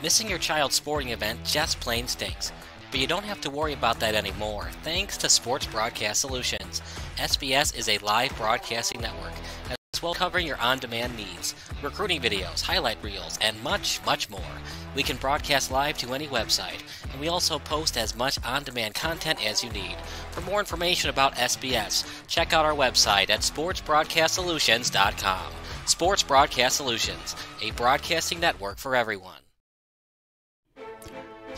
Missing your child's sporting event just plain stinks. But you don't have to worry about that anymore, thanks to Sports Broadcast Solutions. SBS is a live broadcasting network, as well as covering your on-demand needs, recruiting videos, highlight reels, and much, much more. We can broadcast live to any website, and we also post as much on-demand content as you need. For more information about SBS, check out our website at sportsbroadcastsolutions.com. Sports Broadcast Solutions, a broadcasting network for everyone.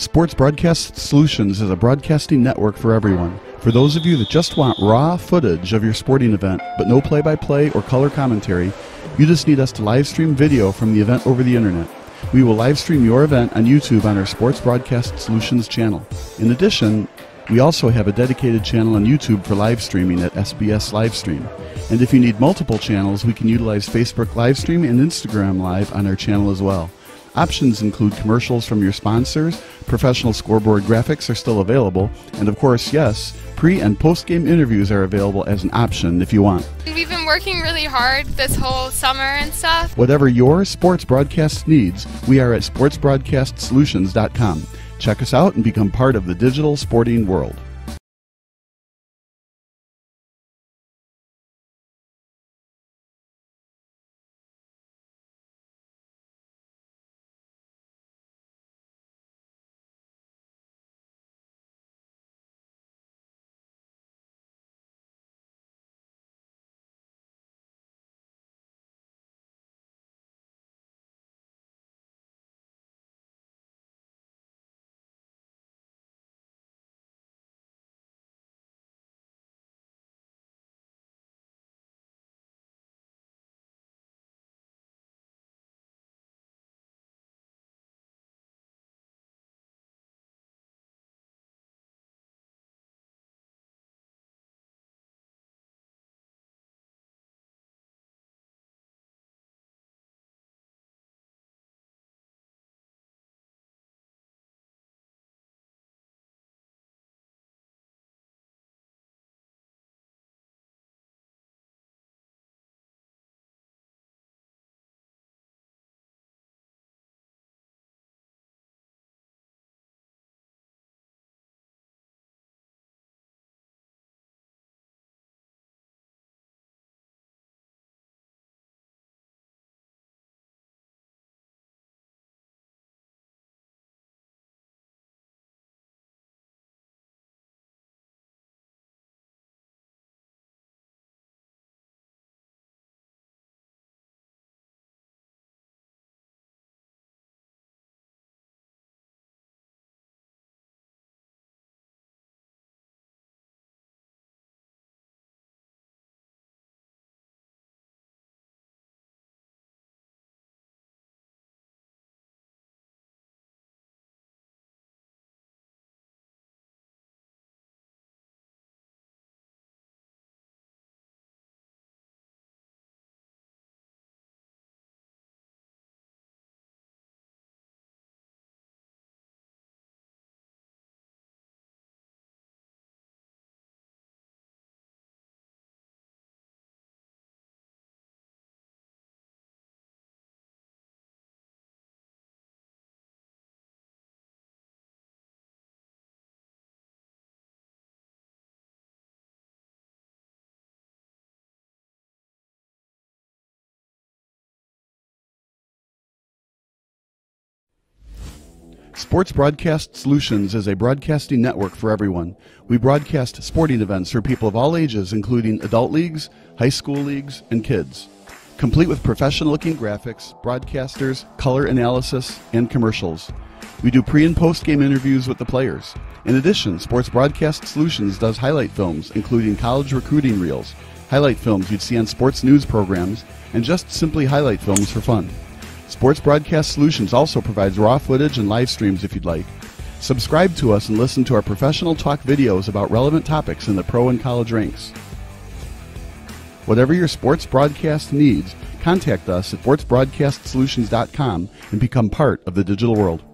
Sports Broadcast Solutions is a broadcasting network for everyone. For those of you that just want raw footage of your sporting event, but no play-by-play or color commentary, you just need us to live stream video from the event over the internet. We will live stream your event on YouTube on our Sports Broadcast Solutions channel. In addition, we also have a dedicated channel on YouTube for live streaming at SBS Livestream. And if you need multiple channels, we can utilize Facebook Livestream and Instagram Live on our channel as well. Options include commercials from your sponsors, professional scoreboard graphics are still available, and of course, yes, pre- and post-game interviews are available as an option if you want. We've been working really hard this whole summer and stuff. Whatever your sports broadcast needs, we are at sportsbroadcastsolutions.com. Check us out and become part of the digital sporting world. Sports Broadcast Solutions is a broadcasting network for everyone. We broadcast sporting events for people of all ages, including adult leagues, high school leagues, and kids. Complete with professional-looking graphics, broadcasters, color analysis, and commercials. We do pre- and post-game interviews with the players. In addition, Sports Broadcast Solutions does highlight films, including college recruiting reels, highlight films you'd see on sports news programs, and just simply highlight films for fun. Sports Broadcast Solutions also provides raw footage and live streams if you'd like. Subscribe to us and listen to our professional talk videos about relevant topics in the pro and college ranks. Whatever your sports broadcast needs, contact us at sportsbroadcastsolutions.com and become part of the digital world.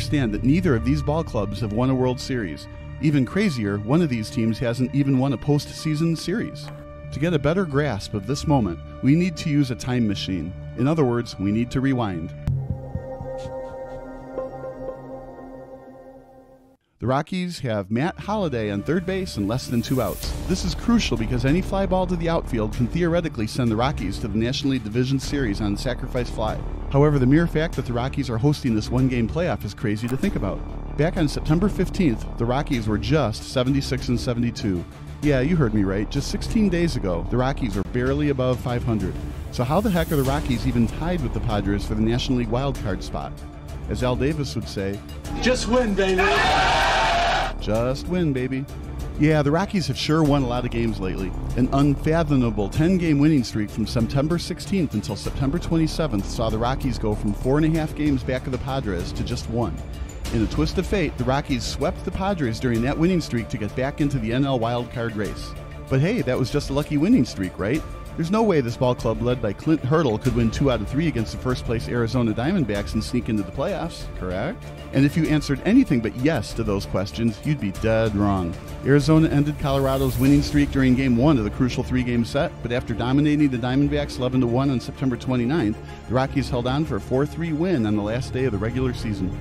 understand that neither of these ball clubs have won a World Series. Even crazier, one of these teams hasn't even won a postseason series. To get a better grasp of this moment, we need to use a time machine. In other words, we need to rewind. The Rockies have Matt Holliday on third base and less than 2 outs. This is crucial because any fly ball to the outfield can theoretically send the Rockies to the National League Division Series on sacrifice fly. However, the mere fact that the Rockies are hosting this one-game playoff is crazy to think about. Back on September 15th, the Rockies were just 76-72. Yeah, you heard me right. Just 16 days ago, the Rockies were barely above 500. So how the heck are the Rockies even tied with the Padres for the National League wildcard spot? As Al Davis would say, just win, baby. Just win, baby. Yeah, the Rockies have sure won a lot of games lately. An unfathomable 10-game winning streak from September 16th until September 27th saw the Rockies go from 4.5 games back of the Padres to just 1. In a twist of fate, the Rockies swept the Padres during that winning streak to get back into the NL wildcard race. But hey, that was just a lucky winning streak, right? There's no way this ball club led by Clint Hurdle could win 2 out of 3 against the first-place Arizona Diamondbacks and sneak into the playoffs, correct? And if you answered anything but yes to those questions, you'd be dead wrong. Arizona ended Colorado's winning streak during Game 1 of the crucial 3-game set, but after dominating the Diamondbacks 11-1 on September 29th, the Rockies held on for a 4-3 win on the last day of the regular season.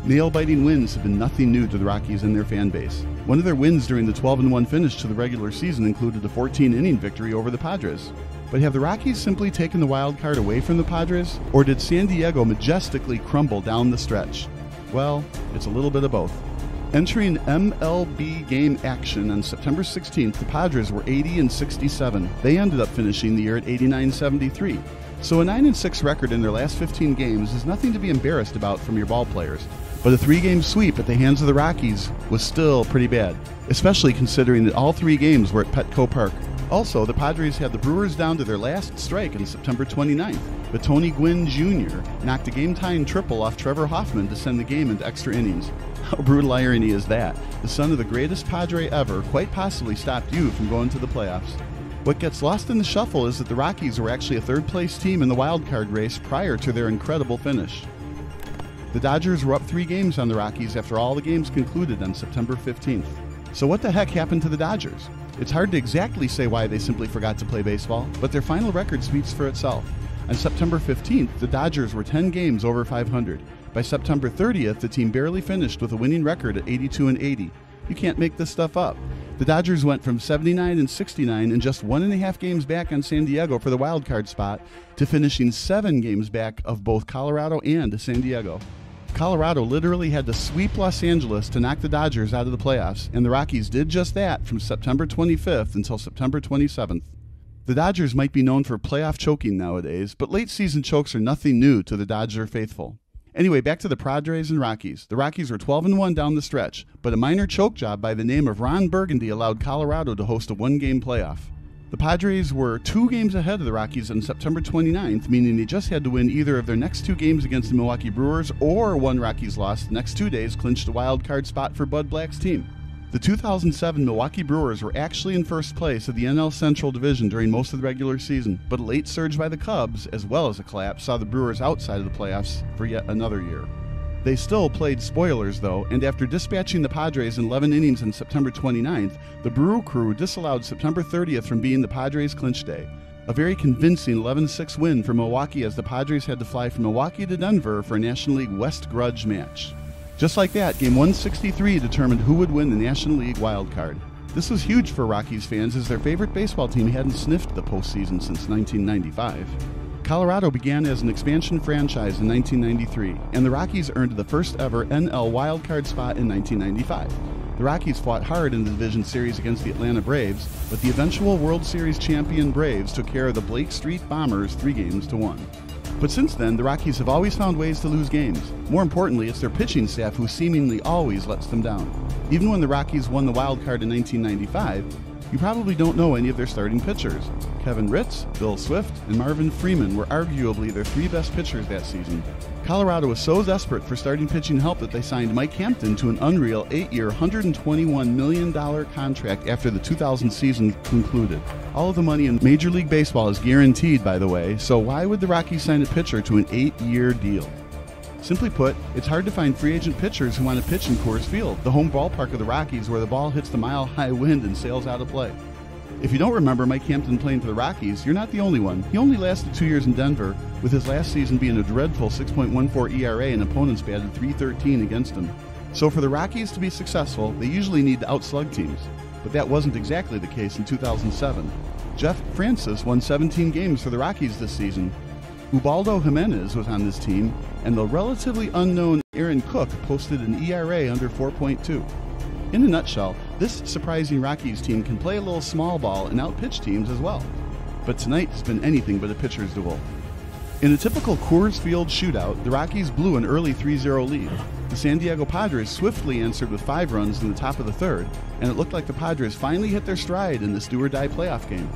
Nail-biting wins have been nothing new to the Rockies and their fan base. One of their wins during the 12-1 finish to the regular season included a 14-inning victory over the Padres. But have the Rockies simply taken the wild card away from the Padres, or did San Diego majestically crumble down the stretch? Well, it's a little bit of both. Entering MLB game action on September 16th, the Padres were 80-67. They ended up finishing the year at 89-73. So a 9-6 record in their last 15 games is nothing to be embarrassed about from your ball players. But a 3-game sweep at the hands of the Rockies was still pretty bad, especially considering that all 3 games were at Petco Park. Also, the Padres had the Brewers down to their last strike on September 29th, but Tony Gwynn Jr. knocked a game-tying triple off Trevor Hoffman to send the game into extra innings. How brutal irony is that? The son of the greatest Padre ever quite possibly stopped you from going to the playoffs. What gets lost in the shuffle is that the Rockies were actually a third-place team in the wildcard race prior to their incredible finish. The Dodgers were up 3 games on the Rockies after all the games concluded on September 15th. So what the heck happened to the Dodgers? It's hard to exactly say why they simply forgot to play baseball, but their final record speaks for itself. On September 15th, the Dodgers were 10 games over 500. By September 30th, the team barely finished with a winning record at 82-80. You can't make this stuff up. The Dodgers went from 79-69 and just 1.5 games back on San Diego for the wildcard spot to finishing 7 games back of both Colorado and San Diego. Colorado literally had to sweep Los Angeles to knock the Dodgers out of the playoffs, and the Rockies did just that from September 25th until September 27th. The Dodgers might be known for playoff choking nowadays, but late-season chokes are nothing new to the Dodger faithful. Anyway, back to the Padres and Rockies. The Rockies were 12-1 down the stretch, but a minor choke job by the name of Ron Burgundy allowed Colorado to host a 1-game playoff. The Padres were 2 games ahead of the Rockies on September 29th, meaning they just had to win either of their next 2 games against the Milwaukee Brewers or 1 Rockies loss the next 2 days clinched a wild card spot for Bud Black's team. The 2007 Milwaukee Brewers were actually in first place of the NL Central Division during most of the regular season, but a late surge by the Cubs, as well as a collapse, saw the Brewers outside of the playoffs for yet another year. They still played spoilers, though, and after dispatching the Padres in 11 innings on September 29th, the Brew Crew disallowed September 30th from being the Padres' clinch day. A very convincing 11-6 win for Milwaukee as the Padres had to fly from Milwaukee to Denver for a National League West grudge match. Just like that, Game 163 determined who would win the National League wild card. This was huge for Rockies fans as their favorite baseball team hadn't sniffed the postseason since 1995. Colorado began as an expansion franchise in 1993, and the Rockies earned the first ever NL wildcard spot in 1995. The Rockies fought hard in the division series against the Atlanta Braves, but the eventual World Series champion Braves took care of the Blake Street Bombers 3-1. But since then, the Rockies have always found ways to lose games. More importantly, it's their pitching staff who seemingly always lets them down. Even when the Rockies won the wild card in 1995, you probably don't know any of their starting pitchers. Kevin Ritz, Bill Swift, and Marvin Freeman were arguably their 3 best pitchers that season. Colorado was so desperate for starting pitching help that they signed Mike Hampton to an unreal 8-year, $121 million contract after the 2000 season concluded. All of the money in Major League Baseball is guaranteed, by the way, so why would the Rockies sign a pitcher to an 8-year deal? Simply put, it's hard to find free agent pitchers who want to pitch in Coors Field, the home ballpark of the Rockies, where the ball hits the mile-high wind and sails out of play. If you don't remember Mike Hampton playing for the Rockies, you're not the only one. He only lasted 2 years in Denver, with his last season being a dreadful 6.14 ERA and opponents batted .313 against him. So for the Rockies to be successful, they usually need to outslug teams. But that wasn't exactly the case in 2007. Jeff Francis won 17 games for the Rockies this season. Ubaldo Jimenez was on this team, and the relatively unknown Aaron Cook posted an ERA under 4.2. In a nutshell, this surprising Rockies team can play a little small ball and outpitch teams as well. But tonight has been anything but a pitcher's duel. In a typical Coors Field shootout, the Rockies blew an early 3-0 lead. The San Diego Padres swiftly answered with 5 runs in the top of the third, and it looked like the Padres finally hit their stride in this do-or-die playoff game.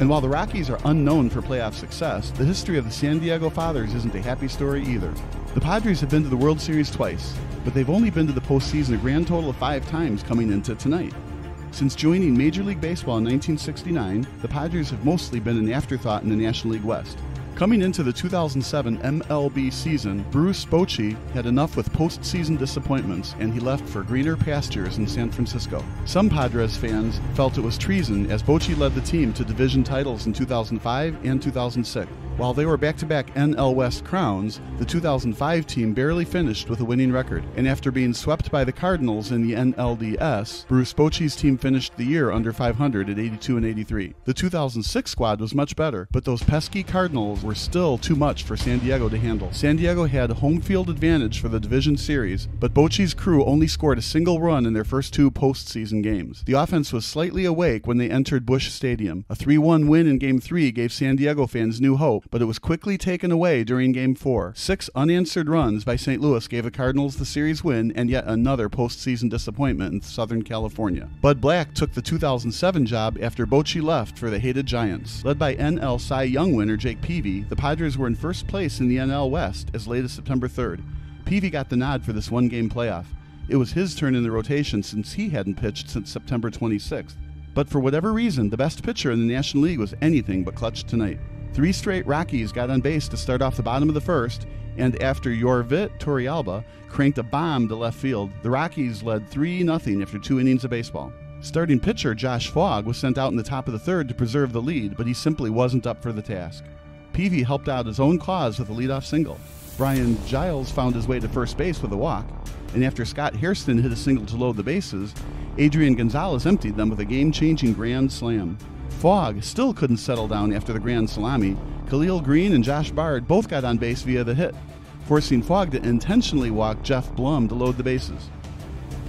And while the Rockies are unknown for playoff success, the history of the San Diego Fathers isn't a happy story either. The Padres have been to the World Series twice, but they've only been to the postseason a grand total of 5 times coming into tonight. Since joining Major League Baseball in 1969, the Padres have mostly been an afterthought in the National League West. Coming into the 2007 MLB season, Bruce Bochy had enough with postseason disappointments, and he left for greener pastures in San Francisco. Some Padres fans felt it was treason, as Bochy led the team to division titles in 2005 and 2006. While they were back-to-back NL West crowns, the 2005 team barely finished with a winning record, and after being swept by the Cardinals in the NLDS, Bruce Bochy's team finished the year under 500 at 82-83. The 2006 squad was much better, but those pesky Cardinals were still too much for San Diego to handle. San Diego had home field advantage for the division series, but Bochy's crew only scored a single run in their first 2 postseason games. The offense was slightly awake when they entered Busch Stadium. A 3-1 win in Game 3 gave San Diego fans new hope, but it was quickly taken away during Game 4. 6 unanswered runs by St. Louis gave the Cardinals the series win and yet another postseason disappointment in Southern California. Bud Black took the 2007 job after Bochy left for the hated Giants. Led by NL Cy Young winner Jake Peavy, the Padres were in first place in the NL West as late as September 3rd. Peavy got the nod for this one-game playoff. It was his turn in the rotation since he hadn't pitched since September 26th. But for whatever reason, the best pitcher in the National League was anything but clutch tonight. 3 straight Rockies got on base to start off the bottom of the first, and after Yorvit Torrealba cranked a bomb to left field, the Rockies led 3-0 after 2 innings of baseball. Starting pitcher Josh Fogg was sent out in the top of the third to preserve the lead, but he simply wasn't up for the task. Peavy helped out his own cause with a leadoff single. Brian Giles found his way to first base with a walk, and after Scott Hairston hit a single to load the bases, Adrian Gonzalez emptied them with a game-changing grand slam. Fogg still couldn't settle down after the grand salami. Khalil Green and Josh Bard both got on base via the hit, forcing Fogg to intentionally walk Jeff Blum to load the bases.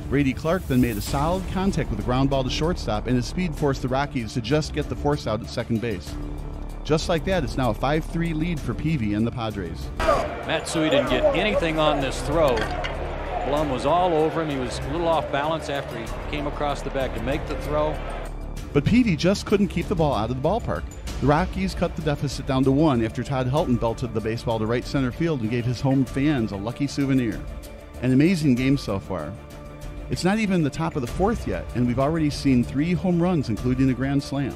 Brady Clark then made a solid contact with a ground ball to shortstop, and his speed forced the Rockies to just get the force out at second base. Just like that, it's now a 5-3 lead for Peavy and the Padres. Matsui didn't get anything on this throw. Blum was all over him. He was a little off balance after he came across the back to make the throw. But Peavy just couldn't keep the ball out of the ballpark. The Rockies cut the deficit down to 1 after Todd Helton belted the baseball to right center field and gave his home fans a lucky souvenir. An amazing game so far. It's not even the top of the 4th yet, and we've already seen 3 home runs, including a grand slam.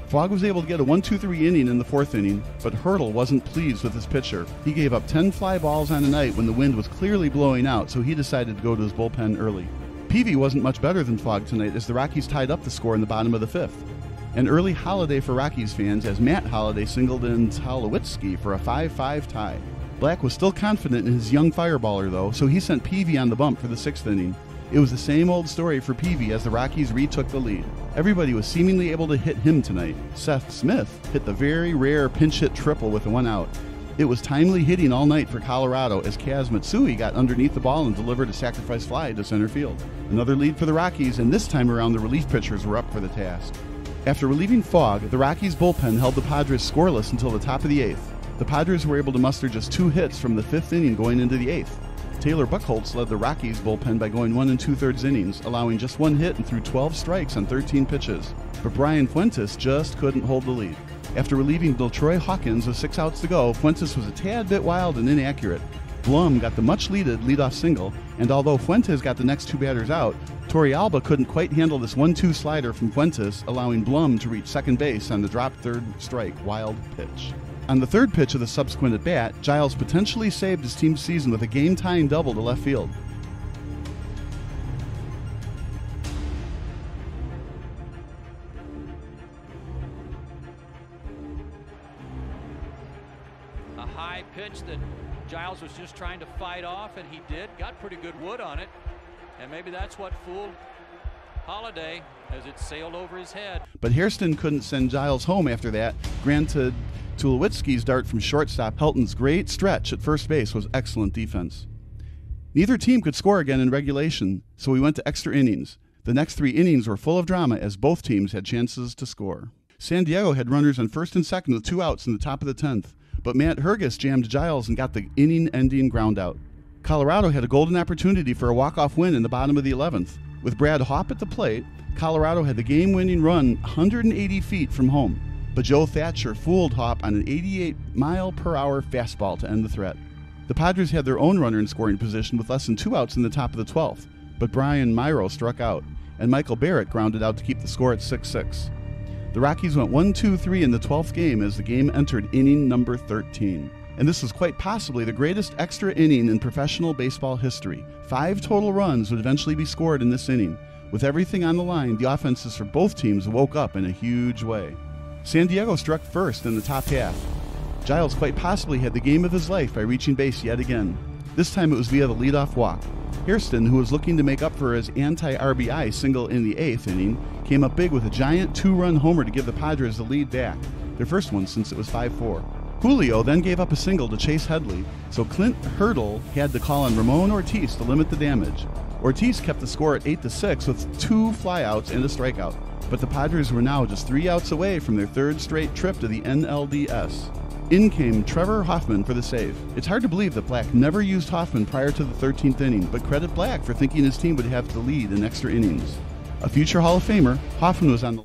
Fogg was able to get a 1-2-3 inning in the 4th inning, but Hurdle wasn't pleased with his pitcher. He gave up 10 fly balls on a night when the wind was clearly blowing out, so he decided to go to his bullpen early. Peavy wasn't much better than Fogg tonight as the Rockies tied up the score in the bottom of the 5th. An early holiday for Rockies fans as Matt Holliday singled in Tulowitzki for a 5-5 tie. Black was still confident in his young fireballer though, so he sent Peavy on the bump for the 6th inning. It was the same old story for Peavy as the Rockies retook the lead. Everybody was seemingly able to hit him tonight. Seth Smith hit the very rare pinch hit triple with 1 out. It was timely hitting all night for Colorado as Kaz Matsui got underneath the ball and delivered a sacrifice fly to center field. Another lead for the Rockies, and this time around the relief pitchers were up for the task. After relieving Fogg, the Rockies bullpen held the Padres scoreless until the top of the 8th. The Padres were able to muster just 2 hits from the 5th inning going into the 8th. Taylor Buchholz led the Rockies bullpen by going 1 2/3 innings, allowing just 1 hit and threw 12 strikes on 13 pitches. But Brian Fuentes just couldn't hold the lead. After relieving Beltroy Hawkins with 6 outs to go, Fuentes was a tad bit wild and inaccurate. Blum got the much-needed leadoff single, and although Fuentes got the next 2 batters out, Torrealba couldn't quite handle this 1-2 slider from Fuentes, allowing Blum to reach second base on the drop third strike wild pitch. On the third pitch of the subsequent at-bat, Giles potentially saved his team's season with a game-tying double to left field. A high pitch that Giles was just trying to fight off, and he did. Got pretty good wood on it, and maybe that's what fooled Holiday as it sailed over his head. But Hairston couldn't send Giles home after that. Granted, Tulowitzki's dart from shortstop. Helton's great stretch at first base was excellent defense. Neither team could score again in regulation, so we went to extra innings. The next 3 innings were full of drama as both teams had chances to score. San Diego had runners on first and second with 2 outs in the top of the 10th, but Matt Hergus jammed Giles and got the inning-ending ground out. Colorado had a golden opportunity for a walk-off win in the bottom of the 11th. With Brad Hopp at the plate, Colorado had the game-winning run 180 feet from home, but Joe Thatcher fooled Hopp on an 88-mile-per-hour fastball to end the threat. The Padres had their own runner in scoring position with less than 2 outs in the top of the 12th, but Brian Myro struck out, and Michael Barrett grounded out to keep the score at 6-6. The Rockies went 1-2-3 in the 12th game as the game entered inning number 13. And this was quite possibly the greatest extra inning in professional baseball history. 5 total runs would eventually be scored in this inning. With everything on the line, the offenses for both teams woke up in a huge way. San Diego struck first in the top half. Giles quite possibly had the game of his life by reaching base yet again. This time it was via the leadoff walk. Hairston, who was looking to make up for his anti-RBI single in the 8th inning, came up big with a giant 2-run homer to give the Padres the lead back, their first one since it was 5-4. Julio then gave up a single to Chase Headley, so Clint Hurdle had to call on Ramon Ortiz to limit the damage. Ortiz kept the score at 8-6 with 2 flyouts and a strikeout, but the Padres were now just 3 outs away from their 3rd straight trip to the NLDS. In came Trevor Hoffman for the save. It's hard to believe that Black never used Hoffman prior to the 13th inning, but credit Black for thinking his team would have the lead in extra innings. A future Hall of Famer, Hoffman was on the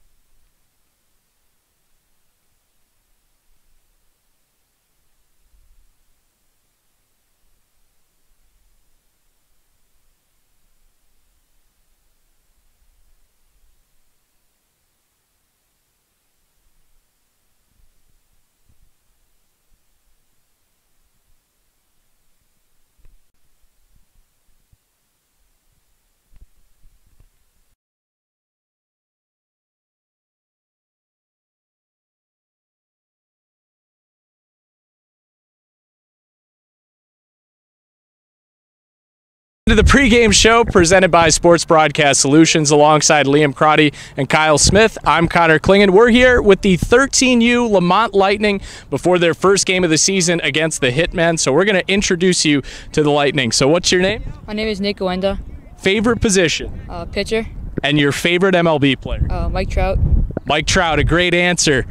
to the pregame show presented by Sports Broadcast Solutions alongside Liam Crotty and Kyle Smith. I'm Connor Klingen. We're here with the 13U Lamont Lightning before their first game of the season against the Hitmen. So we're going to introduce you to the Lightning. So what's your name? My name is Nick Goenda. Favorite position? Pitcher. And your favorite MLB player? Mike Trout. Mike Trout, a great answer.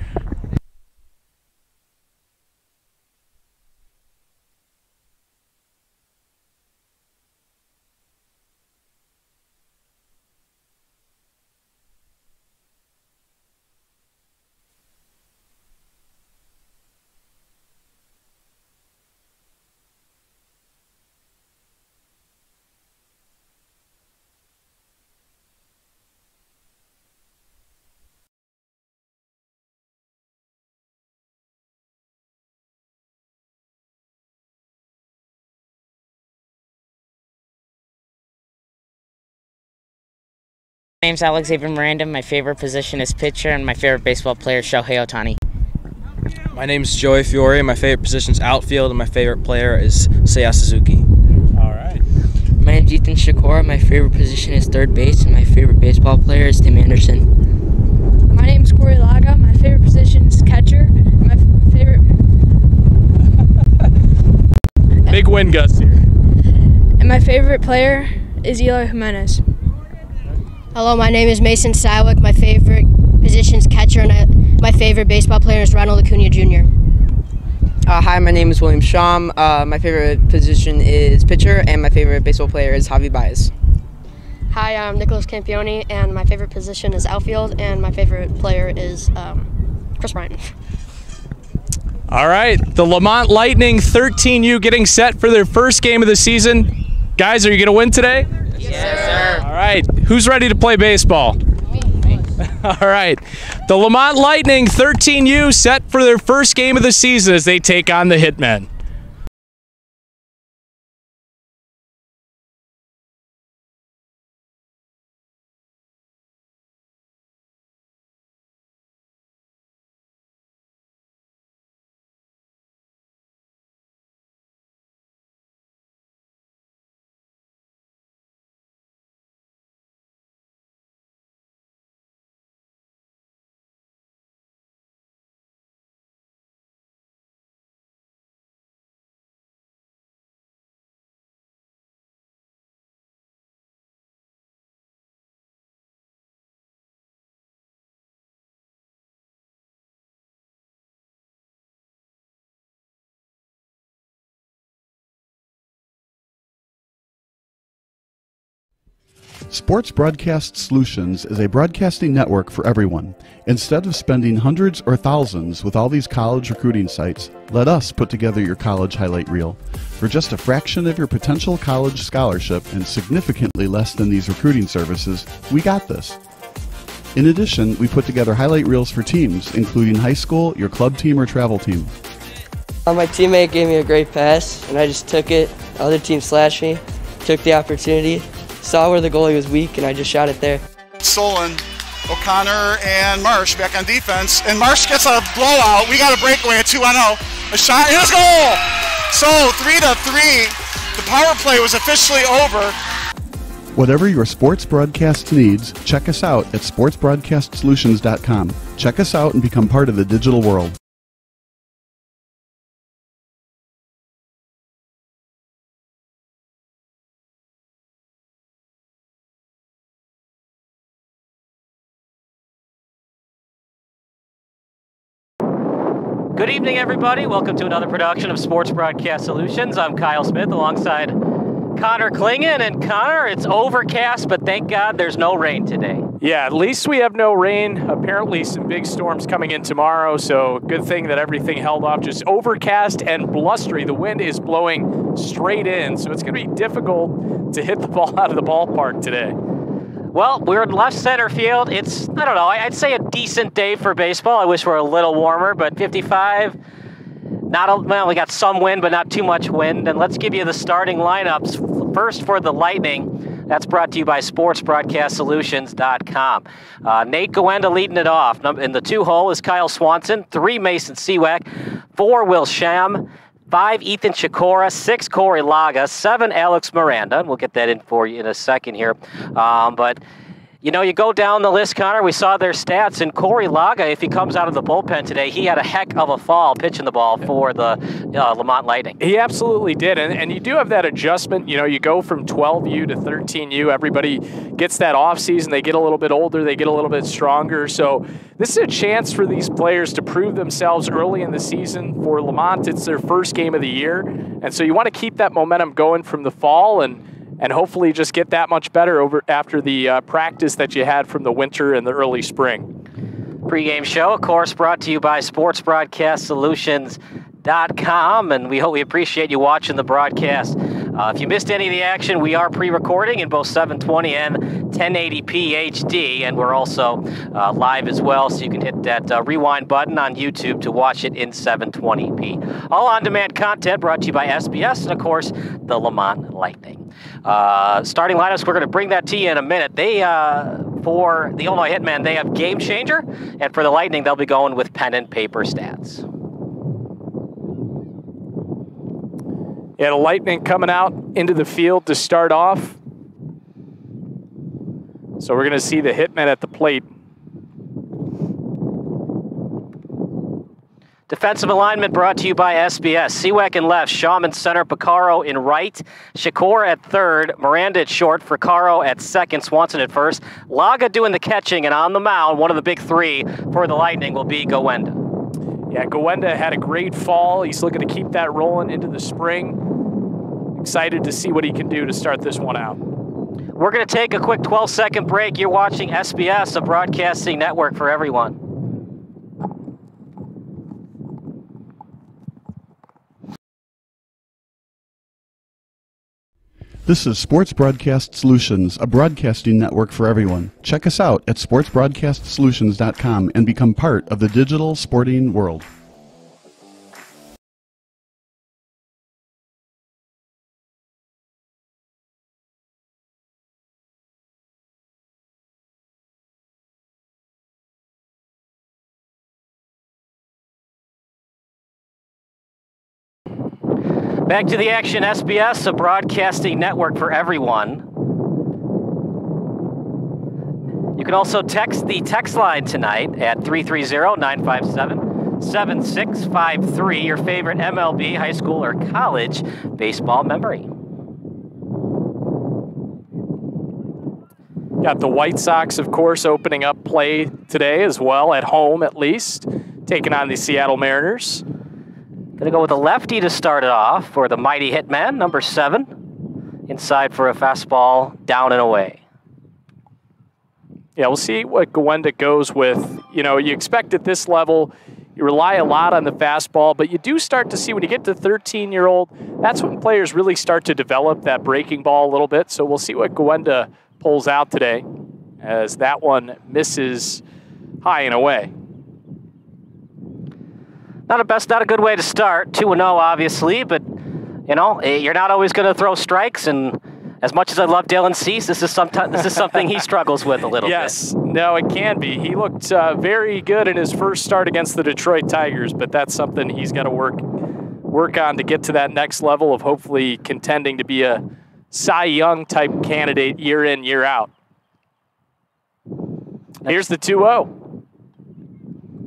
My name's Alex Xavier Miranda. My favorite position is pitcher, and my favorite baseball player is Shohei Ohtani. My name's Joey Fiore. My favorite position is outfield, and my favorite player is Seiya Suzuki. All right. My name's Ethan Shakora. My favorite position is third base, and my favorite baseball player is Tim Anderson. My name's Corey Laga. My favorite position is catcher. My favorite. Big win, Gus here. And my favorite player is Eloy Jimenez. Hello, my name is Mason Siwick. My favorite position is catcher, and my favorite baseball player is Ronald Acuna Jr. Hi, my name is William Sham. My favorite position is pitcher, and my favorite baseball player is Javi Baez. Hi, I'm Nicholas Campione, and my favorite position is outfield, and my favorite player is Chris Bryant. All right, the Lamont Lightning 13U getting set for their first game of the season. Guys, are you going to win today? Yes, sir. All right, who's ready to play baseball? Me. All right. The Lamont Lightning 13U set for their first game of the season as they take on the Hitmen. Sports Broadcast Solutions is a broadcasting network for everyone. Instead of spending hundreds or thousands with all these college recruiting sites, let us put together your college highlight reel. For just a fraction of your potential college scholarship and significantly less than these recruiting services, we got this. In addition, we put together highlight reels for teams, including high school, your club team, or travel team. My teammate gave me a great pass, and I just took it. The other team slashed me, took the opportunity, saw where the goalie was weak, and I just shot it there. Solon, O'Connor, and Marsh back on defense, and Marsh gets a blowout. We got a breakaway, a 2-on-0, a shot, and a goal! So 3-3, the power play was officially over. Whatever your sports broadcast needs, check us out at sportsbroadcastsolutions.com. Check us out and become part of the digital world. Good evening, everybody. Welcome to another production of Sports Broadcast Solutions. I'm Kyle Smith alongside Connor Klingen. And Connor, it's overcast, but thank God there's no rain today. Yeah, at least we have no rain. Apparently some big storms coming in tomorrow, so good thing that everything held off. Just overcast and blustery. The wind is blowing straight in, so it's going to be difficult to hit the ball out of the ballpark today. Well, we're in left center field. It's, I don't know, I'd say a decent day for baseball. I wish we were a little warmer, but 55, well, we got some wind, but not too much wind. And let's give you the starting lineups. First for the Lightning, that's brought to you by SportsBroadcastSolutions.com. Nate Goenda leading it off. In the 2-hole is Kyle Swanson, 3 Mason Seawack, 4 Will Sham, 5 Ethan Chikora, 6 Corey Laga, 7 Alex Miranda, and we'll get that in for you in a second here. But, you know, you go down the list, Connor, we saw their stats, and Corey Laga, if he comes out of the bullpen today, he had a heck of a fall pitching the ball for the Lamont Lightning. He absolutely did, and you do have that adjustment. You know, you go from 12U to 13U. Everybody gets that offseason. They get a little bit older. They get a little bit stronger. So this is a chance for these players to prove themselves early in the season. For Lamont, it's their first game of the year, and so you want to keep that momentum going from the fall and hopefully just get that much better after the practice that you had from the winter and the early spring. Pre-game show, of course, brought to you by SportsBroadcastSolutions.com, and we appreciate you watching the broadcast. If you missed any of the action, we are pre-recording in both 720 and 1080p HD, and we're also live as well, so you can hit that rewind button on YouTube to watch it in 720p. All on-demand content brought to you by SBS and, of course, the Lamont Lightning. Starting lineups, we're going to bring that to you in a minute. They, for the Illinois Hitmen, they have Game Changer, and for the Lightning, they'll be going with pen and paper stats. Yeah, the Lightning coming out into the field to start off. So we're going to see the Hitmen at the plate. Defensive alignment brought to you by SBS. Seawack in left, Sham in center, Picaro in right, Shakur at third, Miranda at short, Fricaro at second, Swanson at first. Laga doing the catching, and on the mound, one of the big 3 for the Lightning will be Goenda. Yeah, Goenda had a great fall. He's looking to keep that rolling into the spring. Excited to see what he can do to start this one out. We're going to take a quick 12-second break. You're watching SBS, a broadcasting network for everyone. This is Sports Broadcast Solutions, a broadcasting network for everyone. Check us out at sportsbroadcastsolutions.com and become part of the digital sporting world. Back to the action, SBS, a broadcasting network for everyone. You can also text the text line tonight at 330-957-7653, your favorite MLB, high school, or college baseball memory. Got the White Sox, of course, opening up play today as well, at home at least, taking on the Seattle Mariners. Going to go with a lefty to start it off for the mighty Hitman, number 7. Inside for a fastball, down and away. Yeah, we'll see what Gowenda goes with. You know, you expect at this level, you rely a lot on the fastball, but you do start to see when you get to 13-year-old, that's when players really start to develop that breaking ball a little bit. So we'll see what Gowenda pulls out today, as that one misses high and away. Not a good way to start. 2-0, obviously, but, you know, you're not always going to throw strikes, and as much as I love Dylan Cease, this is something he struggles with a little bit. Yes, no, it can be. He looked very good in his first start against the Detroit Tigers, but that's something he's got to work on to get to that next level of hopefully contending to be a Cy Young type candidate year in, year out. Here's the 2-0.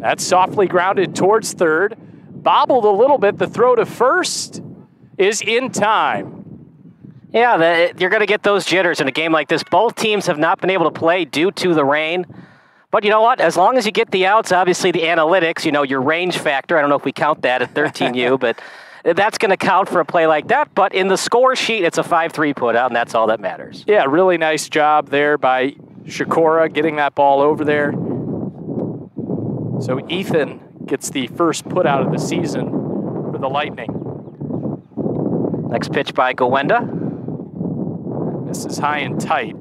That's softly grounded towards third. Bobbled a little bit. The throw to first is in time. Yeah, you're going to get those jitters in a game like this. Both teams have not been able to play due to the rain. But you know what? As long as you get the outs, obviously the analytics, you know, your range factor, I don't know if we count that at 13U, but that's going to count for a play like that. But in the score sheet, it's a 5-3 put out, and that's all that matters. Yeah, really nice job there by Shakura getting that ball over there. So Ethan gets the first put out of the season for the Lightning. Next pitch by Gowenda. This is high and tight.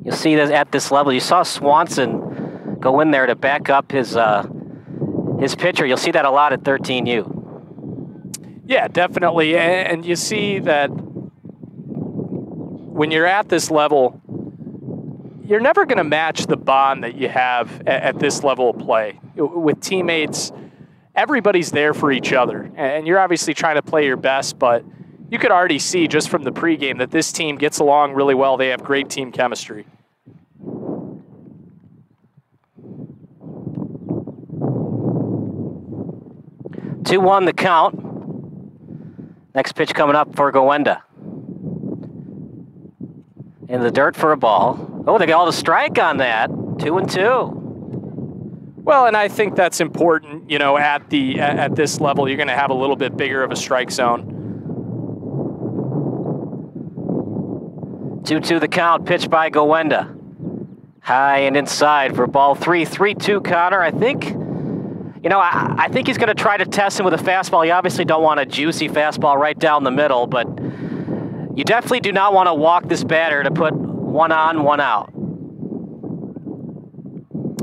You'll see that at this level. You saw Swanson go in there to back up his pitcher. You'll see that a lot at 13U. Yeah, definitely. And you see that when you're at this level, you're never going to match the bond that you have at this level of play. With teammates, everybody's there for each other. And you're obviously trying to play your best, but you could already see just from the pregame that this team gets along really well. They have great team chemistry. 2-1 the count. Next pitch coming up for Gowenda. In the dirt for a ball. Oh, they got a strike on that. 2-2. Well, and I think that's important. You know, at this level, you're going to have a little bit bigger of a strike zone. 2-2 the count. Pitch by Gowenda. High and inside for ball 3. 3-2 Connor. I think, you know, I think he's going to try to test him with a fastball. You obviously don't want a juicy fastball right down the middle, but you definitely do not want to walk this batter to put 1 on, 1 out.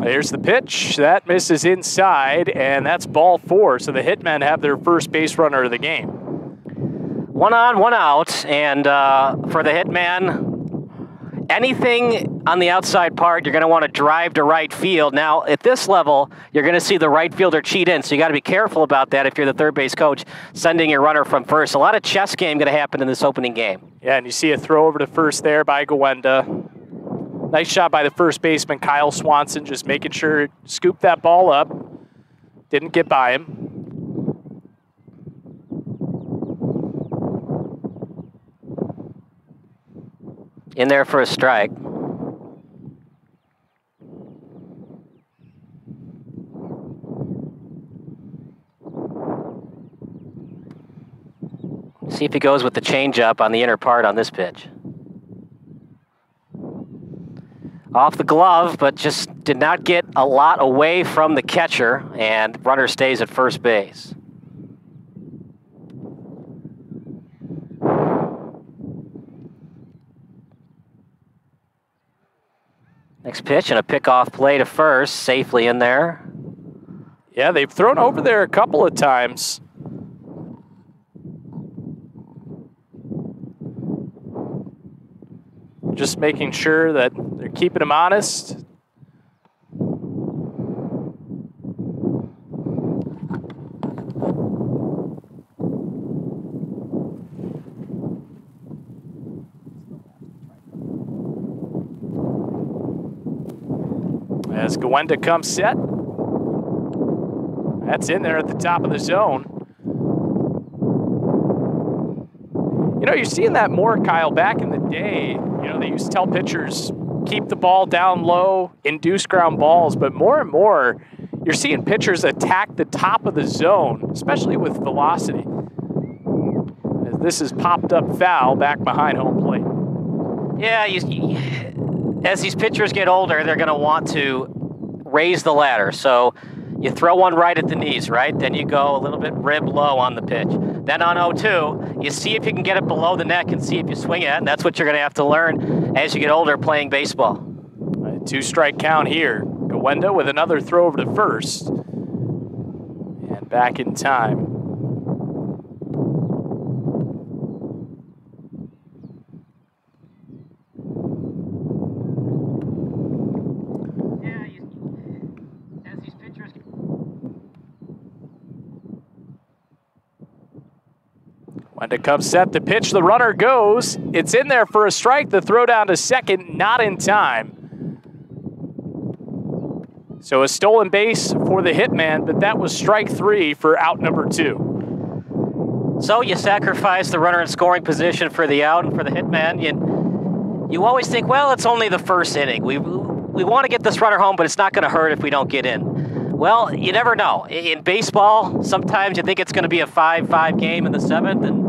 Here's the pitch. That misses inside, and that's ball 4. So the Hitmen have their first base runner of the game. 1 on, 1 out, and for the Hitman, anything on the outside part, you're going to want to drive to right field. Now, at this level, you're going to see the right fielder cheat in, so you got to be careful about that if you're the third base coach sending your runner from first. A lot of chess game going to happen in this opening game. Yeah, and you see a throw over to first there by Gowenda. Nice shot by the first baseman, Kyle Swanson, just making sure to scoop that ball up. Didn't get by him. In there for a strike. See if he goes with the changeup on the inner part on this pitch. Off the glove, but just did not get a lot away from the catcher, and runner stays at first base. Next pitch and a pickoff play to first, safely in there. Yeah, they've thrown over there a couple of times. Just making sure that they're keeping him honest. As Gawenda comes set. That's in there at the top of the zone. You know, you're seeing that more, Kyle, back in the day. You know, they used to tell pitchers, keep the ball down low, induce ground balls, but more and more, you're seeing pitchers attack the top of the zone, especially with velocity. As this is popped up foul back behind home plate. Yeah, as these pitchers get older, they're going to want to raise the ladder. So you throw one right at the knees, right? Then you go a little bit rib low on the pitch. Then on 0-2, you see if you can get it below the neck and see if you swing it. And that's what you're going to have to learn as you get older playing baseball. A 2-strike count here. Gawenda with another throw over to first. And back in time. Gawenda comes set to pitch. The runner goes. It's in there for a strike. The throw down to second, not in time. So a stolen base for the hitman, but that was strike 3 for out number 2. So you sacrifice the runner in scoring position for the out and for the hitman. You always think, well, it's only the first inning. We want to get this runner home, but it's not going to hurt if we don't get in. Well, you never know. In baseball, sometimes you think it's going to be a 5-5 game in the 7th, and,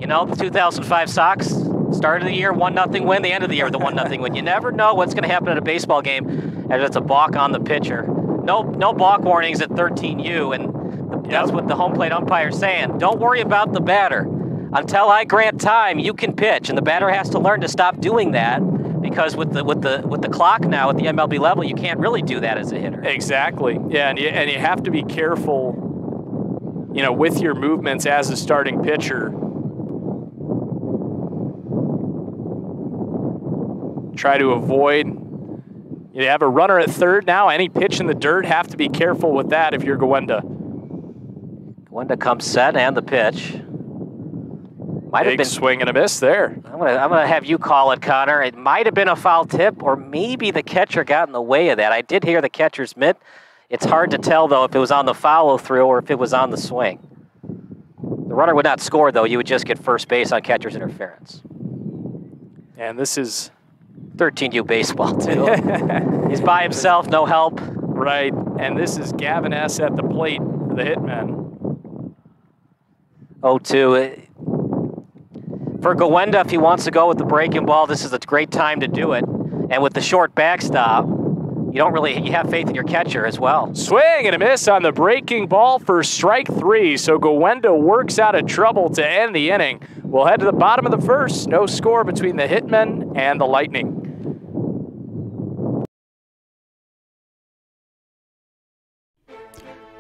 you know, the 2005 Sox, start of the year, 1-0 win, the end of the year, the 1-0 win. You never know what's going to happen in a baseball game, and it's a balk on the pitcher. No balk warnings at 13U, and that's what the home plate umpire's saying. Don't worry about the batter. Until I grant time, you can pitch, and the batter has to learn to stop doing that. Because with the clock now at the MLB level, you can't really do that as a hitter. Exactly. Yeah, and you have to be careful, you know, with your movements as a starting pitcher. Try to avoid. You have a runner at third now. Any pitch in the dirt, have to be careful with that if you're Gawenda. Gawenda comes set and the pitch. Might have been swing and a miss there. I'm gonna have you call it, Connor. It might have been a foul tip, or maybe the catcher got in the way of that. I did hear the catcher's mitt. It's hard to tell, though, if it was on the follow-through or if it was on the swing. The runner would not score, though. You would just get first base on catcher's interference. And this is 13U baseball, too. He's by himself, no help. Right, and this is Gavin S. at the plate for the hitman. 0-2. For Gawenda, if he wants to go with the breaking ball, this is a great time to do it. And with the short backstop, you have faith in your catcher as well. Swing and a miss on the breaking ball for strike 3. So Gawenda works out of trouble to end the inning. We'll head to the bottom of the first. No score between the Hitmen and the Lightning.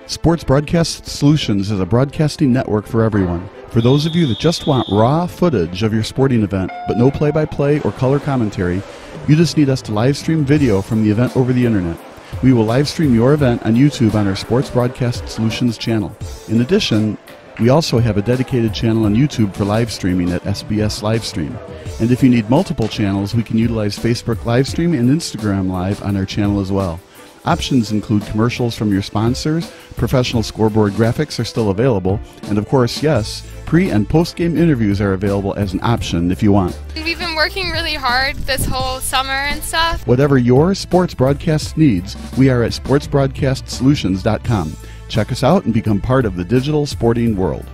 Sports Broadcast Solutions is a broadcasting network for everyone. For those of you that just want raw footage of your sporting event, but no play-by-play or color commentary, you just need us to live stream video from the event over the internet. We will live stream your event on YouTube on our Sports Broadcast Solutions channel. In addition, we also have a dedicated channel on YouTube for live streaming at SBS Livestream. And if you need multiple channels, we can utilize Facebook Livestream and Instagram Live on our channel as well. Options include commercials from your sponsors, professional scoreboard graphics are still available, and of course, yes, pre- and post-game interviews are available as an option if you want. We've been working really hard this whole summer and stuff. Whatever your sports broadcast needs, we are at sportsbroadcastsolutions.com. Check us out and become part of the digital sporting world.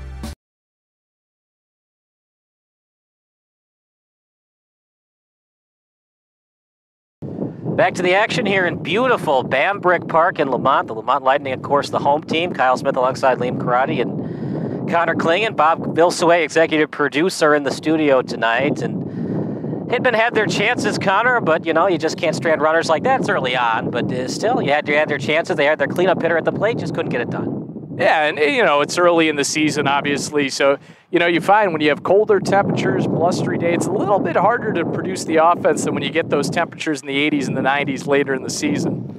Back to the action here in beautiful Bambrick Park in Lamont. The Lamont Lightning, of course, the home team. Kyle Smith alongside Liam Karate and Connor Klingen. Bob Vilsaway, executive producer, in the studio tonight. And Hitmen had their chances, Connor, but, you know, you just can't strand runners like that. It's early on, but still, you had their chances. They had their cleanup hitter at the plate, just couldn't get it done. Yeah, and, you know, it's early in the season, obviously, so, you know, you find when you have colder temperatures, blustery days, it's a little bit harder to produce the offense than when you get those temperatures in the 80s and the 90s later in the season.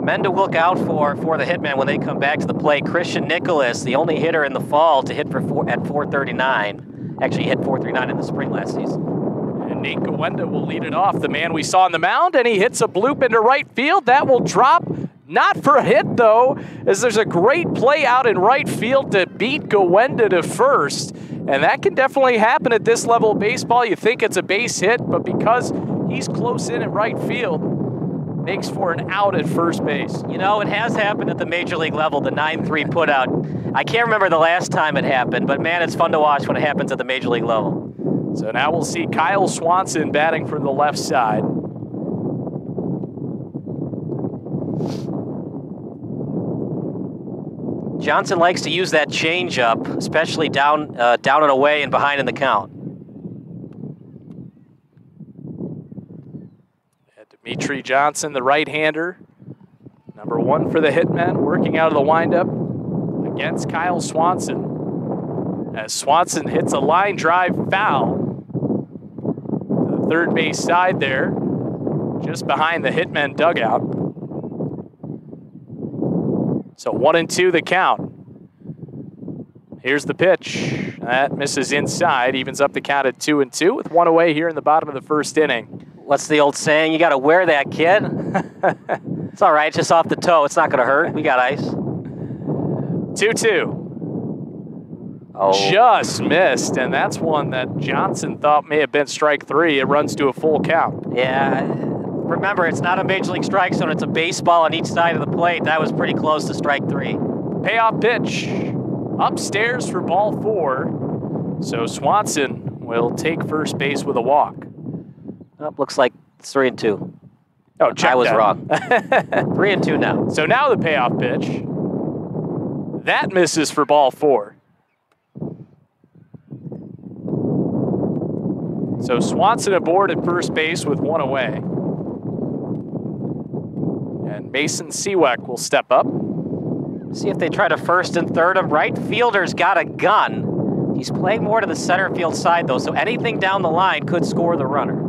Men to look out for the Hitmen when they come back to the plate. Christian Nicholas, the only hitter in the fall to hit at 439. Actually, he hit 439 in the spring last season. And Nate Gawenda will lead it off, the man we saw on the mound, and he hits a bloop into right field. That will drop, not for a hit, though, as there's a great play out in right field to beat Gawenda to first. And that can definitely happen at this level of baseball. You think it's a base hit, but because he's close in at right field, makes for an out at first base. You know, it has happened at the major league level, the 9-3 putout. I can't remember the last time it happened, but man, it's fun to watch when it happens at the major league level. So now we'll see Kyle Swanson batting from the left side. Johnson likes to use that changeup, especially down and away and behind in the count. Dimitri Johnson, the right-hander, number 1 for the Hitmen, working out of the windup against Kyle Swanson. As Swanson hits a line drive foul to the third base side there, just behind the Hitmen dugout. So 1-2 the count. Here's the pitch. That misses inside, evens up the count at 2-2 with 1 away here in the bottom of the first inning. What's the old saying? You got to wear that, kid. It's all right. It's just off the toe. It's not going to hurt. We got ice. 2-2. Oh. Just missed, and that's one that Johnson thought may have been strike 3. It runs to a full count. Yeah. Remember, it's not a major league strike zone. It's a baseball on each side of the plate. That was pretty close to strike 3. Payoff pitch. Upstairs for ball 4. So Swanson will take first base with a walk. Oh, looks like it's 3-2. Oh, check I was that. wrong. 3-2 now. So now the payoff pitch. That misses for ball 4. So Swanson aboard at first base with 1 away. And Mason Seaweck will step up. See if they try to first and third him. Right fielder's got a gun. He's playing more to the center field side, though, so anything down the line could score the runner.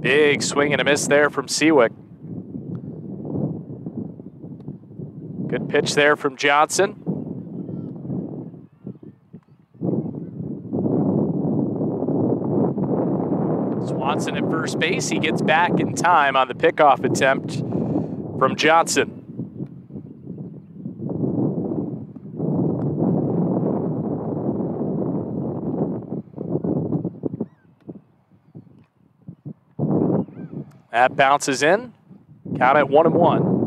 Big swing and a miss there from Seawick. Good pitch there from Johnson. Swanson at first base. He gets back in time on the pickoff attempt from Johnson. That bounces in. Count at 1-1.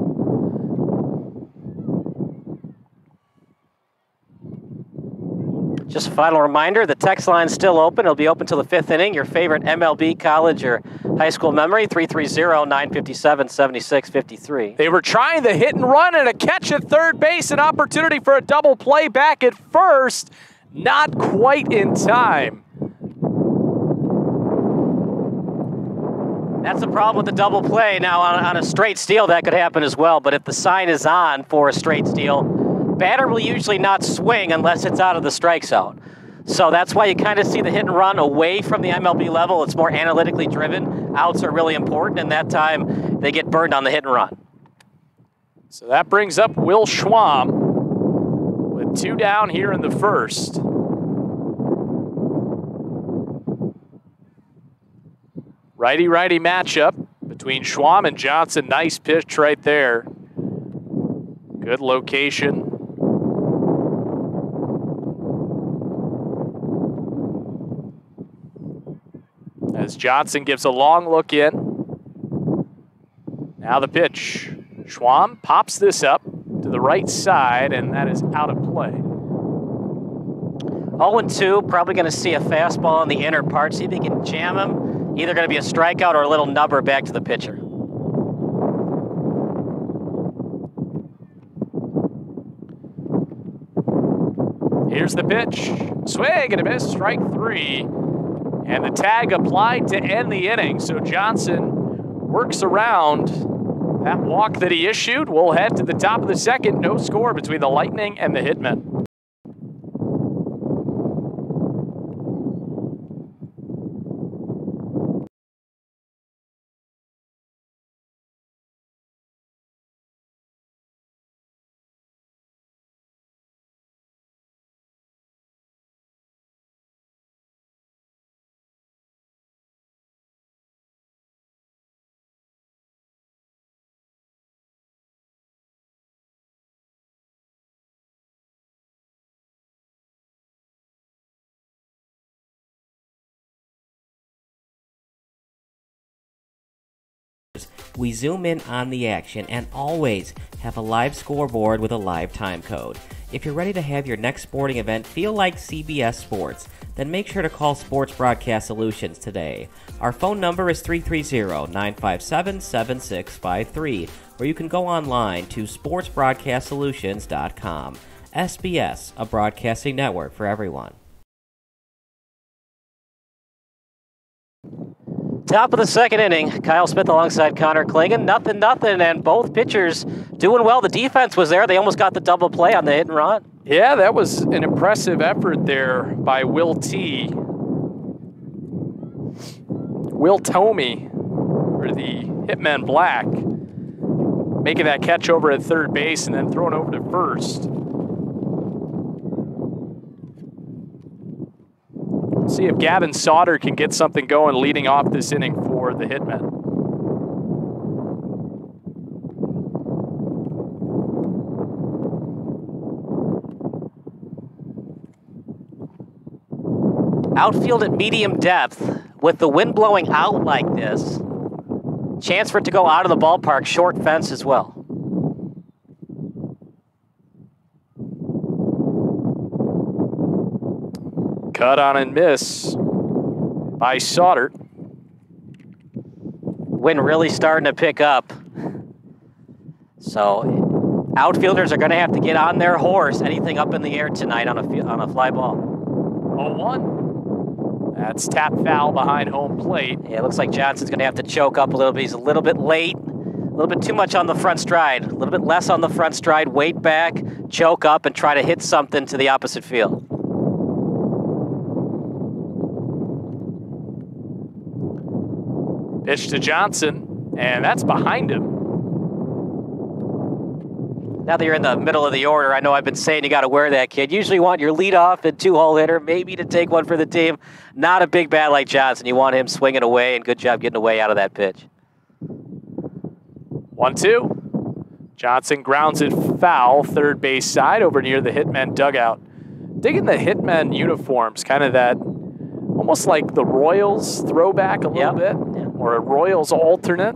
Just a final reminder, the text line's still open. It'll be open till the 5th inning. Your favorite MLB, college, or high school memory, 330-957-7653. They were trying the hit and run and a catch at third base, an opportunity for a double play back at first. Not quite in time. That's the problem with the double play. Now, on a straight steal, that could happen as well. But if the sign is on for a straight steal, batter will usually not swing unless it's out of the strike zone. So that's why you kind of see the hit and run away from the MLB level. It's more analytically driven. Outs are really important, and that time they get burned on the hit and run. So that brings up Will Schwam with 2 down here in the first. Righty-righty matchup between Schwam and Johnson. Nice pitch right there. Good location. As Johnson gives a long look in. Now the pitch. Schwam pops this up to the right side, and that is out of play. 0-2, probably going to see a fastball in the inner part. See if he can jam him. Either going to be a strikeout or a little nubber back to the pitcher. here's the pitch. Swing and a miss, strike 3. And the tag applied to end the inning. So Johnson works around that walk that he issued. We'll head to the top of the second. No score between the Lightning and the Hitmen. We zoom in on the action and always have a live scoreboard with a live time code. If you're ready to have your next sporting event feel like CBS Sports, then make sure to call Sports Broadcast Solutions today. Our phone number is 330-957-7653, or you can go online to sportsbroadcastsolutions.com. SBS, a broadcasting network for everyone. Top of the second inning, Kyle Smith alongside Connor Clingan. Nothing, and both pitchers doing well. The defense was there. They almost got the double play on the hit and run. Yeah, that was an impressive effort there by Will Tomey for the Hitmen Black, making that catch over at third base and then throwing over to first. See if Gavin Sauter can get something going leading off this inning for the Hitmen. Outfield at medium depth with the wind blowing out like this. Chance for it to go out of the ballpark, short fence as well. Cut on and miss by Sauter. Wind really starting to pick up. So outfielders are going to have to get on their horse. Anything up in the air tonight on a fly ball. 0-1. That's tap foul behind home plate. Yeah, it looks like Johnson's going to have to choke up a little bit. He's a little bit late. A little bit too much on the front stride. A little bit less on the front stride. Wait back, choke up, and try to hit something to the opposite field. Pitch to Johnson, and that's behind him. Now that you're in the middle of the order, I know I've been saying you got to wear that, kid. Usually you want your leadoff and two-hole hitter, maybe to take one for the team. Not a big bat like Johnson. You want him swinging away, and good job getting away out of that pitch. 1-2. Johnson grounds it foul, third base side, over near the Hitmen dugout. Digging the Hitmen uniforms, kind of that, almost like the Royals throwback a little bit, or a Royals alternate.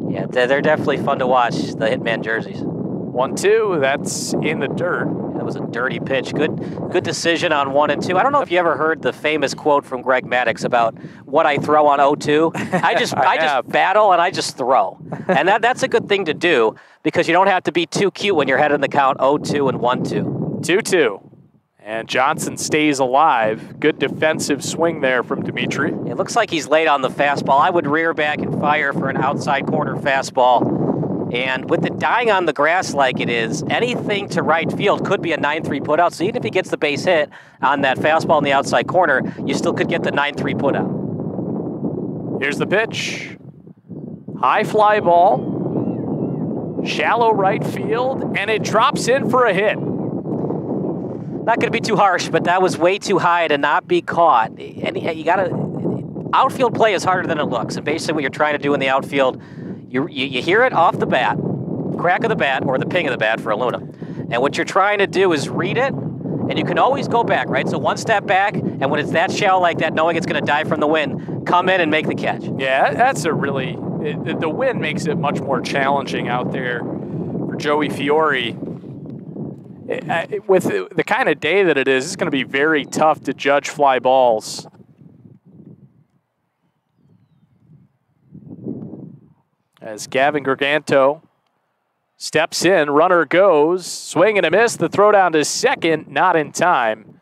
Yeah, they're definitely fun to watch, the Hitman jerseys. 1-2, that's in the dirt. That was a dirty pitch. Good decision on 1 and 2. I don't know if you ever heard the famous quote from Greg Maddux about what I throw on 0-2. I just battle and I just throw. And that's a good thing to do because you don't have to be too cute when you're heading the count 0-2 and 1-2. 2-2. And Johnson stays alive. Good defensive swing there from Dimitri. It looks like he's late on the fastball. I would rear back and fire for an outside corner fastball. And with it dying on the grass like it is, anything to right field could be a 9-3 putout. So even if he gets the base hit on that fastball in the outside corner, you still could get the 9-3 putout. Here's the pitch. High fly ball. Shallow right field. And it drops in for a hit. Not going to be too harsh, but that was way too high to not be caught. And you got to, outfield play is harder than it looks. And basically what you're trying to do in the outfield, you hear it off the bat, crack of the bat, or the ping of the bat for Luna. And what you're trying to do is read it, and you can always go back, right? So one step back, and when it's that shallow like that, knowing it's going to die from the wind, come in and make the catch. Yeah, that's a really, the wind makes it much more challenging out there for Joey Fiore. With the kind of day that it is, it's going to be very tough to judge fly balls. As Gavin Garganto Steps in, runner goes, swing and a miss. The throw down to second, not in time.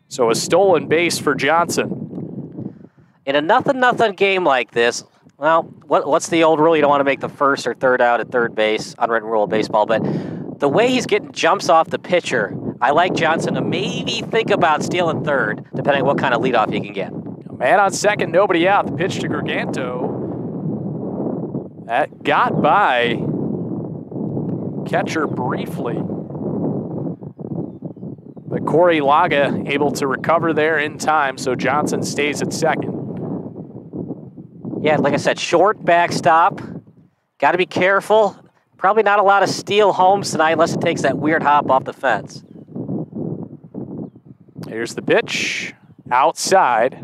So a stolen base for Johnson. In a nothing game like this, well, what's the old rule? You don't want to make the first or third out at third base, unwritten rule of baseball, but the way he's getting jumps off the pitcher, I like Johnson to maybe think about stealing third, depending on what kind of leadoff he can get. Man on second, nobody out. The pitch to Garganto. That got by catcher briefly. But Corey Laga able to recover there in time, so Johnson stays at second. Yeah, like I said, short backstop. Got to be careful. Probably not a lot of steal homes tonight unless it takes that weird hop off the fence. Here's the pitch. Outside.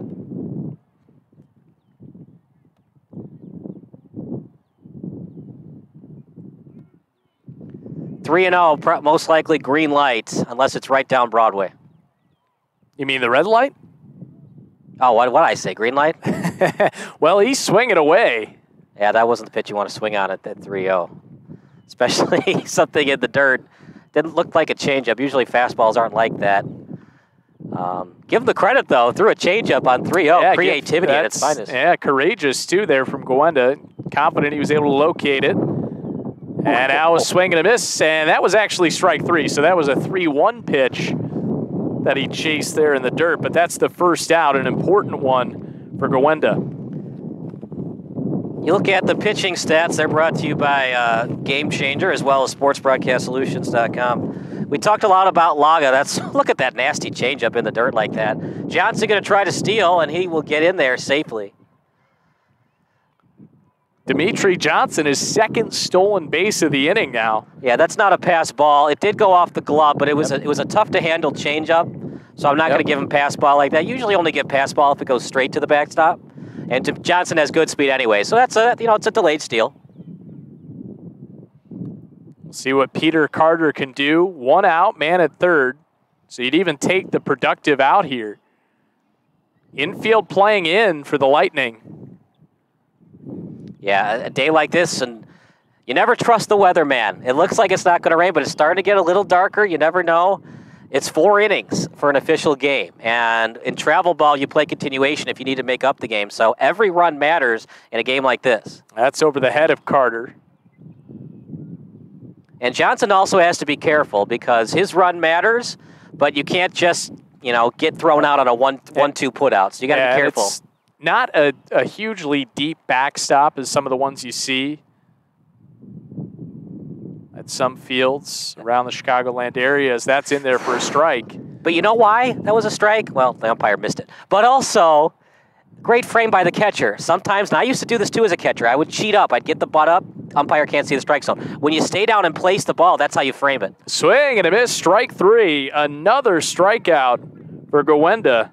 Three 3-0, most likely green light, unless it's right down Broadway. You mean the red light? Oh, what did I say? Green light? Well, he's swinging away. Yeah, that wasn't the pitch you want to swing on at that 3-0. Especially something in the dirt. Didn't look like a changeup. Usually fastballs aren't like that. Give him the credit, though. Threw a changeup on 3-0. Yeah, creativity at its finest. Yeah, courageous, too, there from Gwenda. Confident he was able to locate it. And now a swing and a miss, and that was actually strike three. So that was a 3-1 pitch that he chased there in the dirt. But that's the first out, an important one for Gwenda. You look at the pitching stats. They're brought to you by Game Changer as well as SportsBroadcastSolutions.com. We talked a lot about Laga. Look at that nasty changeup in the dirt like that. Johnson going to try to steal, and he will get in there safely. Dimitri Johnson is second stolen base of the inning now. Yeah, that's not a pass ball. It did go off the glove, but it was a tough to handle changeup. So I'm not going to give him pass ball like that. Usually only give pass ball if it goes straight to the backstop. And Johnson has good speed anyway, so that's it's a delayed steal. We'll see what Peter Carter can do. One out, man at third. So you'd even take the productive out here. Infield playing in for the Lightning. Yeah, a day like this, and you never trust the weather, man. It looks like it's not going to rain, but it's starting to get a little darker. You never know. It's 4 innings for an official game, and in travel ball, you play continuation if you need to make up the game. So every run matters in a game like this. That's over the head of Carter. And Johnson also has to be careful because his run matters, but you can't just, get thrown out on a 1-2 put-out. So you got to be careful. It's not a hugely deep backstop as some of the ones you see at some fields around the Chicagoland area, as that's in there for a strike. But you know why that was a strike? Well, the umpire missed it. But also, great frame by the catcher. Sometimes, and I used to do this too as a catcher, I would cheat up. I'd get the butt up. Umpire can't see the strike zone. When you stay down and place the ball, that's how you frame it. Swing and a miss, strike three. Another strikeout for Gwenda.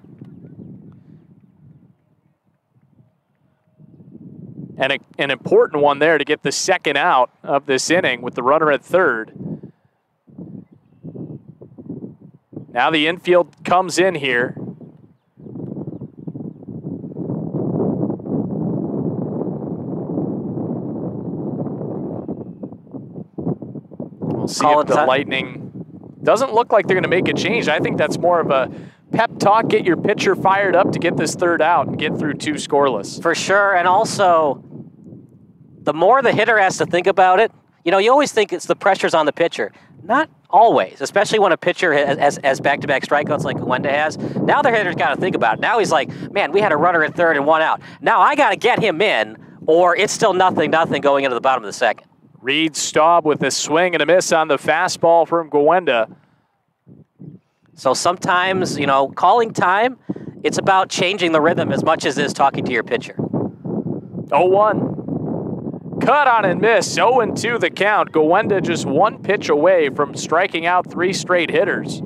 And an important one there to get the second out of this inning with the runner at third. Now the infield comes in here. We'll see if the Lightning doesn't look like they're going to make a change. I think that's more of a pep talk, get your pitcher fired up to get this third out and get through 2 scoreless. For sure, and also, the more the hitter has to think about it, you always think it's the pressure's on the pitcher. Not always, especially when a pitcher has back-to-back strikeouts like Gwenda has. Now the hitter's got to think about it. Now he's like, man, we had a runner at third and 1 out. Now I got to get him in, or it's still 0-0 going into the bottom of the second. Reed Staub with a swing and a miss on the fastball from Gwenda. So sometimes, calling time, it's about changing the rhythm as much as it is talking to your pitcher. 0-1. Cut on and miss. 0-2 the count. Gwenda just 1 pitch away from striking out 3 straight hitters.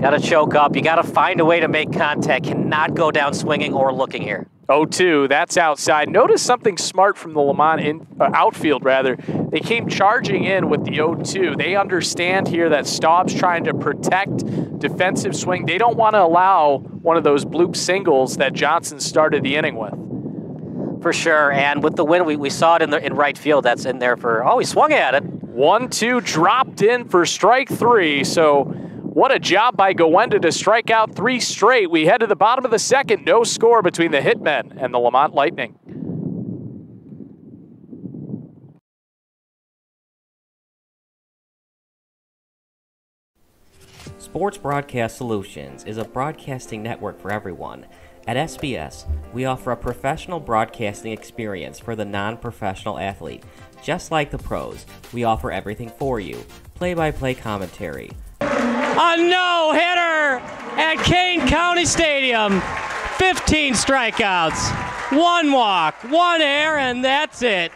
Got to choke up. You got to find a way to make contact. Cannot go down swinging or looking here. 0-2, that's outside. Notice something smart from the Lemont outfield, rather. They came charging in with the 0-2. They understand here that Staub's trying to protect defensive swing. They don't want to allow one of those bloop singles that Johnson started the inning with. For sure, and with the win, we saw it in right field. That's in there for, he swung at it. 1-2 dropped in for strike 3, so what a job by Gowenda to strike out 3 straight. We head to the bottom of the second, no score between the Hitmen and the Lamont Lightning. Sports Broadcast Solutions is a broadcasting network for everyone. At SBS, we offer a professional broadcasting experience for the non-professional athlete. Just like the pros, we offer everything for you. Play-by-play commentary. A no-hitter at Kane County Stadium. 15 strikeouts, 1 walk, 1 error, and that's it.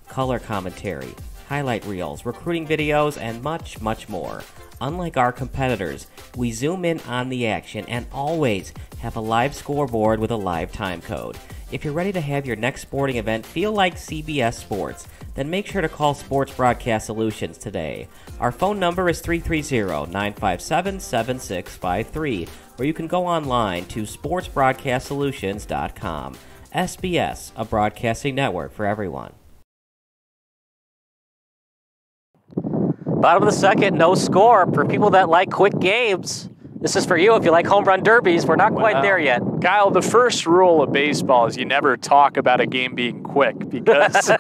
Color commentary, highlight reels, recruiting videos, and much, much more. Unlike our competitors, we zoom in on the action and always have a live scoreboard with a live time code. If you're ready to have your next sporting event feel like CBS Sports, then make sure to call Sports Broadcast Solutions today. Our phone number is 330-957-7653, or you can go online to sportsbroadcastsolutions.com. SBS, a broadcasting network for everyone. Bottom of the second, no score. For people that like quick games, this is for you. If you like home run derbies, we're not quite there yet. Kyle, the first rule of baseball is you never talk about a game being quick, because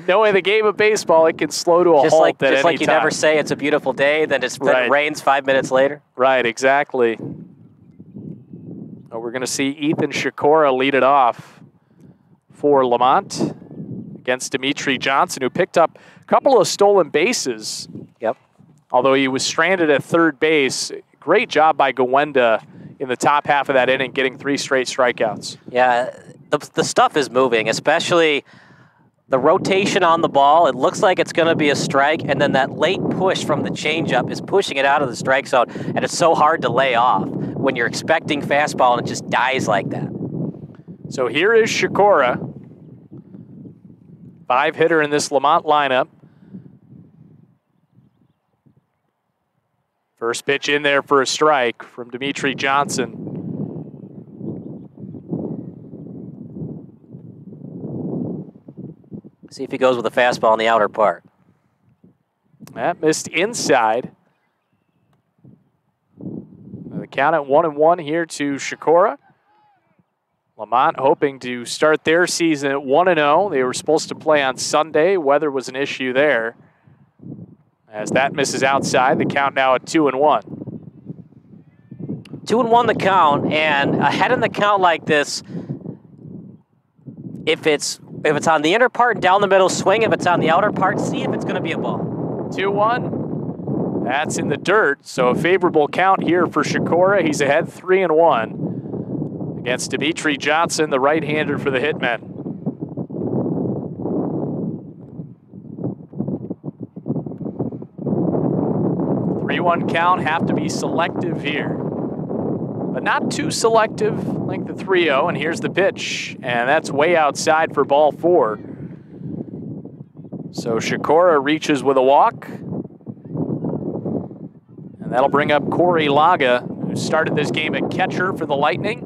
knowing the game of baseball, it can slow to a halt at any time. Just like you never say it's a beautiful day, then it rains 5 minutes later. Right, exactly. Oh, we're going to see Ethan Shakora lead it off for Lamont against Dimitri Johnson, who picked up a couple of stolen bases. Yep. Although he was stranded at third base. Great job by Gowenda in the top half of that inning, getting 3 straight strikeouts. Yeah, the stuff is moving, especially the rotation on the ball. It looks like it's going to be a strike, and then that late push from the changeup is pushing it out of the strike zone, and it's so hard to lay off when you're expecting fastball and it just dies like that. So here is Shakora, 5-hitter in this Lamont lineup. First pitch in there for a strike from Dimitri Johnson. See if he goes with a fastball in the outer part. That missed inside. The count at 1-1 here to Shakora. Lamont hoping to start their season at 1-0. They were supposed to play on Sunday. Weather was an issue there. As that misses outside, the count now at 2-1. 2-1 the count, and ahead in the count like this, if it's on the inner part and down the middle, swing. If it's on the outer part, see if it's going to be a ball. 2-1. That's in the dirt, so a favorable count here for Shakora. He's ahead 3-1 against Dimitri Johnson, the right-hander for the Hitmen. 3-1 count, have to be selective here. But not too selective like the 3-0, and here's the pitch. And that's way outside for ball 4. So Shakora reaches with a walk. And that'll bring up Corey Laga, who started this game at catcher for the Lightning.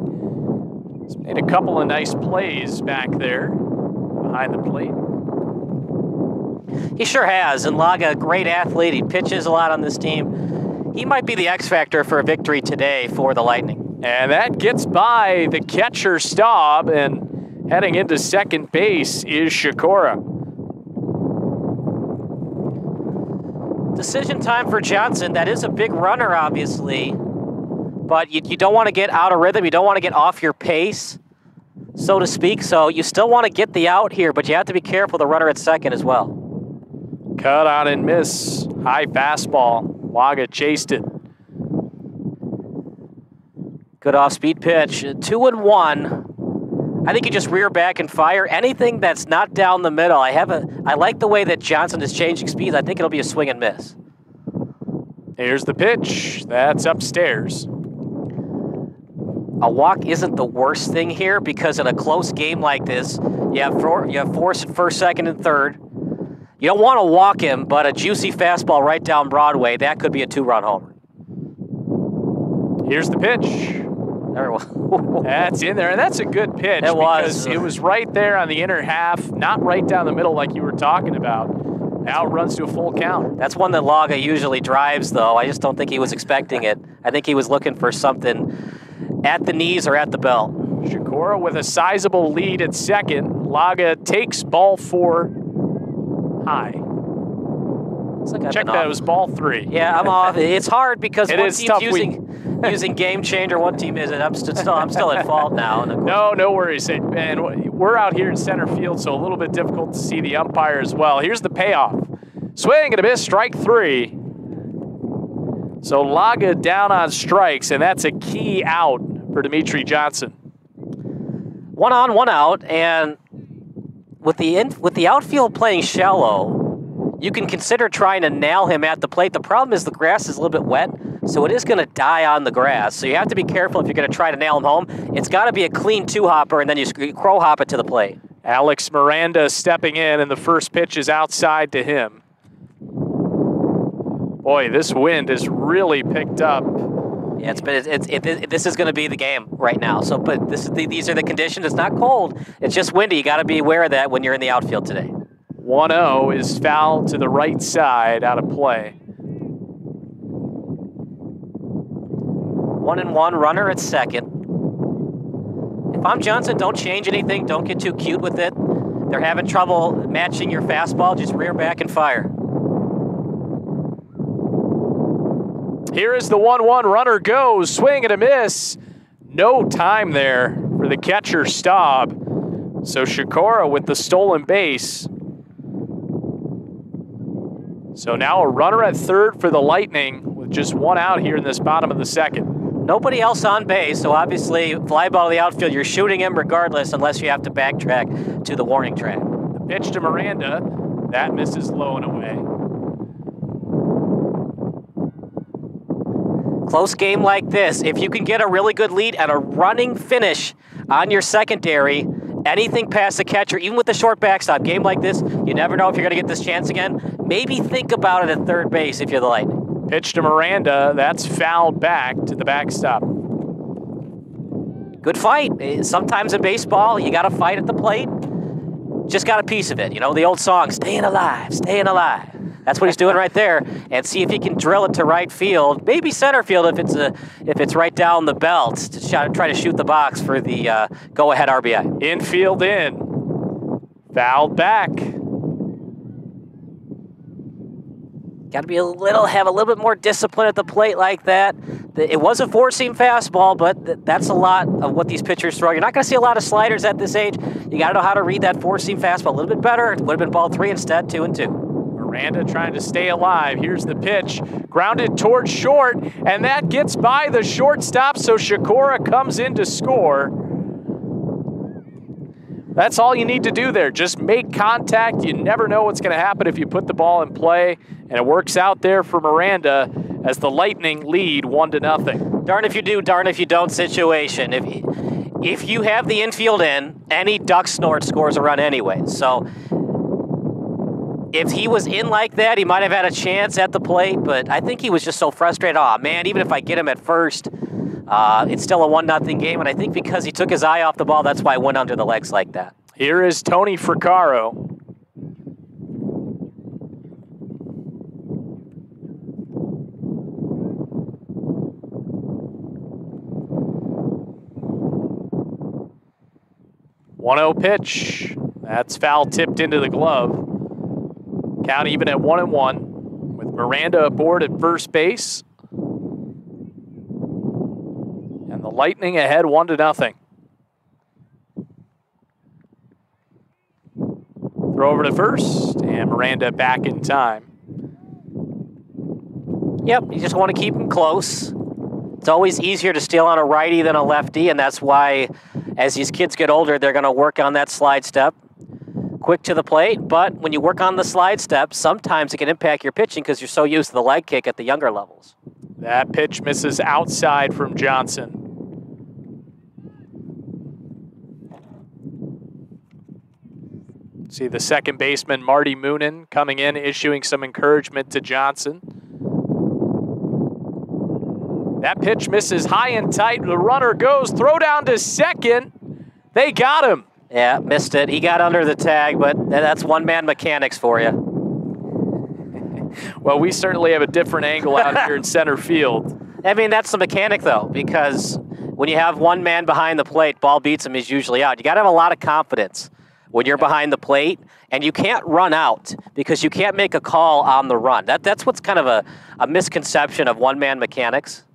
He's made a couple of nice plays back there behind the plate. He sure has, and Laga, a great athlete. He pitches a lot on this team. He might be the X factor for a victory today for the Lightning. And that gets by the catcher Staub, and heading into second base is Shakora. Decision time for Johnson. That is a big runner, obviously, but you don't want to get out of rhythm. You don't want to get off your pace, so to speak. So you still want to get the out here, but you have to be careful the runner at second as well. Cut on and miss. High fastball. Laga chased it. Good off-speed pitch. 2-1. I think you just rear back and fire. Anything that's not down the middle. I like the way that Johnson is changing speeds. I think it'll be a swing and miss. Here's the pitch. That's upstairs. A walk isn't the worst thing here because in a close game like this, you have four first, second, and third. You don't want to walk him, but a juicy fastball right down Broadway, that could be a 2-run homer. Here's the pitch. There was. That's in there, and that's a good pitch. Because it was right there on the inner half, not right down the middle like you were talking about. Now it runs to a full count. That's one that Laga usually drives, though. I just don't think he was expecting it. I think he was looking for something at the knees or at the belt. Sikora with a sizable lead at second. Laga takes ball 4 high. Like Check that, it was ball 3. Yeah, I'm off. It's hard because it one team's using Game Changer, one team isn't. I'm still at fault now. No worries. And we're out here in center field, so a little bit difficult to see the umpire as well. Here's the payoff. Swing and a miss, strike 3. So Laga down on strikes, and that's a key out for Dimitri Johnson. 1 on, 1 out, and with the outfield playing shallow, you can consider trying to nail him at the plate. The problem is the grass is a little bit wet, so it is going to die on the grass. So you have to be careful if you're going to try to nail him home. It's got to be a clean 2-hopper, and then you crow hop it to the plate. Alex Miranda stepping in, and the first pitch is outside to him. Boy, this wind has really picked up. Yeah, this is going to be the game right now. So, but these are the conditions. It's not cold. It's just windy. You got to be aware of that when you're in the outfield today. 1-0 is fouled to the right side, out of play. 1-1, runner at second. If I'm Johnson, don't change anything. Don't get too cute with it. They're having trouble matching your fastball. Just rear back and fire. Here is the 1-1, runner goes, swing and a miss. No time there for the catcher, Staub. So Sikora with the stolen base. So now a runner at third for the Lightning with just 1 out here in this bottom of the second. Nobody else on base, so obviously fly ball to the outfield. You're shooting him regardless unless you have to backtrack to the warning track. The pitch to Miranda. That misses low and away. Close game like this, if you can get a really good lead and a running finish on your secondary, anything past the catcher, even with the short backstop, game like this, you never know if you're going to get this chance again. Maybe think about it at third base if you're the Lightning. Pitch to Miranda, that's fouled back to the backstop. Good fight. Sometimes in baseball, you got to fight at the plate. Just got a piece of it. You know, the old song, staying alive, staying alive. That's what he's doing right there, and see if he can drill it to right field, maybe center field if it's right down the belt to try to shoot the box for the go-ahead RBI. Infield in, fouled back. Got to have a little bit more discipline at the plate like that. It was a 4-seam fastball, but that's a lot of what these pitchers throw. You're not going to see a lot of sliders at this age. You got to know how to read that 4-seam fastball a little bit better. It would have been ball 3 instead, 2-2. Miranda trying to stay alive. Here's the pitch, grounded towards short, and that gets by the shortstop, so Sikora comes in to score. That's all you need to do there. Just make contact. You never know what's going to happen if you put the ball in play, and it works out there for Miranda as the Lightning lead 1-0. Darn if you do, darn if you don't situation. If you have the infield in, any duck snort scores a run anyway. So if he was in like that, he might have had a chance at the plate, but I think he was just so frustrated. Oh, man, even if I get him at first, it's still a 1-0 game, and I think because he took his eye off the ball, that's why it went under the legs like that. Here is Tony Fricaro. One-0 pitch. That's foul tipped into the glove. Count even at 1-1 with Miranda aboard at first base. And the Lightning ahead 1-0. Throw over to first, and Miranda back in time. Yep, you just want to keep him close. It's always easier to steal on a righty than a lefty, and that's why as these kids get older, they're going to work on that slide step. Quick to the plate, but when you work on the slide step, sometimes it can impact your pitching because you're so used to the leg kick at the younger levels. That pitch misses outside from Johnson. See the second baseman, Marty Moonen, coming in, issuing some encouragement to Johnson. That pitch misses high and tight. The runner goes, throw down to second. They got him. Yeah, missed it. He got under the tag, but that's one-man mechanics for you. Well, we certainly have a different angle out here in center field. I mean, that's the mechanic, though, because when you have one man behind the plate, ball beats him, he's usually out. You got to have a lot of confidence when you're behind the plate, and you can't run out because you can't make a call on the run. That's what's kind of a misconception of one-man mechanics.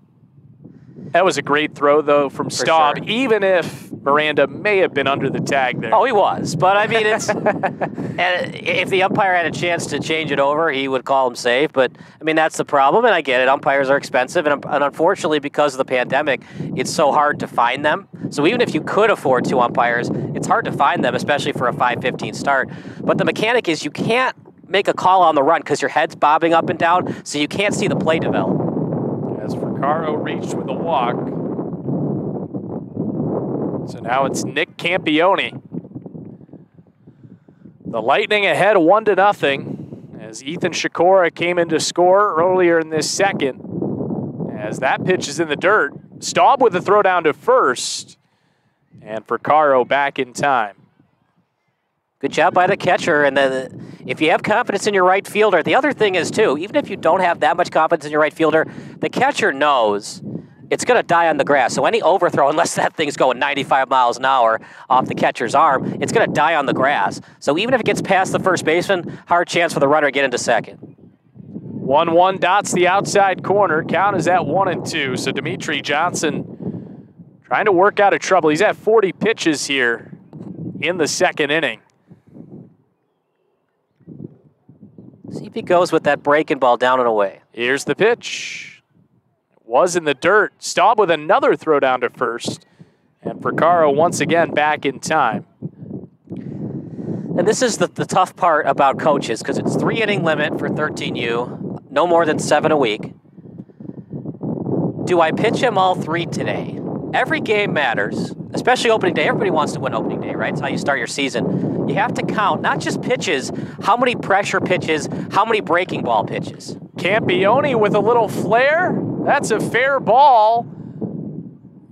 That was a great throw, though, from Staub, sure. Even if Miranda may have been under the tag there. Oh, he was. But, I mean, it's if the umpire had a chance to change it over, he would call him safe. But, I mean, that's the problem, and I get it. Umpires are expensive, and unfortunately, because of the pandemic, it's so hard to find them. So even if you could afford 2 umpires, it's hard to find them, especially for a 5:15 start. But the mechanic is you can't make a call on the run because your head's bobbing up and down, so you can't see the play develop. As Vaccaro reached with a walk. So now it's Nick Campione. The Lightning ahead 1-0 as Ethan Shakora came in to score earlier in this second. As that pitch is in the dirt. Staub with the throw down to first. And Vaccaro back in time. Good job by the catcher. And if you have confidence in your right fielder, the other thing is, too, even if you don't have that much confidence in your right fielder, the catcher knows it's going to die on the grass. So any overthrow, unless that thing's going 95 miles an hour off the catcher's arm, it's going to die on the grass. So even if it gets past the first baseman, hard chance for the runner to get into second. 1-1 dots the outside corner. Count is at 1-2. So Dimitri Johnson trying to work out of trouble. He's at 40 pitches here in the second inning. See if he goes with that breaking ball down and away. Here's the pitch. It was in the dirt. Staub with another throw down to first. And Vaccaro once again back in time. And this is the tough part about coaches, because it's 3-inning limit for 13U, no more than 7 a week. Do I pitch him all 3 today? Every game matters, especially opening day. Everybody wants to win opening day, right? It's how you start your season. You have to count not just pitches, how many pressure pitches, how many breaking ball pitches. Campione with a little flare. That's a fair ball.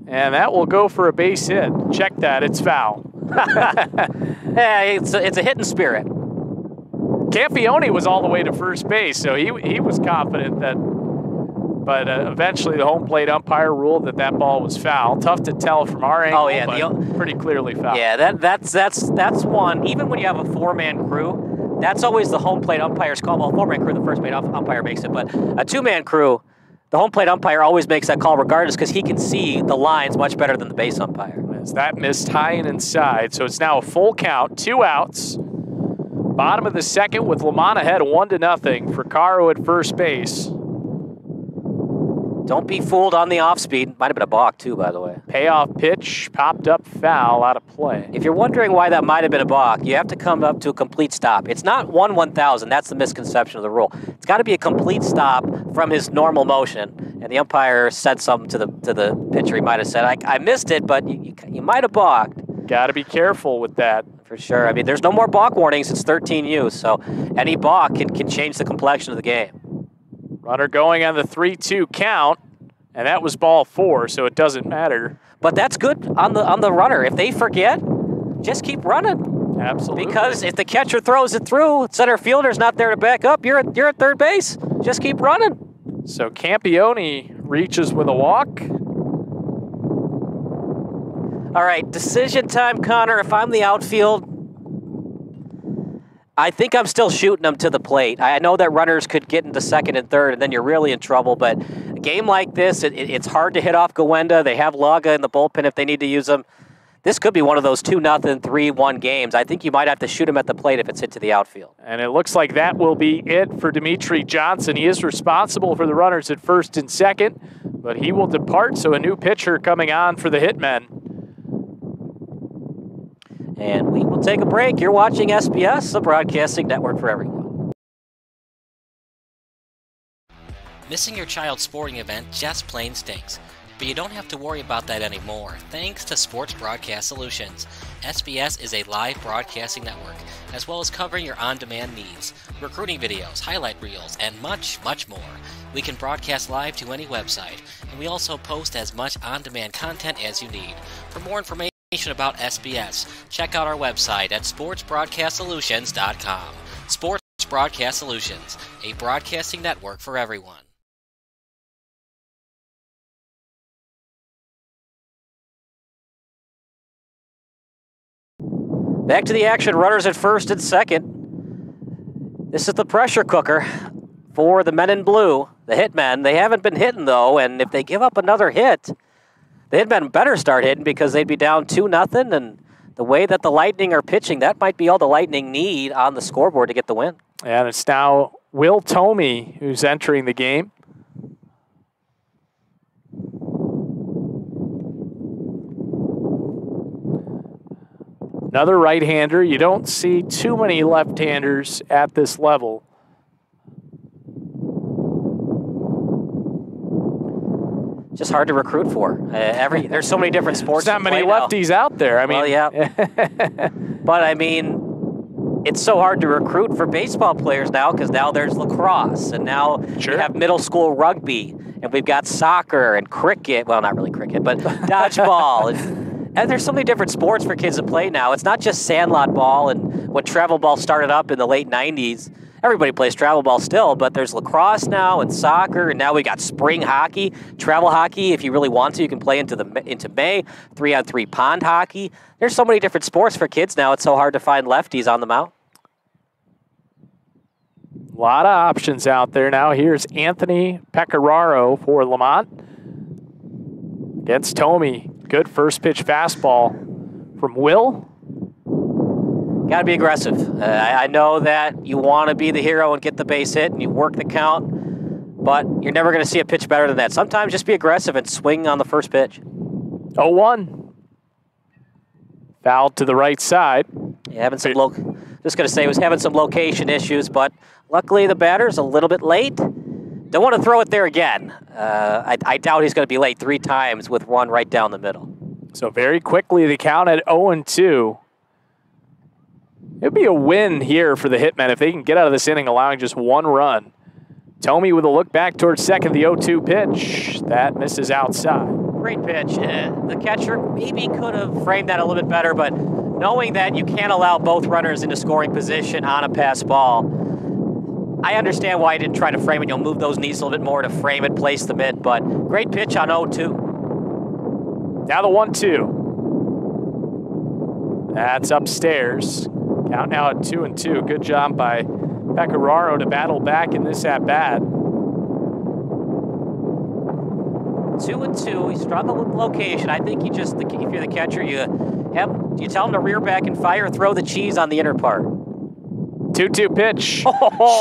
And that will go for a base hit. Check that, it's foul. Yeah, it's a hitting spirit. Campione was all the way to first base, so he was confident that, but eventually the home plate umpire ruled that ball was foul. Tough to tell from our angle, but pretty clearly foul. Yeah, that's one. Even when you have a 4-man crew, that's always the home plate umpire's call. Well, 4-man crew, the first mate umpire makes it, but a 2-man crew, the home plate umpire always makes that call regardless because he can see the lines much better than the base umpire. As that missed high and inside, so it's now a full count, 2 outs. Bottom of the second with Lamont ahead 1-0. Vaccaro at first base. Don't be fooled on the off speed. Might have been a balk too, by the way. Payoff pitch, popped up foul, out of play. If you're wondering why that might have been a balk, you have to come up to a complete stop. It's not 1/1000. That's the misconception of the rule. It's got to be a complete stop from his normal motion. And the umpire said something to the pitcher. He might have said, I missed it, but you might have balked. Got to be careful with that. For sure. I mean, there's no more balk warnings. It's 13U, so any balk can change the complexion of the game. Runner going on the 3-2 count, and that was ball 4, so it doesn't matter. But that's good on the runner. If they forget, just keep running. Absolutely. Because if the catcher throws it through, center fielder's not there to back up, you're at third base. Just keep running. So Campione reaches with a walk. All right, decision time, Connor. If I'm the outfield, I think I'm still shooting them to the plate. I know that runners could get into second and third, and then you're really in trouble. But a game like this, it's hard to hit off Gowenda. They have Laga in the bullpen if they need to use them. This could be one of those 2-0, 3-1 games. I think you might have to shoot him at the plate if it's hit to the outfield. And it looks like that will be it for Dimitri Johnson. He is responsible for the runners at first and second, but he will depart, so a new pitcher coming on for the Hitmen. And we will take a break. You're watching SBS, the broadcasting network for everyone. Missing your child's sporting event just plain stinks. But you don't have to worry about that anymore, thanks to Sports Broadcast Solutions. SBS is a live broadcasting network, as well as covering your on-demand needs, recruiting videos, highlight reels, and much, much more. We can broadcast live to any website, and we also post as much on-demand content as you need. For more information about SBS, check out our website at sportsbroadcastsolutions.com. Sports Broadcast Solutions, a broadcasting network for everyone. Back to the action, runners at first and second. This is the pressure cooker for the men in blue, the Hitmen. They haven't been hitting, though, and if they give up another hit, the Hitmen better start hitting because they'd be down 2-0, and the way that the Lightning are pitching, that might be all the Lightning need on the scoreboard to get the win. And it's now Will Thome who's entering the game. Another right-hander. You don't see too many left-handers at this level. Just hard to recruit for. There's so many different sports. There's not many lefties out there. I mean, well, yeah. But I mean, it's so hard to recruit for baseball players now because now there's lacrosse, and now you have middle school rugby, and we've got soccer and cricket. Well, not really cricket, but dodgeball. And there's so many different sports for kids to play now. It's not just sandlot ball, and when travel ball started up in the late 90s, everybody plays travel ball still, but there's lacrosse now and soccer, and now we got spring hockey, travel hockey. If you really want to, you can play into May, 3-on-3 pond hockey. There's so many different sports for kids now. It's so hard to find lefties on the mound. A lot of options out there now. Here's Anthony Pecoraro for Lamont. Against Thome. Good first pitch fastball from Will. Got to be aggressive. I know that you want to be the hero and get the base hit and you work the count, but you're never going to see a pitch better than that. Sometimes just be aggressive and swing on the first pitch. 0-1. Foul to the right side. Yeah, having some just going to say he was having some location issues, but luckily the batter's a little bit late. Don't want to throw it there again. I doubt he's going to be late 3 times with one right down the middle. So very quickly the count at 0-2. It'd be a win here for the Hitmen if they can get out of this inning allowing just 1 run. Thome with a look back towards second, the 0-2 pitch. That misses outside. Great pitch. The catcher maybe could have framed that a little bit better, but knowing that you can't allow both runners into scoring position on a pass ball, I understand why he didn't try to frame it. You'll move those knees a little bit more to frame it, place the mid, but great pitch on 0-2. Now the 1-2. That's upstairs. Count now at 2-2. Good job by Pecoraro to battle back in this at-bat. 2-2. He struggled with location. I think if you're the catcher, you tell him to rear back and fire, throw the cheese on the inner part. 2-2 pitch.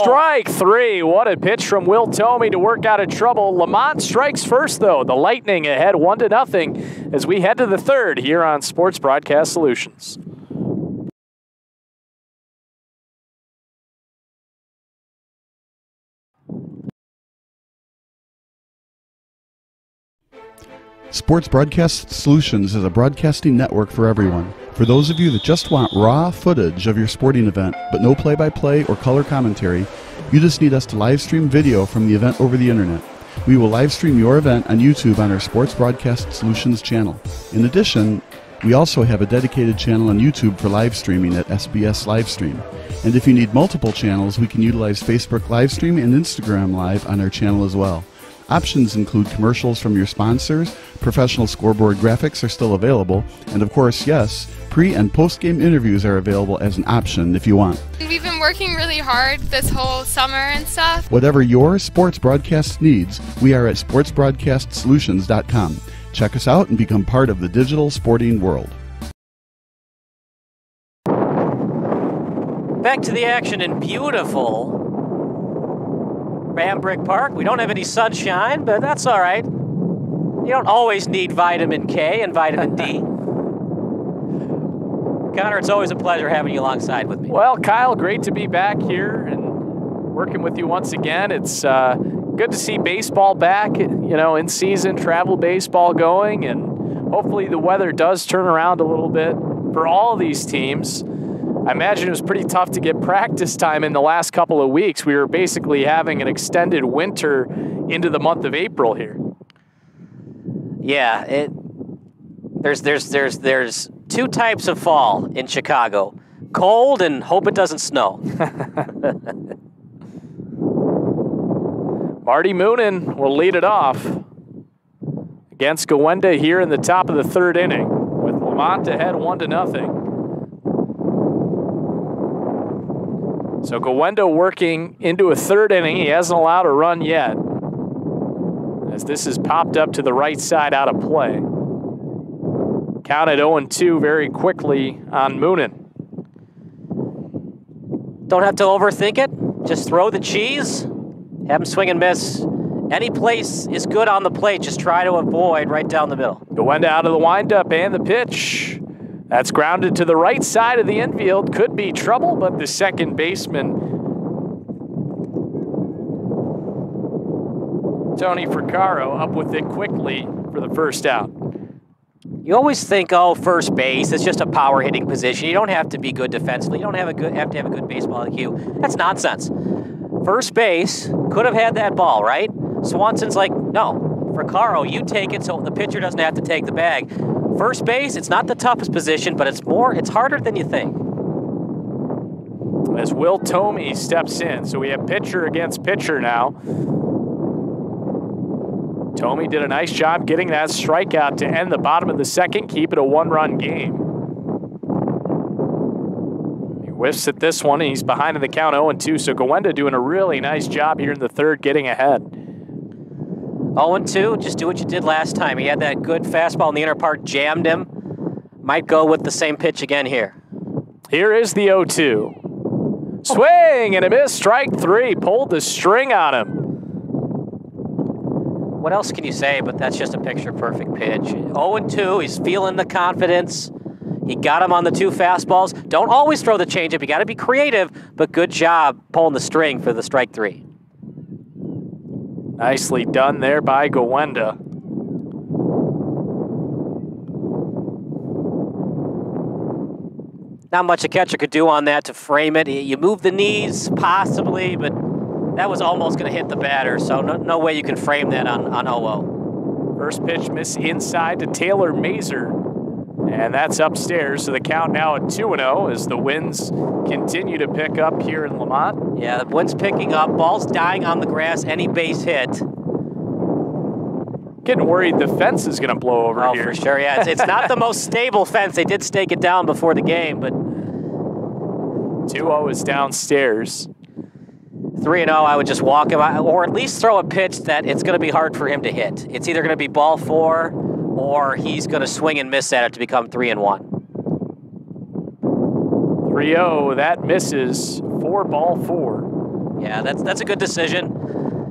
Strike 3. What a pitch from Will Thome to work out of trouble. Lamont strikes first, though. The Lightning ahead 1-0 as we head to the third here on Sports Broadcast Solutions. Sports Broadcast Solutions is a broadcasting network for everyone. For those of you that just want raw footage of your sporting event, but no play-by-play or color commentary, you just need us to live stream video from the event over the internet. We will live stream your event on YouTube on our Sports Broadcast Solutions channel. In addition, we also have a dedicated channel on YouTube for live streaming at SBS Livestream. And if you need multiple channels, we can utilize Facebook Livestream and Instagram Live on our channel as well. Options include commercials from your sponsors, professional scoreboard graphics are still available, and of course, yes, pre- and post-game interviews are available as an option if you want. We've been working really hard this whole summer and stuff. Whatever your sports broadcast needs, we are at sportsbroadcastsolutions.com. Check us out and become part of the digital sporting world. Back to the action in beautiful Bambrick Park. We don't have any sunshine, but that's all right. You don't always need vitamin K and vitamin D. Connor, it's always a pleasure having you alongside with me. Well, Kyle, great to be back here and working with you once again. It's good to see baseball back, in season, travel baseball going, and hopefully the weather does turn around a little bit for all these teams. I imagine it was pretty tough to get practice time in the last couple of weeks. We were basically having an extended winter into the month of April here. Yeah, there's two types of fall in Chicago. Cold and hope it doesn't snow. Marty Moonen will lead it off against Gowenda here in the top of the third inning with Lamont ahead 1-0. So Gowenda working into a third inning. He hasn't allowed a run yet, as this is popped up to the right side out of play. Counted 0-2 very quickly on Moonen. Don't have to overthink it. Just throw the cheese. Have him swing and miss. Any place is good on the plate. Just try to avoid right down the middle. Gowenda out of the windup and the pitch. That's grounded to the right side of the infield. Could be trouble, but the second baseman, Tony Fricaro, up with it quickly for the first out. You always think, first base, it's just a power hitting position. You don't have to be good defensively. You don't have to have a good baseball IQ. That's nonsense. First base could have had that ball, right? Swanson's like, no, Fricaro, you take it so the pitcher doesn't have to take the bag. First base, it's not the toughest position, but it's harder than you think. As Will Thome steps in, so we have pitcher against pitcher now. Thome did a nice job getting that strikeout to end the bottom of the second, keep it a one-run game. He whiffs at this one, and he's behind in the count 0-2, so Gowenda doing a really nice job here in the third, getting ahead. 0-2, just do what you did last time. He had that good fastball in the inner part, jammed him. Might go with the same pitch again here. Here is the 0-2. Swing and a miss, strike three, pulled the string on him. What else can you say, but that's just a picture-perfect pitch. 0-2, he's feeling the confidence. He got him on the two fastballs. Don't always throw the changeup. You got to be creative, but good job pulling the string for the strike three. Nicely done there by Gowenda. Not much a catcher could do on that to frame it. You move the knees, possibly, but that was almost going to hit the batter, so no way you can frame that on 0-0. First pitch miss inside to Taylor Mazer. And that's upstairs, so the count now at 2-0 as the winds continue to pick up here in Lamont. Yeah, the wind's picking up. Ball's dying on the grass. Any base hit. Getting worried the fence is going to blow over here. Oh, for sure, yeah. It's not the most stable fence. They did stake it down before the game, but 2-0 is downstairs. 3-0, I would just walk him, or at least throw a pitch that it's going to be hard for him to hit. It's either going to be ball four, or he's going to swing and miss at it to become 3-1. 3-0, that misses. 4-4. Yeah, that's a good decision.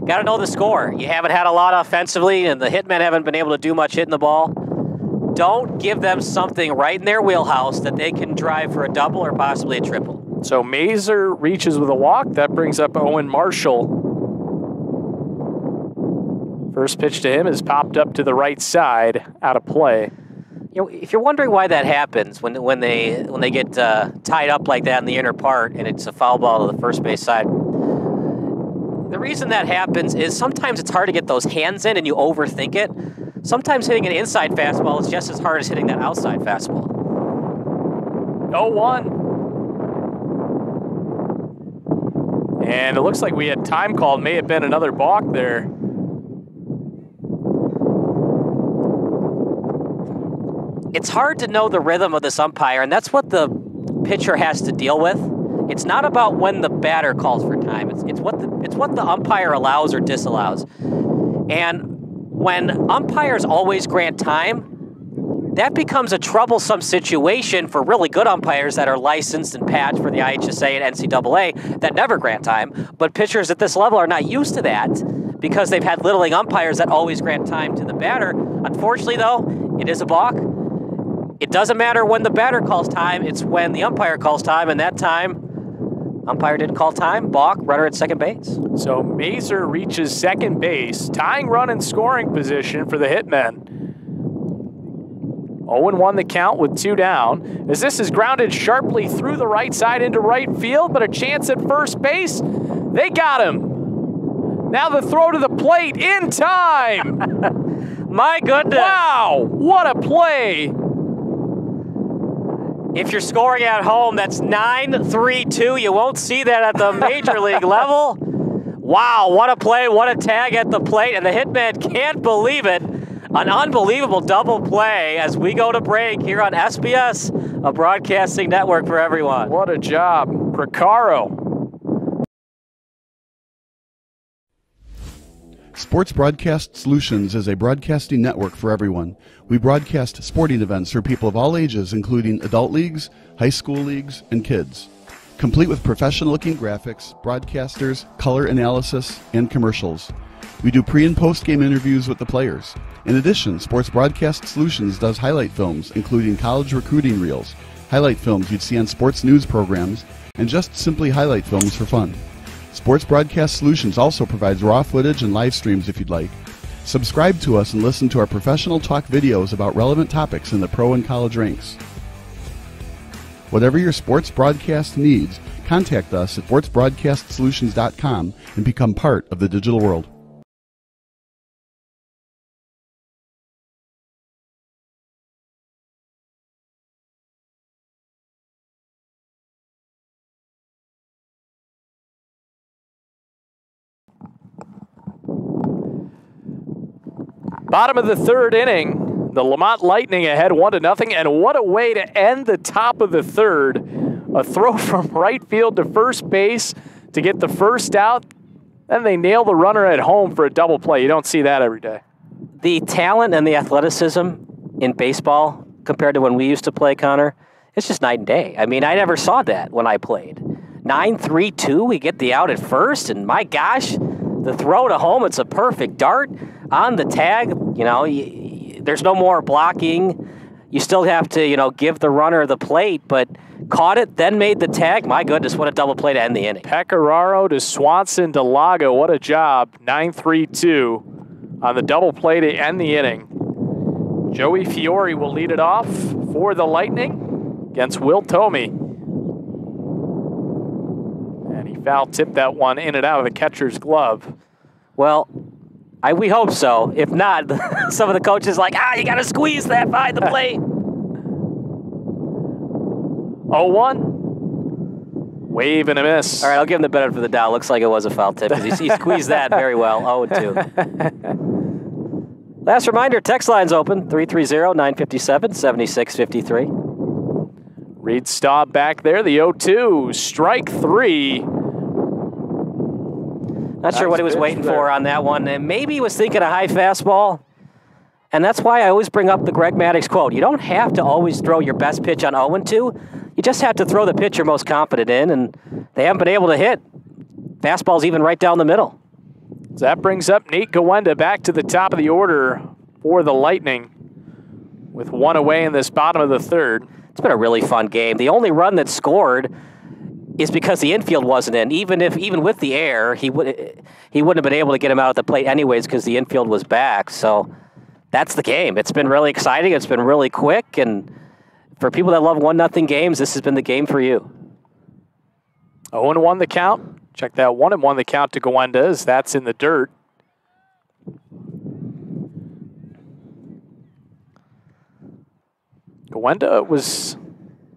Got to know the score. You haven't had a lot offensively, and the hitmen haven't been able to do much hitting the ball. Don't give them something right in their wheelhouse that they can drive for a double or possibly a triple. So Mazer reaches with a walk. That brings up Owen Marshall. First pitch to him is popped up to the right side, out of play. You know, if you're wondering why that happens, when they get tied up like that in the inner part and it's a foul ball to the first base side, the reason that happens is sometimes it's hard to get those hands in and you overthink it. Sometimes hitting an inside fastball is just as hard as hitting that outside fastball. 0-1. And it looks like we had time called. May have been another balk there. It's hard to know the rhythm of this umpire, and that's what the pitcher has to deal with. It's not about when the batter calls for time. It's what the umpire allows or disallows. And when umpires always grant time, that becomes a troublesome situation for really good umpires that are licensed and patched for the IHSA and NCAA that never grant time. But pitchers at this level are not used to that because they've had little league umpires that always grant time to the batter. Unfortunately, though, it is a balk. It doesn't matter when the batter calls time, it's when the umpire calls time, and that time, Umpire didn't call time. Balk, runner at second base. So Mazur reaches second base, tying run in scoring position for the Hitmen. 0-1 the count with 2 down. As this is grounded sharply through the right side into right field, but a chance at first base. They got him. Now the throw to the plate in time. My goodness. Wow, what a play. If you're scoring at home, that's 9-3-2. You won't see that at the major league level. Wow, what a play, what a tag at the plate, and the Hitman can't believe it. An unbelievable double play as we go to break here on SBS, a broadcasting network for everyone. What a job. Precaro. Sports Broadcast Solutions is a broadcasting network for everyone. We broadcast sporting events for people of all ages, including adult leagues, high school leagues, and kids. Complete with professional-looking graphics, broadcasters, color analysis, and commercials. We do pre- and post-game interviews with the players. In addition, Sports Broadcast Solutions does highlight films, including college recruiting reels, highlight films you'd see on sports news programs, and just simply highlight films for fun. Sports Broadcast Solutions also provides raw footage and live streams if you'd like. Subscribe to us and listen to our professional talk videos about relevant topics in the pro and college ranks. Whatever your sports broadcast needs, contact us at sportsbroadcastsolutions.com and become part of the digital world. Bottom of the third inning, the Lamont Lightning ahead 1-0, and what a way to end the top of the third. A throw from right field to first base to get the first out, and they nail the runner at home for a double play. You don't see that every day. The talent and the athleticism in baseball compared to when we used to play, Connor, it's just night and day. I mean, I never saw that when I played. 9-3-2, we get the out at first, and my gosh, the throw to home, it's a perfect dart on the tag. You know, there's no more blocking. You still have to, give the runner the plate, but caught it, then made the tag. My goodness, what a double play to end the inning. Pecoraro to Swanson to Lago. What a job. 9-3-2 on the double play to end the inning. Joey Fiore will lead it off for the Lightning against Will Thome. And he foul tipped that one in and out of the catcher's glove. Well, we hope so. If not, some of the coaches like, you got to squeeze that by the plate. 0-1. Wave and a miss. All right, I'll give him the benefit of the doubt. Looks like it was a foul tip because he squeezed that very well. 0-2. Last reminder, text line's open, 330-957-7653. Reed Staub back there, the 0-2. Strike 3. Not sure what he was waiting for on that one. And maybe he was thinking a high fastball. And that's why I always bring up the Greg Maddux quote. You don't have to always throw your best pitch on 0-2. You just have to throw the pitch you're most confident in, and they haven't been able to hit. Fastball's even right down the middle. So that brings up Nate Gawenda back to the top of the order for the Lightning with one away in this bottom of the third. It's been a really fun game. The only run that scored is because the infield wasn't in. Even with the air, he wouldn't have been able to get him out at the plate anyways because the infield was back. So that's the game. It's been really exciting. It's been really quick. And for people that love 1-0 games, this has been the game for you. 0-1 the count. Check that 1-1 the count to Gawenda as that's in the dirt. Gawenda was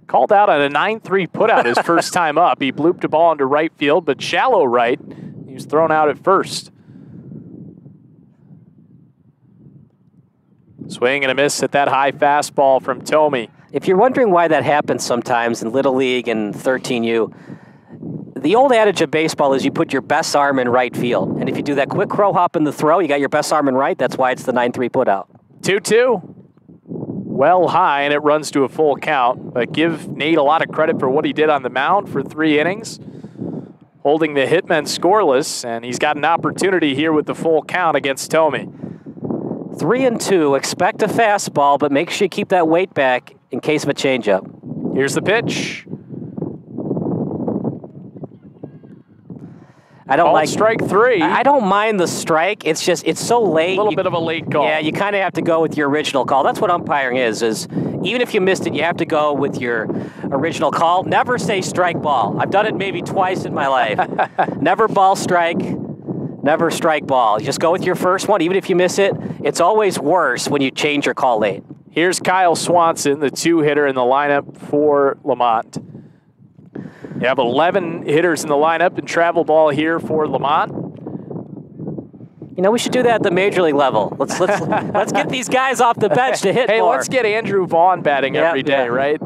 called out on a 9-3 putout his first time up. He blooped a ball into right field, but shallow right. He was thrown out at first. Swing and a miss at that high fastball from Thome. If you're wondering why that happens sometimes in Little League and 13U, the old adage of baseball is you put your best arm in right field. And if you do that quick crow hop in the throw, you got your best arm in right. That's why it's the 9-3 putout. 2-2. Well high, and it runs to a full count. But give Nate a lot of credit for what he did on the mound for 3 innings, holding the Hitmen scoreless, and he's got an opportunity here with the full count against Thome. 3-2. Expect a fastball, but make sure you keep that weight back in case of a changeup. Here's the pitch. I don't like strike 3. I don't mind the strike. It's just it's so late. A little bit of a late call. Yeah, you kind of have to go with your original call. That's what umpiring is even if you missed it, you have to go with your original call. Never say strike ball. I've done it maybe twice in my life. Never ball strike. Never strike ball. You just go with your first one, even if you miss it. It's always worse when you change your call late. Here's Kyle Swanson, the 2-hitter in the lineup for Lamont. You have 11 hitters in the lineup and travel ball here for Lamont. You know, we should do that at the major league level. Let's get these guys off the bench to hit more. Let's get Andrew Vaughn batting every day, right?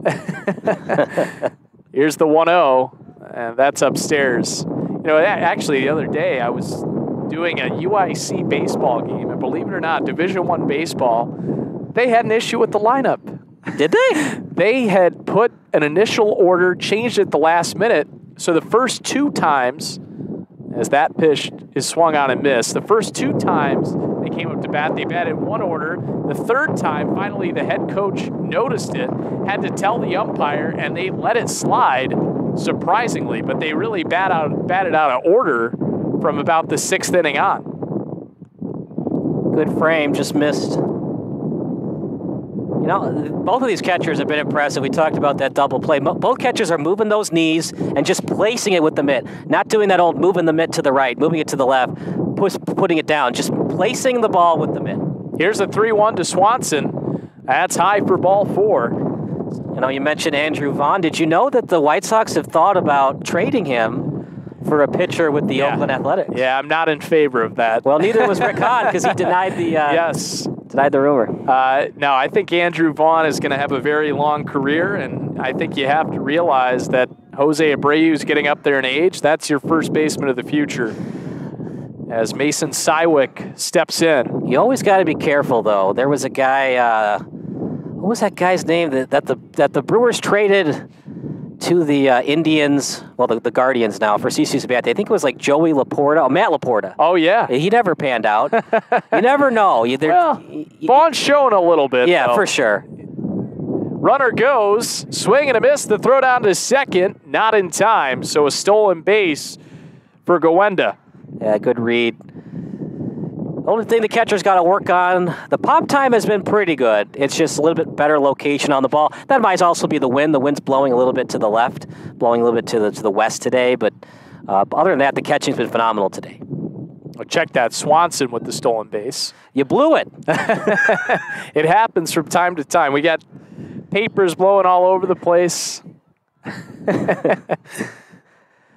Here's the 1-0, and that's upstairs. You know, actually, the other day I was doing a UIC baseball game, and believe it or not, Division I baseball, they had an issue with the lineup. Did they? They had put an initial order, changed it at the last minute, so the first 2 times, as that pitch is swung on and missed, the first 2 times they came up to bat, they batted 1 order. The 3rd time, finally, the head coach noticed it, had to tell the umpire, and they let it slide, surprisingly, but they really batted out an order from about the 6th inning on. Good frame, just missed. You know, both of these catchers have been impressive. We talked about that double play. Both catchers are moving those knees and just placing it with the mitt. Not doing that old moving the mitt to the right, moving it to the left, putting it down. Just placing the ball with the mitt. Here's a 3-1 to Swanson. That's high for ball 4. You know, you mentioned Andrew Vaughn. Did you know that the White Sox have thought about trading him for a pitcher with the Oakland Athletics? Yeah, I'm not in favor of that. Well, neither was Rick Hahn because he denied the denied the rumor. No, I think Andrew Vaughn is going to have a very long career, and I think you have to realize that Jose Abreu is getting up there in age. That's your first baseman of the future. As Mason Sywick steps in. You always got to be careful, though. There was a guy, what was that guy's name that the Brewers traded to the Indians, well, the Guardians now, for CC Sabathia. I think it was like Joey Laporta, Matt Laporta. Oh, yeah. He never panned out. You never know. Vaughn's showing a little bit, yeah, though. for sure. Runner goes, swing and a miss, the throw down to second, not in time, so a stolen base for Gowenda. Yeah, good read. The only thing the catcher's got to work on, the pop time has been pretty good. It's just a little bit better location on the ball. That might also be the wind. The wind's blowing a little bit to the left, blowing a little bit to the west today. But other than that, the catching's been phenomenal today. Well, check that, Swanson with the stolen base. You blew it. It happens from time to time. We got papers blowing all over the place.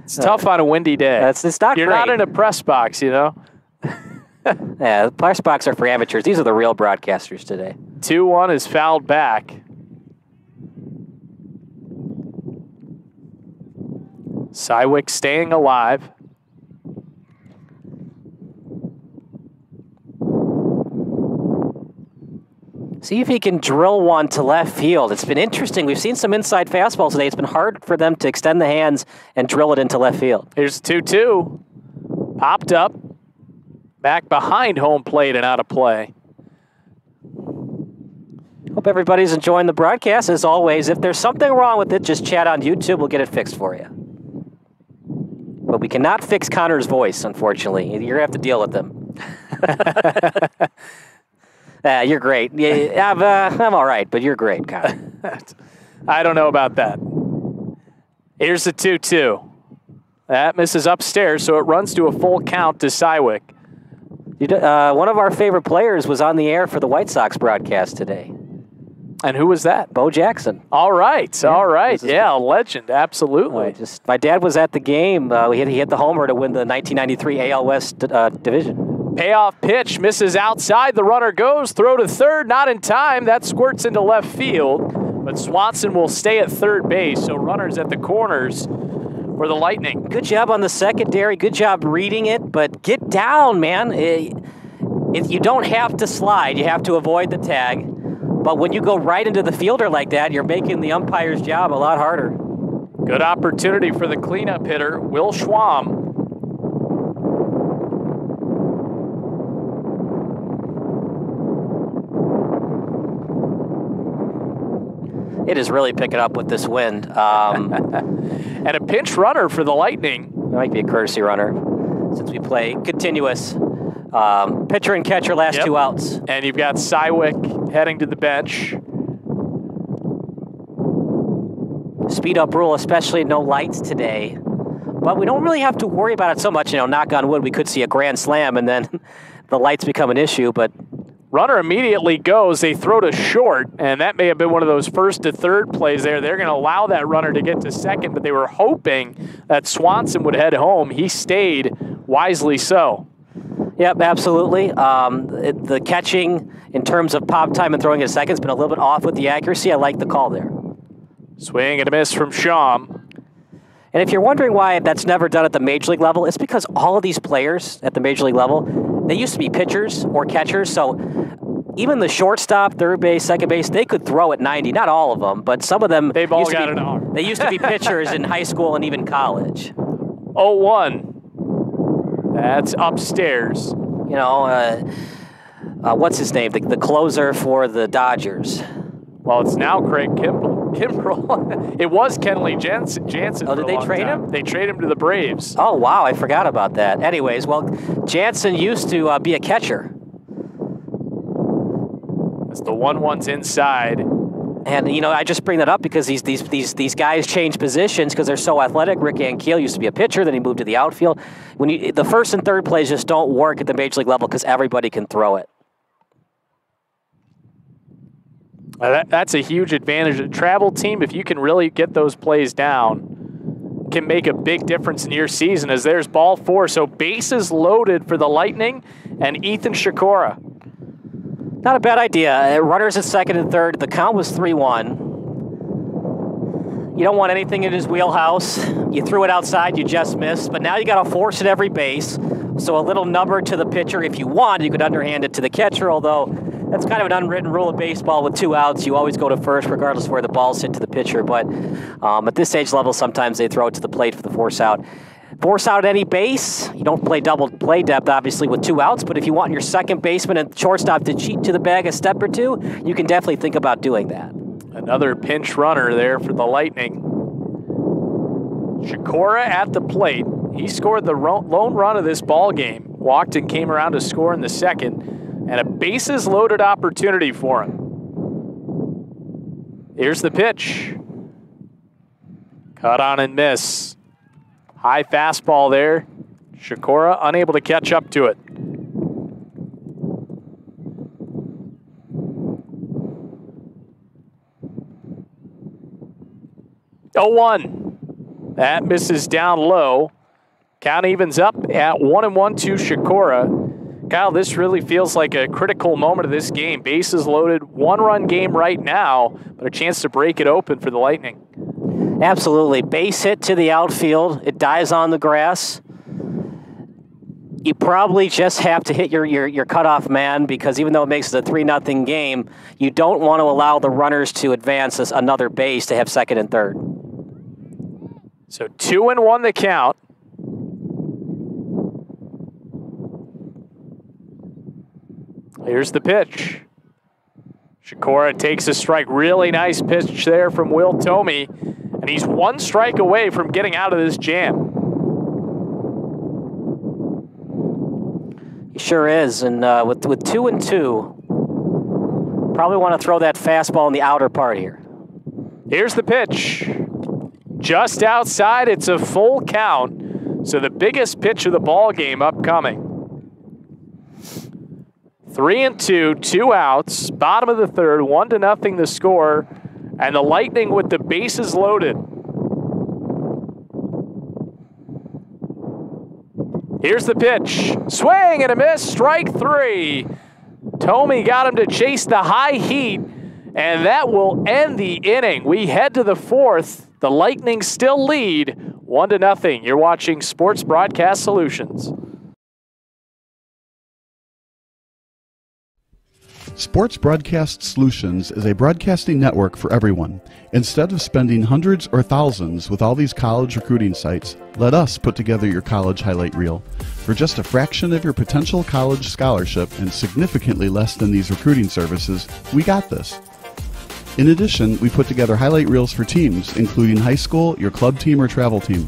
It's tough on a windy day. It's not You're great. not in a press box, you know. Yeah, the press box are for amateurs. These are the real broadcasters today. 2-1 is fouled back. Sywick staying alive. See if he can drill one to left field. It's been interesting. We've seen some inside fastballs today. It's been hard for them to extend the hands and drill it into left field. Here's 2-2. Popped up. Back behind home plate and out of play. Hope everybody's enjoying the broadcast. As always, if there's something wrong with it, just chat on YouTube. We'll get it fixed for you. But we cannot fix Connor's voice, unfortunately. You're going to have to deal with him. You're great. Yeah, I'm all right, but you're great, Connor. I don't know about that. Here's the 2-2. That misses upstairs, so it runs to a full count to Sywick. One of our favorite players was on the air for the White Sox broadcast today. And who was that? Bo Jackson. All right, yeah, all right. Yeah, a legend, absolutely. My dad was at the game. He hit the homer to win the 1993 AL West division. Payoff pitch, misses outside. The runner goes, throw to third, not in time. That squirts into left field. But Swanson will stay at third base, so runners at the corners for the Lightning. Good job on the secondary. Good job reading it, but get down, man. If you don't have to slide, you have to avoid the tag. But when you go right into the fielder like that, you're making the umpire's job a lot harder. Good opportunity for the cleanup hitter, Will Schwam. It is really picking up with this wind. And a pinch runner for the Lightning. It might be a courtesy runner. since we play continuous pitcher and catcher last 2 outs. And you've got Sywick heading to the bench. Speed up rule, especially no lights today. But we don't really have to worry about it so much. Knock on wood, we could see a grand slam and then the lights become an issue. But runner immediately goes. They throw to short, and that may have been one of those first to third plays there. They're going to allow that runner to get to second, but they were hoping that Swanson would head home. He stayed, wisely so. Yep, absolutely. The catching in terms of pop time and throwing at second has been a little bit off with the accuracy. I like the call there. Swing and a miss from Sham. And if you're wondering why that's never done at the major league level, it's because all of these players at the major league level, they used to be pitchers or catchers. So even the shortstop, third base, second base, they could throw at 90. Not all of them, but some of them. They've all got an arm. They used to be pitchers in high school and even college. 0-1. That's upstairs. What's his name? The closer for the Dodgers. Well, it's now Craig Kimbrell. It was Kenley Jansen. Oh, did they trade him? They trade him to the Braves. Oh, wow. I forgot about that. Anyways, well, Jansen used to be a catcher. As the 1-1's inside. And, I just bring that up because these guys change positions because they're so athletic. Rick Ankiel used to be a pitcher, then he moved to the outfield. The first and third plays just don't work at the major league level because everybody can throw it. That's a huge advantage. A travel team, if you can really get those plays down, can make a big difference in your season as there's ball 4. So bases loaded for the Lightning and Ethan Sikora. Not a bad idea. Runners at second and third. The count was 3-1. You don't want anything in his wheelhouse. You threw it outside, you just missed. But now you got to force at every base. So a little number to the pitcher. If you want, you could underhand it to the catcher, although that's kind of an unwritten rule of baseball. With 2 outs, you always go to first, regardless of where the ball's hit to the pitcher. But at this age level, sometimes they throw it to the plate for the force out. Force out at any base. You don't play double play depth, obviously, with 2 outs. But if you want your second baseman and shortstop to cheat to the bag a step or two, you can definitely think about doing that. Another pinch runner there for the Lightning. Sikora at the plate. He scored the lone run of this ball game. Walked and came around to score in the second. And a bases loaded opportunity for him. Here's the pitch. Cut on and miss. High fastball there. Sikora unable to catch up to it. Oh, 1. That misses down low. Count evens up at 1-1 to Sikora. Kyle, this really feels like a critical moment of this game. Bases loaded, 1-run game right now, but a chance to break it open for the Lightning. Absolutely. Base hit to the outfield. It dies on the grass. You probably just have to hit your cutoff man because even though it makes it a 3-0 game, you don't want to allow the runners to advance another base to have second and third. So 2-1 the count. Here's the pitch. Sikora takes a strike. Really nice pitch there from Will Thome. And he's 1 strike away from getting out of this jam. He sure is. And with 2-2, probably want to throw that fastball in the outer part here. Here's the pitch. Just outside. It's a full count. So the biggest pitch of the ball game upcoming. 3-2, 2 outs, bottom of the third, 1-0 the score, and the Lightning with the bases loaded. Here's the pitch. Swing and a miss, strike 3. Thome got him to chase the high heat, and that will end the inning. We head to the 4th. The Lightning still lead 1-0. You're watching Sports Broadcast Solutions. Sports Broadcast Solutions is a broadcasting network for everyone. Instead of spending hundreds or thousands with all these college recruiting sites, let us put together your college highlight reel. For just a fraction of your potential college scholarship and significantly less than these recruiting services, we got this. In addition, we put together highlight reels for teams, including high school, your club team, or travel team.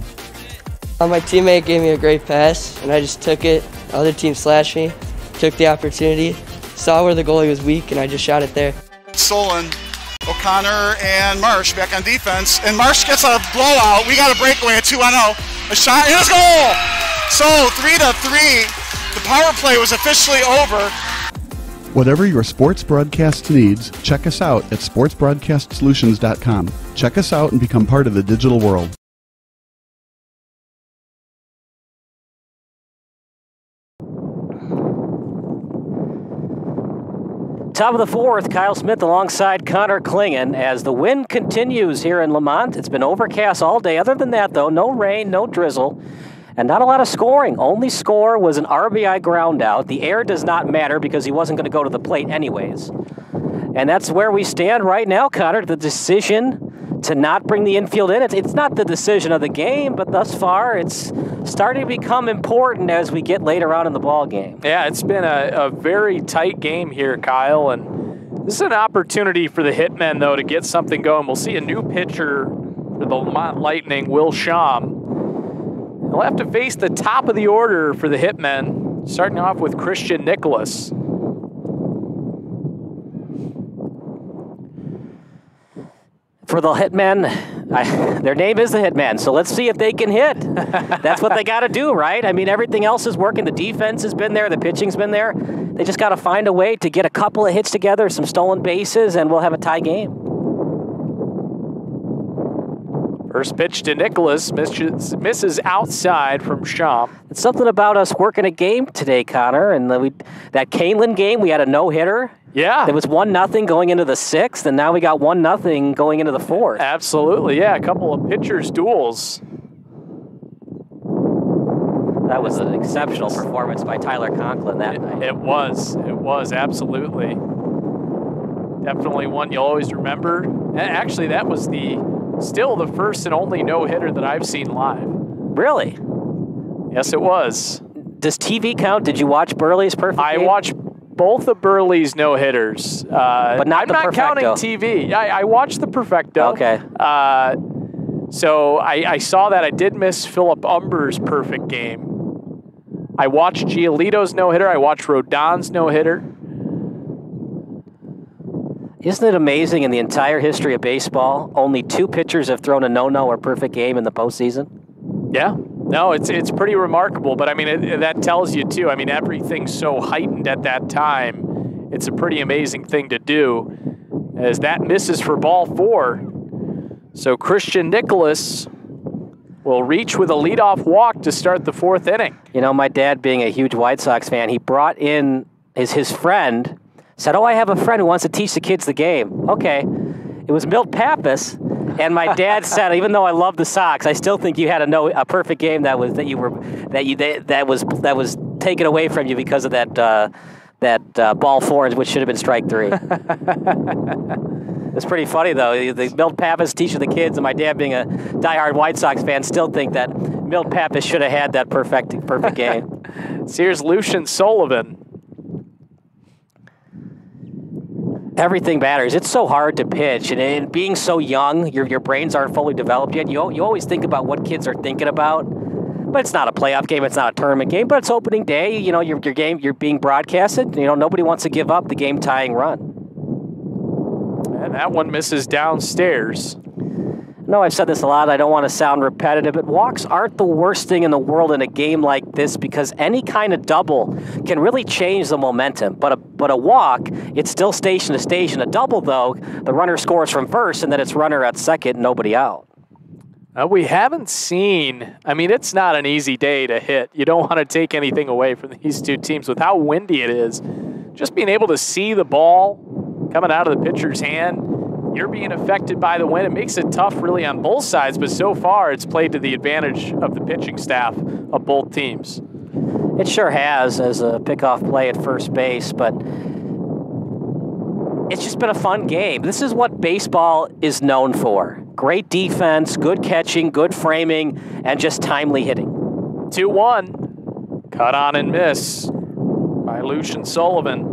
My teammate gave me a great pass, and I just took it. The other team slashed me, took the opportunity, saw where the goalie was weak, and I just shot it there. Solon, O'Connor, and Marsh back on defense, and Marsh gets a blowout. We got a breakaway at 2-0. A shot, and a goal! So 3-3. The power play was officially over. Whatever your sports broadcast needs, check us out at sportsbroadcastsolutions.com. Check us out and become part of the digital world. Top of the fourth, Kyle Smith alongside Connor Klingen as the wind continues here in Lemont. It's been overcast all day. Other than that, though, no rain, no drizzle, and not a lot of scoring. Only score was an RBI ground out. The air does not matter because he wasn't going to go to the plate anyways. And that's where we stand right now, Connor. The decision to not bring the infield in. It's not the decision of the game, but thus far it's starting to become important as we get later on in the ball game. Yeah, it's been a very tight game here, Kyle, and this is an opportunity for the Hitmen, though, to get something going. We'll see a new pitcher for the Lemont Lightning, Will Sham. He'll have to face the top of the order for the Hitmen, starting off with Christian Nicholas. For the Hitmen, their name is the Hitmen, so let's see if they can hit. That's what they got to do, right? I mean, everything else is working. The defense has been there. The pitching's been there. They just got to find a way to get a couple of hits together, some stolen bases, and we'll have a tie game. First pitch to Nicholas, misses outside from Sham. It's something about us working a game today, Connor, and that Canelan game, we had a no-hitter. Yeah. There was 1-0 going into the 6th, and now we got 1-0 going into the 4th. Absolutely, yeah. A couple of pitchers' duels. That was an exceptional performance by Tyler Conklin that night. It was, absolutely. Definitely one you'll always remember. Actually, that was still the first and only no-hitter that I've seen live. Really? Yes, it was. Does TV count? Did you watch Burley's perfect game? I watched both of Burley's no-hitters. But not the Perfecto. I'm not counting TV. I watched the Perfecto. Okay. So I saw that. I did miss Philip Umber's perfect game. I watched Giolito's no-hitter. I watched Rodon's no-hitter. Isn't it amazing in the entire history of baseball, only 2 pitchers have thrown a no-no or perfect game in the postseason? Yeah. No, it's pretty remarkable, but I mean, that tells you too. I mean, everything's so heightened at that time. It's a pretty amazing thing to do as that misses for ball 4. So Christian Nicholas will reach with a leadoff walk to start the 4th inning. You know, my dad being a huge White Sox fan, he brought in his friend, said, I have a friend who wants to teach the kids the game. Okay. It was Milt Pappas. And my dad said, even though I love the Sox, I still think you had a perfect game that was taken away from you because of that ball 4, which should have been strike 3. It's pretty funny though. The Milt Pappas teaching the kids, and my dad being a diehard White Sox fan, still think that Milt Pappas should have had that perfect game. So here's Lucian Sullivan. Everything matters. It's so hard to pitch, and being so young, your brains aren't fully developed yet. You always think about what kids are thinking about, but it's not a playoff game. It's not a tournament game, but it's opening day. You know, your game, you're being broadcasted. You know, nobody wants to give up the game-tying run. And that one misses downstairs. No, I've said this a lot. I don't want to sound repetitive, but walks aren't the worst thing in the world in a game like this because any kind of double can really change the momentum. But a walk, it's still station to station. A double, though, the runner scores from first, and then it's runner at second, nobody out. We haven't seen, I mean, it's not an easy day to hit. You don't want to take anything away from these two teams with how windy it is. Just being able to see the ball coming out of the pitcher's hand, you're being affected by the wind. It makes it tough really on both sides, but so far it's played to the advantage of the pitching staff of both teams. It sure has as a pickoff play at first base, but it's just been a fun game. This is what baseball is known for. Great defense, good catching, good framing, and just timely hitting. 2-1. Cut on and miss by Lucian Sullivan,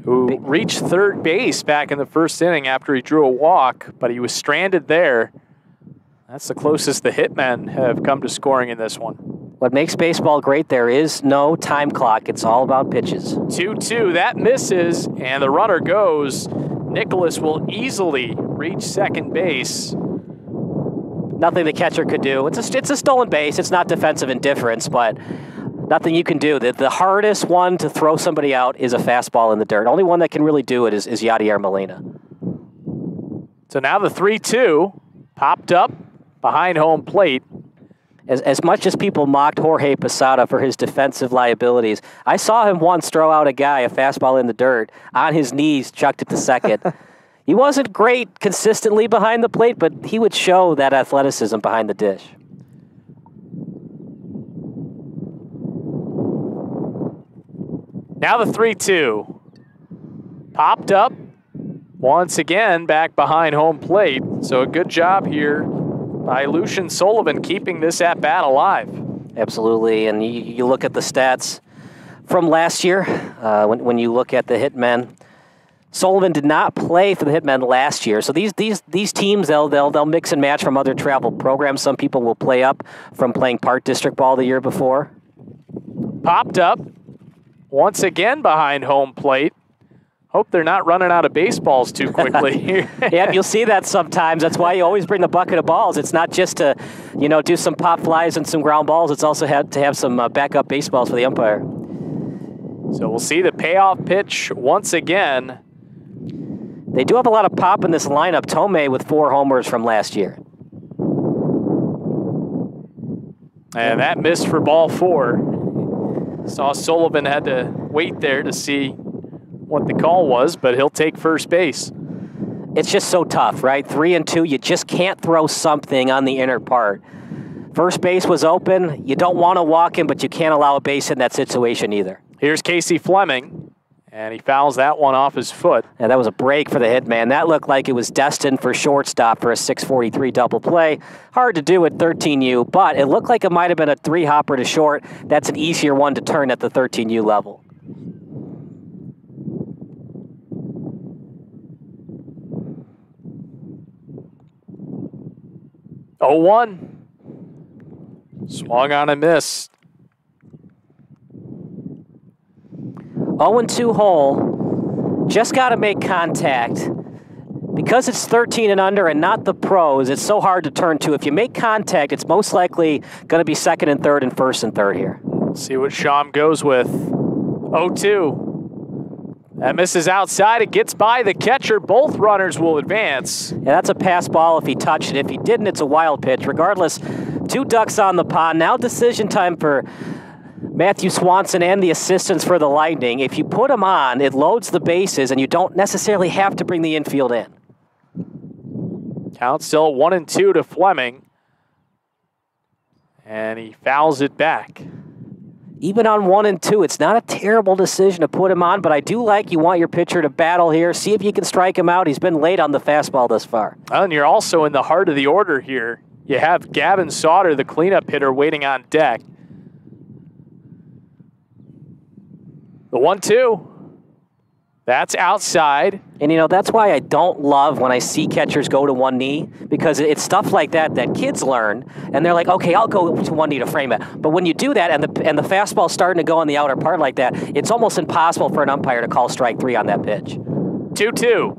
who reached third base back in the first inning after he drew a walk, but he was stranded there. That's the closest the Hitmen have come to scoring in this one. What makes baseball great, there is no time clock. It's all about pitches. 2-2, that misses, and the runner goes. Nicholas will easily reach second base. Nothing the catcher could do. It's a stolen base. It's not defensive indifference, but nothing you can do. The hardest one to throw somebody out is a fastball in the dirt. Only one that can really do it is Yadier Molina. So now the 3-2 popped up behind home plate. As much as people mocked Jorge Posada for his defensive liabilities, I saw him once throw out a guy, a fastball in the dirt, on his knees, chucked it to second. He wasn't great consistently behind the plate, but he would show that athleticism behind the dish. Now the 3-2 popped up once again back behind home plate. So a good job here by Lucian Sullivan keeping this at-bat alive. Absolutely, and you look at the stats from last year, when you look at the Hitmen, Sullivan did not play for the Hitmen last year. So these teams, they'll mix and match from other travel programs. Some people will play up from playing Park District ball the year before. Popped up once again behind home plate. Hope they're not running out of baseballs too quickly here. Yeah, you'll see that sometimes. That's why you always bring the bucket of balls. It's not just to, do some pop flies and some ground balls. It's also to have some backup baseballs for the umpire. So we'll see the payoff pitch once again. They do have a lot of pop in this lineup. Tomei with 4 homers from last year. And that missed for ball 4. Saw Sullivan had to wait there to see what the call was, but he'll take first base. It's just so tough, right? 3-2, you just can't throw something on the inner part. First base was open. You don't want to walk him, but you can't allow a base in that situation either. Here's Casey Fleming, and he fouls that one off his foot. Yeah, that was a break for the Hitman. That looked like it was destined for shortstop for a 643 double play. Hard to do at 13U, but it looked like it might have been a 3-hopper to short. That's an easier one to turn at the 13U level. Oh, 1. Swung on a miss. 0-2 hole. Just got to make contact. Because it's 13 and under and not the pros, it's so hard to turn to. If you make contact, it's most likely going to be second and third and first and third here. See what Sham goes with. 0-2. That misses outside. It gets by the catcher. Both runners will advance. Yeah, that's a pass ball if he touched it. If he didn't, it's a wild pitch. Regardless, 2 ducks on the pond. Now decision time for Matthew Swanson and the assistants for the Lightning. If you put them on, it loads the bases, and you don't necessarily have to bring the infield in. Count still 1-2 to Fleming. And he fouls it back. Even on 1-2, it's not a terrible decision to put him on, but I do like you want your pitcher to battle here. See if you can strike him out. He's been late on the fastball thus far. And you're also in the heart of the order here. You have Gavin Sauter, the cleanup hitter, waiting on deck. The 1-2. That's outside. And, that's why I don't love when I see catchers go to one knee, because it's stuff like that kids learn, and they're like, okay, I'll go to one knee to frame it. But when you do that and the fastball's starting to go on the outer part like that, it's almost impossible for an umpire to call strike 3 on that pitch. 2-2.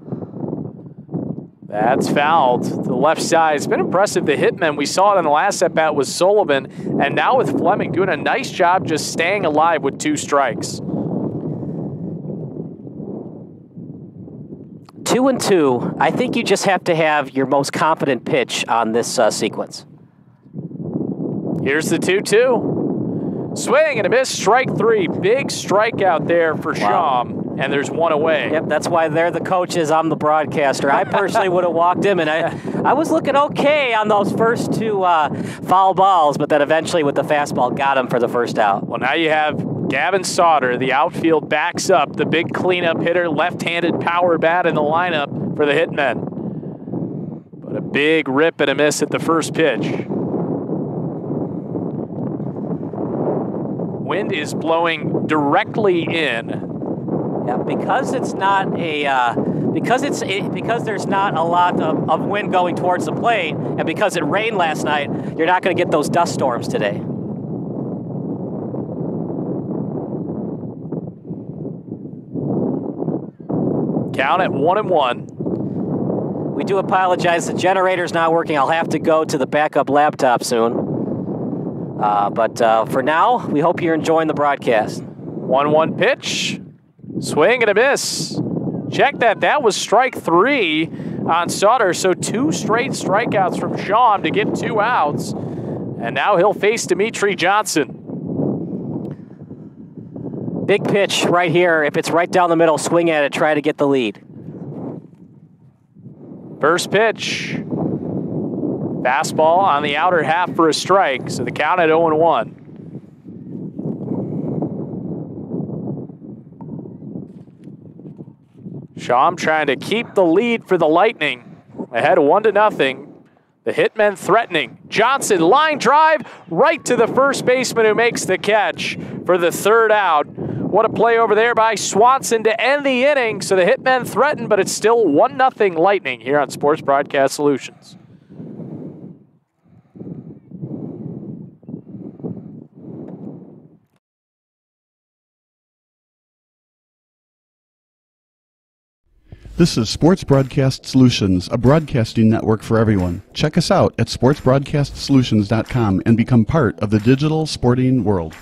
That's fouled to the left side. It's been impressive. The Hitmen, we saw it in the last at-bat with Sullivan, and now with Fleming doing a nice job just staying alive with 2 strikes. 2-2, I think you just have to have your most confident pitch on this sequence. Here's the 2-2. Swing and a miss, strike 3. Big strikeout there for Sham, and there's 1 away. Yep, that's why they're the coaches, I'm the broadcaster. I personally would have walked him, and I was looking okay on those first 2 foul balls, but then eventually with the fastball got him for the first out. Well, now you have Gavin Sauter, the outfield backs up, the big cleanup hitter, left-handed power bat in the lineup for the Hitmen. But a big rip and a miss at the first pitch. Wind is blowing directly in. Yeah, because it's not a because there's not a lot of wind going towards the plate, and because it rained last night, you're not going to get those dust storms today. Count at 1-1. We do apologize. The generator's not working. I'll have to go to the backup laptop soon. But for now, we hope you're enjoying the broadcast. 1-1 pitch. Swing and a miss. Check that. That was strike 3 on Sutter. So 2 straight strikeouts from Schaum to get 2 outs. And now he'll face Dimitri Johnson. Big pitch right here. If it's right down the middle, swing at it. Try to get the lead. First pitch. Fastball on the outer half for a strike. So the count at 0-1. Schaum trying to keep the lead for the Lightning. Ahead 1-0. The hitmen threatening. Johnson, line drive right to the first baseman who makes the catch for the 3rd out. What a play over there by Swanson to end the inning. So the hitmen threaten, but it's still 1-0 Lightning here on Sports Broadcast Solutions. This is Sports Broadcast Solutions, a broadcasting network for everyone. Check us out at sportsbroadcastsolutions.com and become part of the digital sporting world.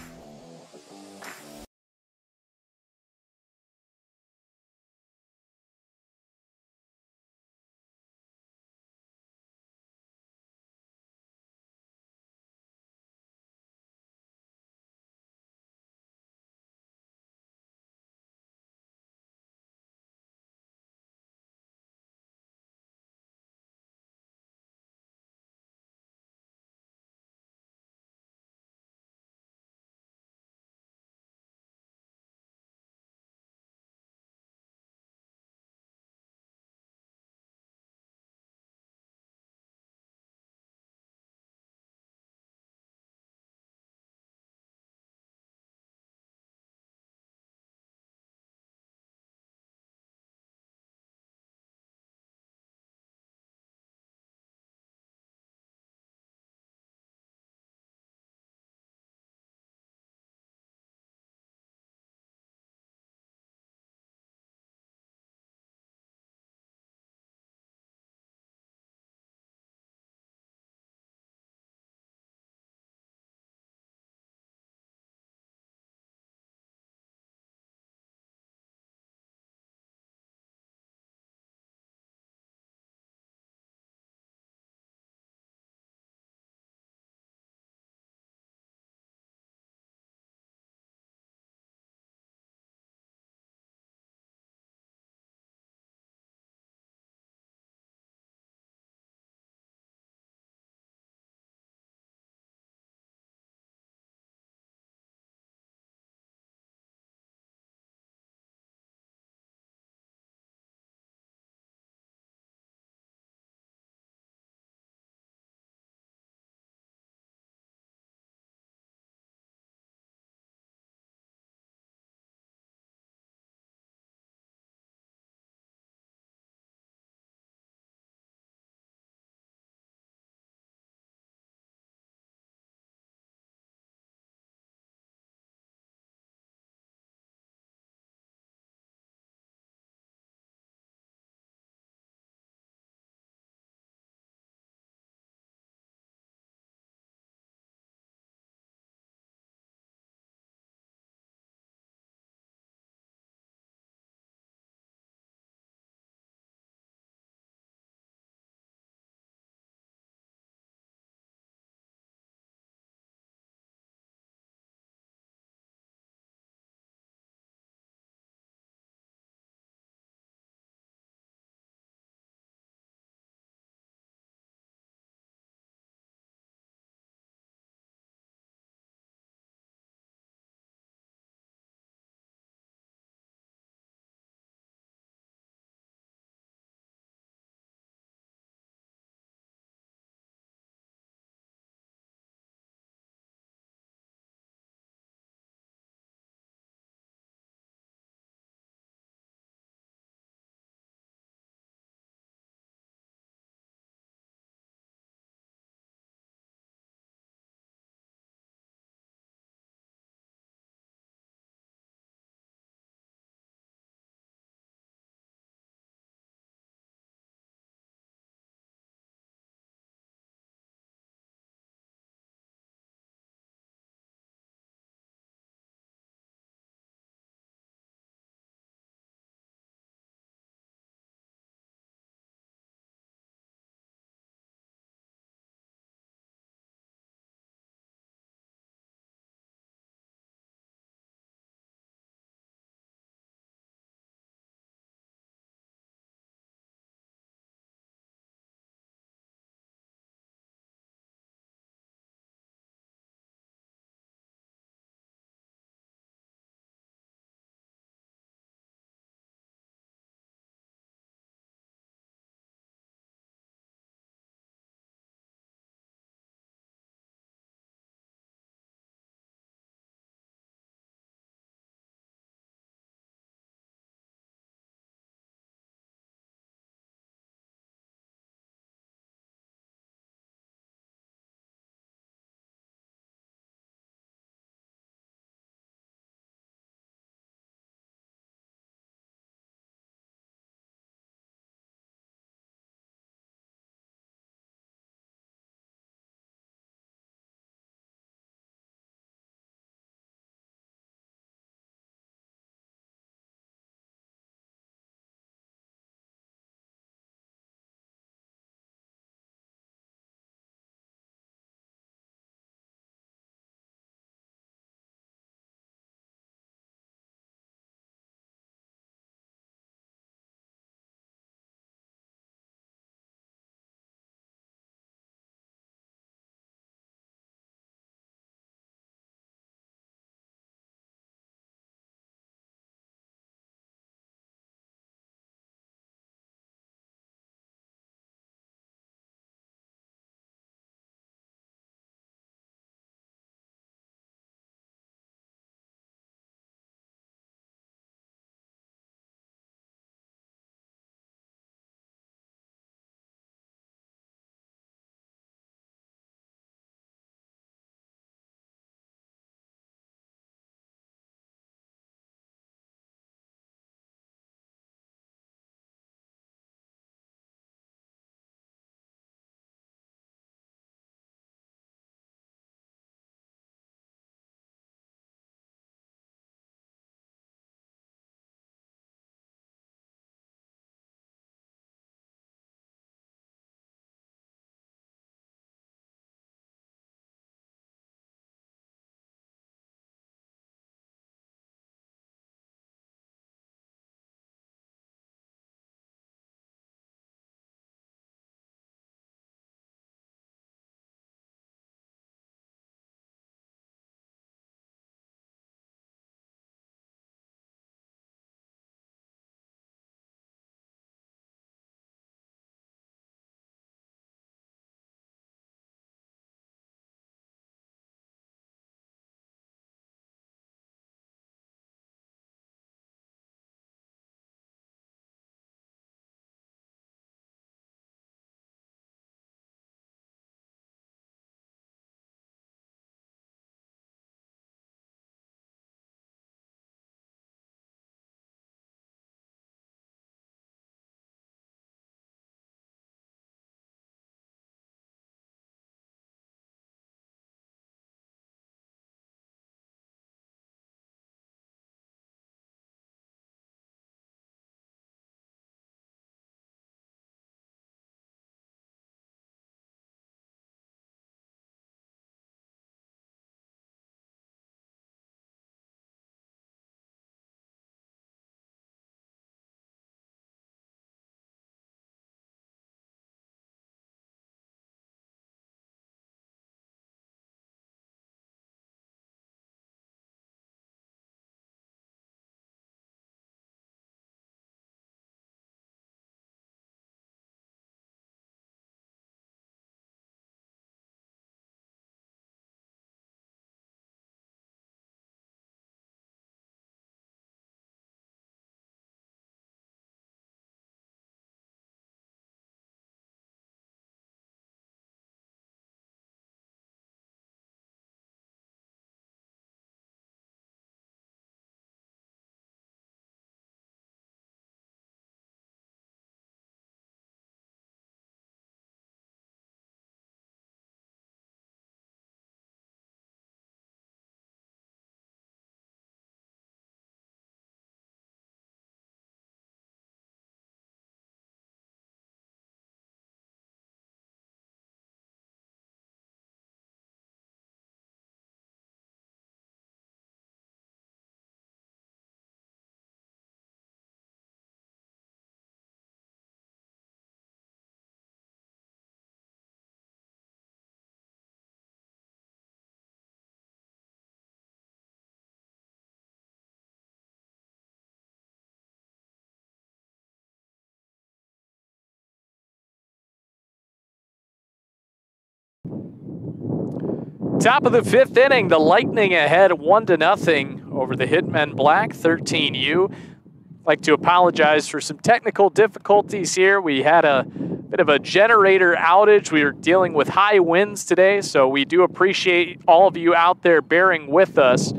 Top of the 5th inning, the Lightning ahead 1-0 over the Hitmen Black, 13U. I'd like to apologize for some technical difficulties here. We had a bit of a generator outage. We were dealing with high winds today, so we do appreciate all of you out there bearing with us.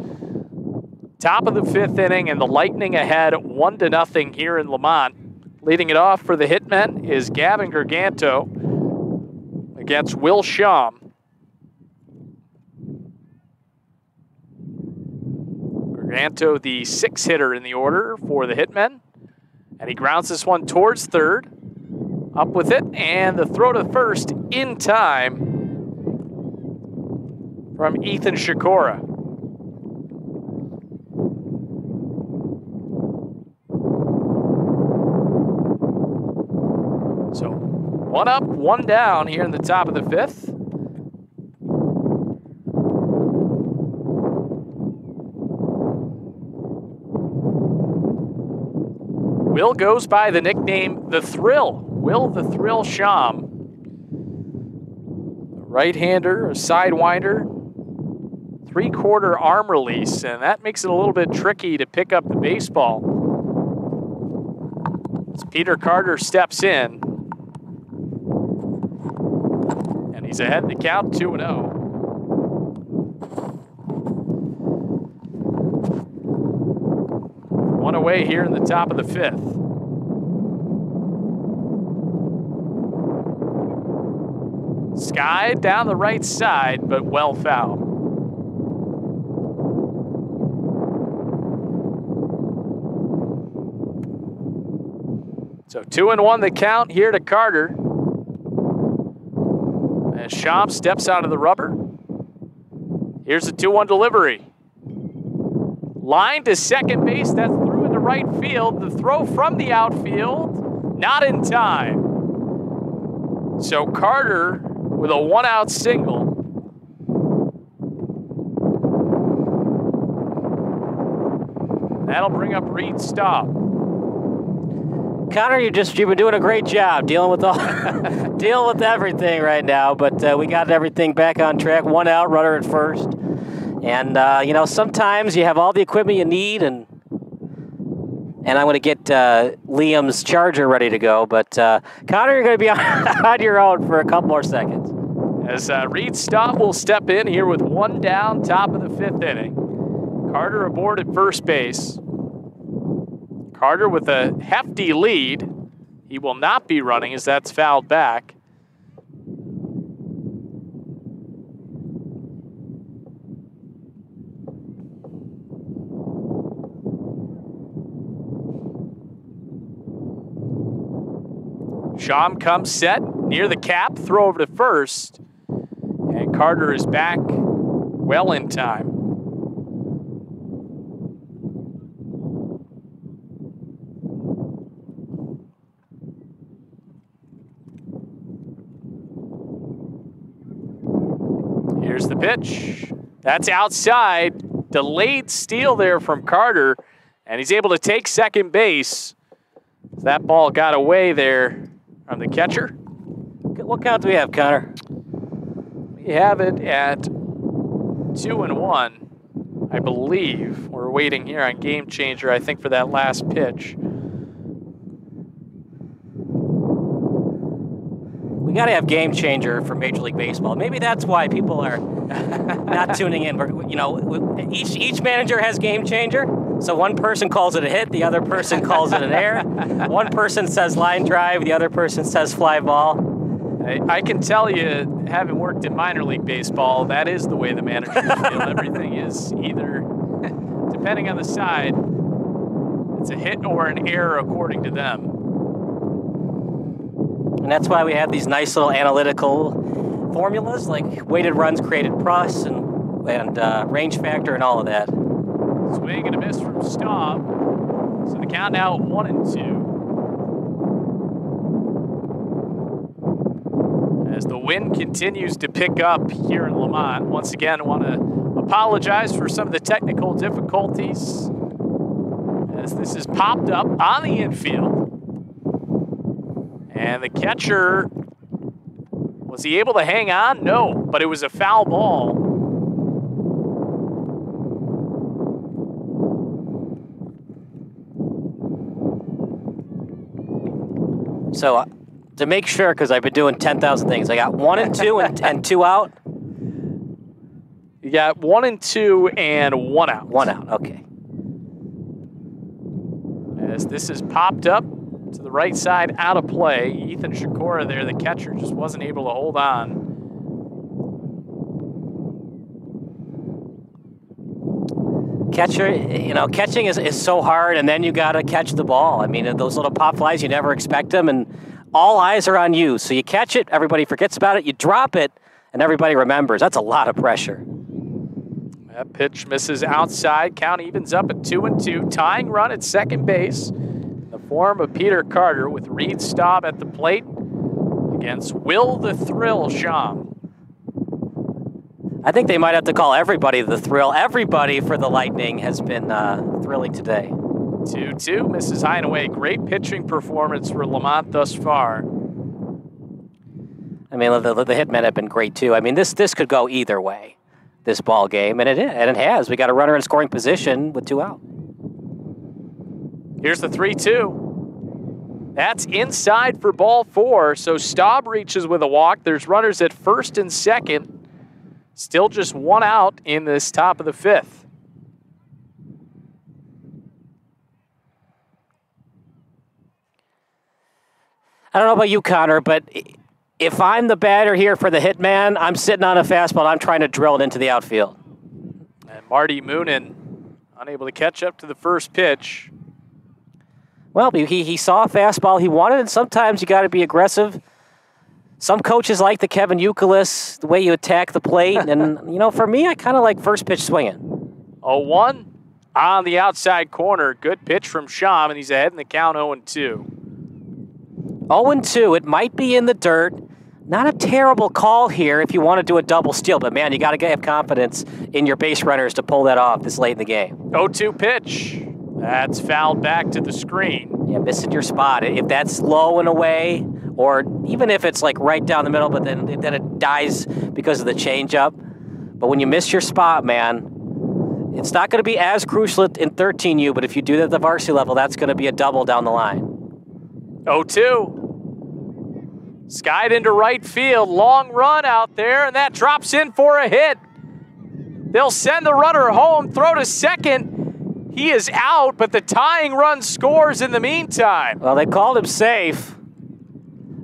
Top of the 5th inning, and the Lightning ahead 1-0 here in Lamont. Leading it off for the Hitmen is Gavin Garganto against Will Shum. Garganto, the 6th hitter in the order for the Hitmen. And he grounds this one towards third. Up with it, and the throw to first in time from Ethan Shakora. So 1 up, 1 down here in the top of the 5th. Will goes by the nickname The Thrill. Will the Thrill Shum. Right-hander, a sidewinder, 3/4 arm release, and that makes it a little bit tricky to pick up the baseball. As Peter Carter steps in, and he's ahead in the count, 2-0. One away here in the top of the 5th. Sky down the right side, but well fouled. So 2-1 the count here to Carter. As Shum steps out of the rubber. Here's a 2-1 delivery. Line to second base, that's through into right field. The throw from the outfield, not in time. So Carter with a 1-out single. That'll bring up Reed Staub. Connor, you've been doing a great job dealing with dealing with everything right now, but we got everything back on track. 1 out, runner at first. And, you know, sometimes you have all the equipment you need, and I'm going to get Liam's charger ready to go. But, Connor, you're going to be on your own for a couple more seconds. As Reed Staub will step in here with 1 down, top of the 5th inning. Carter aboard at first base. Carter with a hefty lead. He will not be running as that's fouled back. Shum comes set near the cap, throw over to first, and Carter is back well in time. Here's the pitch. That's outside. Delayed steal there from Carter, and he's able to take second base. That ball got away there from the catcher. What count do we have, Connor? We have it at 2-1, I believe. We're waiting here on Game Changer, I think, for that last pitch. We got to have Game Changer for Major League Baseball. Maybe that's why people are not tuning in. But, you know, each manager has Game Changer. So one person calls it a hit, the other person calls it an error. One person says line drive, the other person says fly ball. I can tell you, having worked in minor league baseball, that is the way the managers feel. Everything is either, depending on the side, it's a hit or an error according to them. And that's why we have these nice little analytical formulas like weighted runs created plus and range factor and all of that. Swing and a miss from Staub. So the count now at 1-2. As the wind continues to pick up here in Lamont. Once again, I want to apologize for some of the technical difficulties as this is popped up on the infield. And the catcher Was he able to hang on? No, but it was a foul ball. So to make sure, because I've been doing 10,000 things, I got 1 and 2 and 2 out. You got 1 and 2 and 1 out. 1 out, okay. As this is popped up to the right side, out of play. Ethan Shakura there, the catcher, just wasn't able to hold on. Catcher, catching is so hard, and then you got to catch the ball. I mean, those little pop flies, you never expect them, and all eyes are on you. So you catch it, everybody forgets about it. You drop it, and everybody remembers. That's a lot of pressure. That pitch misses outside. Count evens up at 2 and 2. Tying run at second base in the form of Peter Carter with Reed Staub at the plate against Will the Thrill Sham. I think they might have to call everybody the Thrill. Everybody for the Lightning has been thrilling today. 2-2, misses high and away. Great pitching performance for Lamont thus far. I mean, the Hitmen have been great too. I mean, this could go either way, this ball game, and it has. We got a runner in scoring position with 2 out. Here's the 3-2. That's inside for ball 4. So Staub reaches with a walk. There's runners at first and second. Still just 1 out in this top of the 5th. I don't know about you, Connor, but if I'm the batter here for the Hitman, I'm sitting on a fastball. I'm trying to drill it into the outfield. And Marty Moonen unable to catch up to the first pitch. Well, he saw a fastball he wanted, and sometimes you got to be aggressive. Some coaches like the Kevin Youkilis, the way you attack the plate. And, for me, I kind of like first pitch swinging. 0-1 on the outside corner. Good pitch from Sham, and he's ahead in the count 0-2. 0-2. It might be in the dirt. Not a terrible call here if you want to do a double steal. But, man, you got to have confidence in your base runners to pull that off this late in the game. 0-2 pitch. That's fouled back to the screen. Yeah, missing your spot. If that's low and away, or even if it's like right down the middle, but then it dies because of the changeup. But when you miss your spot, man, it's not going to be as crucial in 13U, but if you do that at the varsity level, that's going to be a double down the line. 0-2. Skied into right field. Long run out there, and that drops in for a hit. They'll send the runner home, throw to second. He is out, but the tying run scores in the meantime. Well, they called him safe.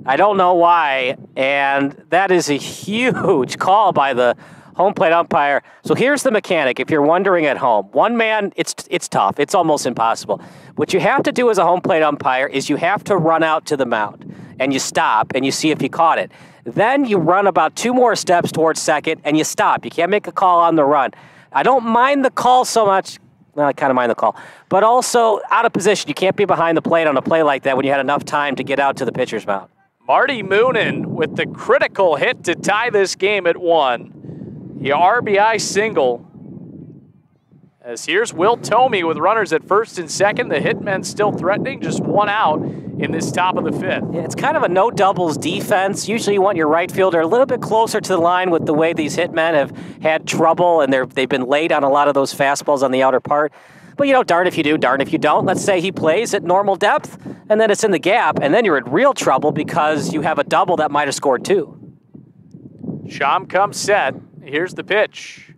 I don't know why, and that is a huge call by the home plate umpire. So here's the mechanic, if you're wondering at home. One man, it's tough. It's almost impossible. What you have to do as a home plate umpire is you have to run out to the mound, and you stop, and you see if he caught it. Then you run about 2 more steps towards second, and you stop. You can't make a call on the run. I don't mind the call so much. Well, I kind of mind the call. But also, out of position. You can't be behind the plate on a play like that when you had enough time to get out to the pitcher's mound. Marty Moonen with the critical hit to tie this game at 1. The RBI single. As here's Will Thome with runners at first and second. The Hitmen still threatening, just 1 out in this top of the 5th. Yeah, it's kind of a no doubles defense. Usually you want your right fielder a little bit closer to the line with the way these Hitmen have had trouble, and they've been late on a lot of those fastballs on the outer part. But, darn if you do, darn if you don't. Let's say he plays at normal depth, and then it's in the gap, and then you're in real trouble because you have a double that might have scored 2. Sham comes set. Here's the pitch.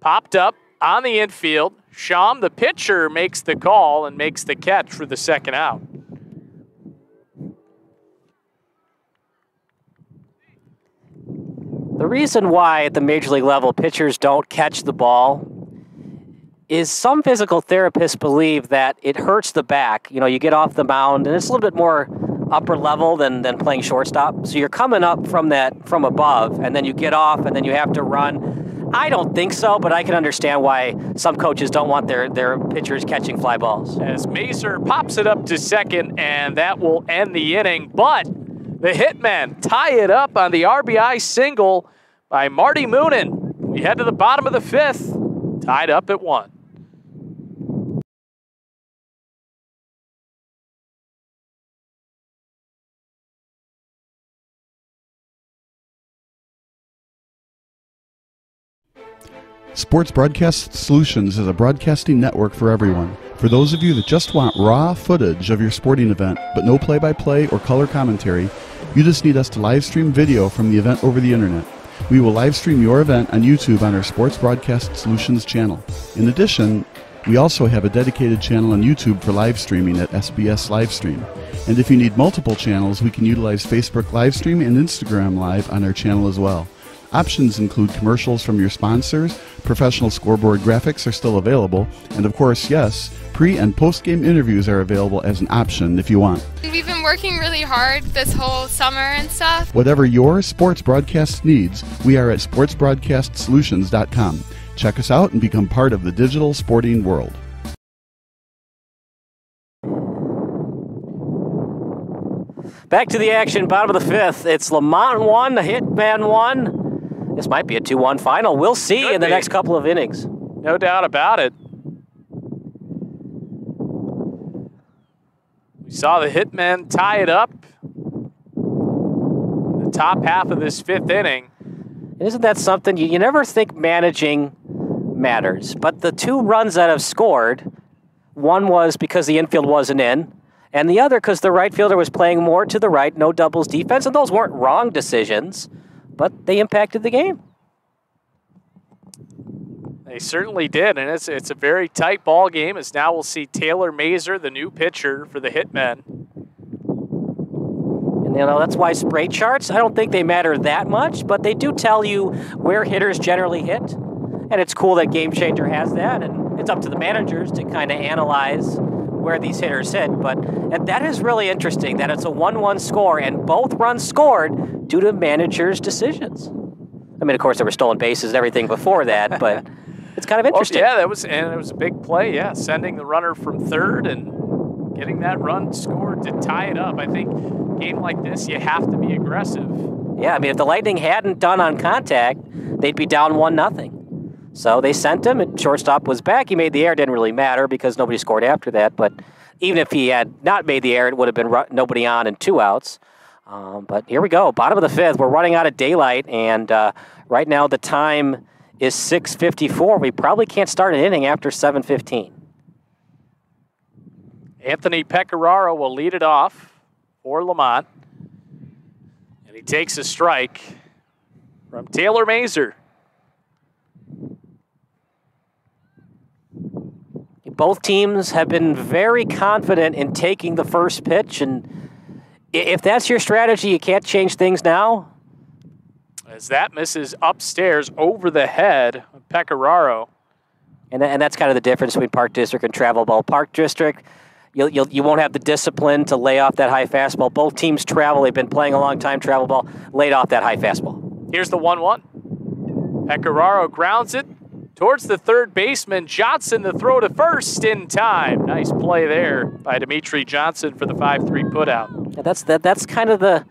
Popped up on the infield. Sham, the pitcher, makes the call and makes the catch for the second out. The reason why at the major league level pitchers don't catch the ball is some physical therapists believe that it hurts the back. You get off the mound, and it's a little bit more upper level than playing shortstop. So you're coming up from above, and then you get off, and then you have to run. I don't think so, but I can understand why some coaches don't want their pitchers catching fly balls. As Mazer pops it up to second, and that will end the inning. But the Hitmen tie it up on the RBI single by Marty Moonen. We head to the bottom of the 5th, tied up at 1. Sports Broadcast Solutions is a broadcasting network for everyone. For those of you that just want raw footage of your sporting event, but no play-by-play or color commentary, you just need us to live stream video from the event over the internet. We will live stream your event on YouTube on our Sports Broadcast Solutions channel. In addition, we also have a dedicated channel on YouTube for live streaming at SBS Livestream. And if you need multiple channels, we can utilize Facebook Livestream and Instagram Live on our channel as well. Options include commercials from your sponsors, professional scoreboard graphics are still available, and of course, yes, pre- and post-game interviews are available as an option if you want. We've been working really hard this whole summer and stuff. Whatever your sports broadcast needs, we are at sportsbroadcastsolutions.com. Check us out and become part of the digital sporting world. Back to the action, bottom of the fifth. It's Lamont 1, the Hitman 1. This might be a 2-1 final. We'll see in the next couple of innings. No doubt about it. We saw the Hitmen tie it up the top half of this fifth inning. Isn't that something? You never think managing matters, but the two runs that have scored, one was because the infield wasn't in, and the other because the right fielder was playing more to the right, no doubles defense, and those weren't wrong decisions, but they impacted the game. They certainly did, and it's a very tight ball game, as now we'll see Taylor Mazer, the new pitcher for the Hitmen. And that's why spray charts, I don't think they matter that much, but they do tell you where hitters generally hit. And it's cool that Game Changer has that, and it's up to the managers to kind of analyze where these hitters hit. And that is really interesting, that it's a 1-1 score, and both runs scored due to managers' decisions. I mean, of course, there were stolen bases and everything before that, but it's kind of interesting. Well, yeah, it was a big play, yeah, sending the runner from third and getting that run scored to tie it up. I think a game like this, you have to be aggressive. Yeah, I mean, if the Lightning hadn't done on contact, they'd be down 1-0. So they sent him, and shortstop was back. He made the error. It didn't really matter because nobody scored after that. But even if he had not made the error, it would have been nobody on and 2 outs. But here we go, bottom of the fifth. We're running out of daylight, and right now the time is 6:54. We probably can't start an inning after 7:15. Anthony Pecoraro will lead it off for Lamont. And he takes a strike from Taylor Mazer. Both teams have been very confident in taking the first pitch, and if that's your strategy, you can't change things now. As that misses upstairs over the head of Pecoraro. And that's kind of the difference between Park District and Travel Ball. Park District, you won't have the discipline to lay off that high fastball. Both teams travel. They've been playing a long time. Travel Ball laid off that high fastball. Here's the 1-1. Pecoraro grounds it towards the third baseman. Johnson, the throw to first in time. Nice play there by Dimitri Johnson for the 5-3 putout. That's kind of the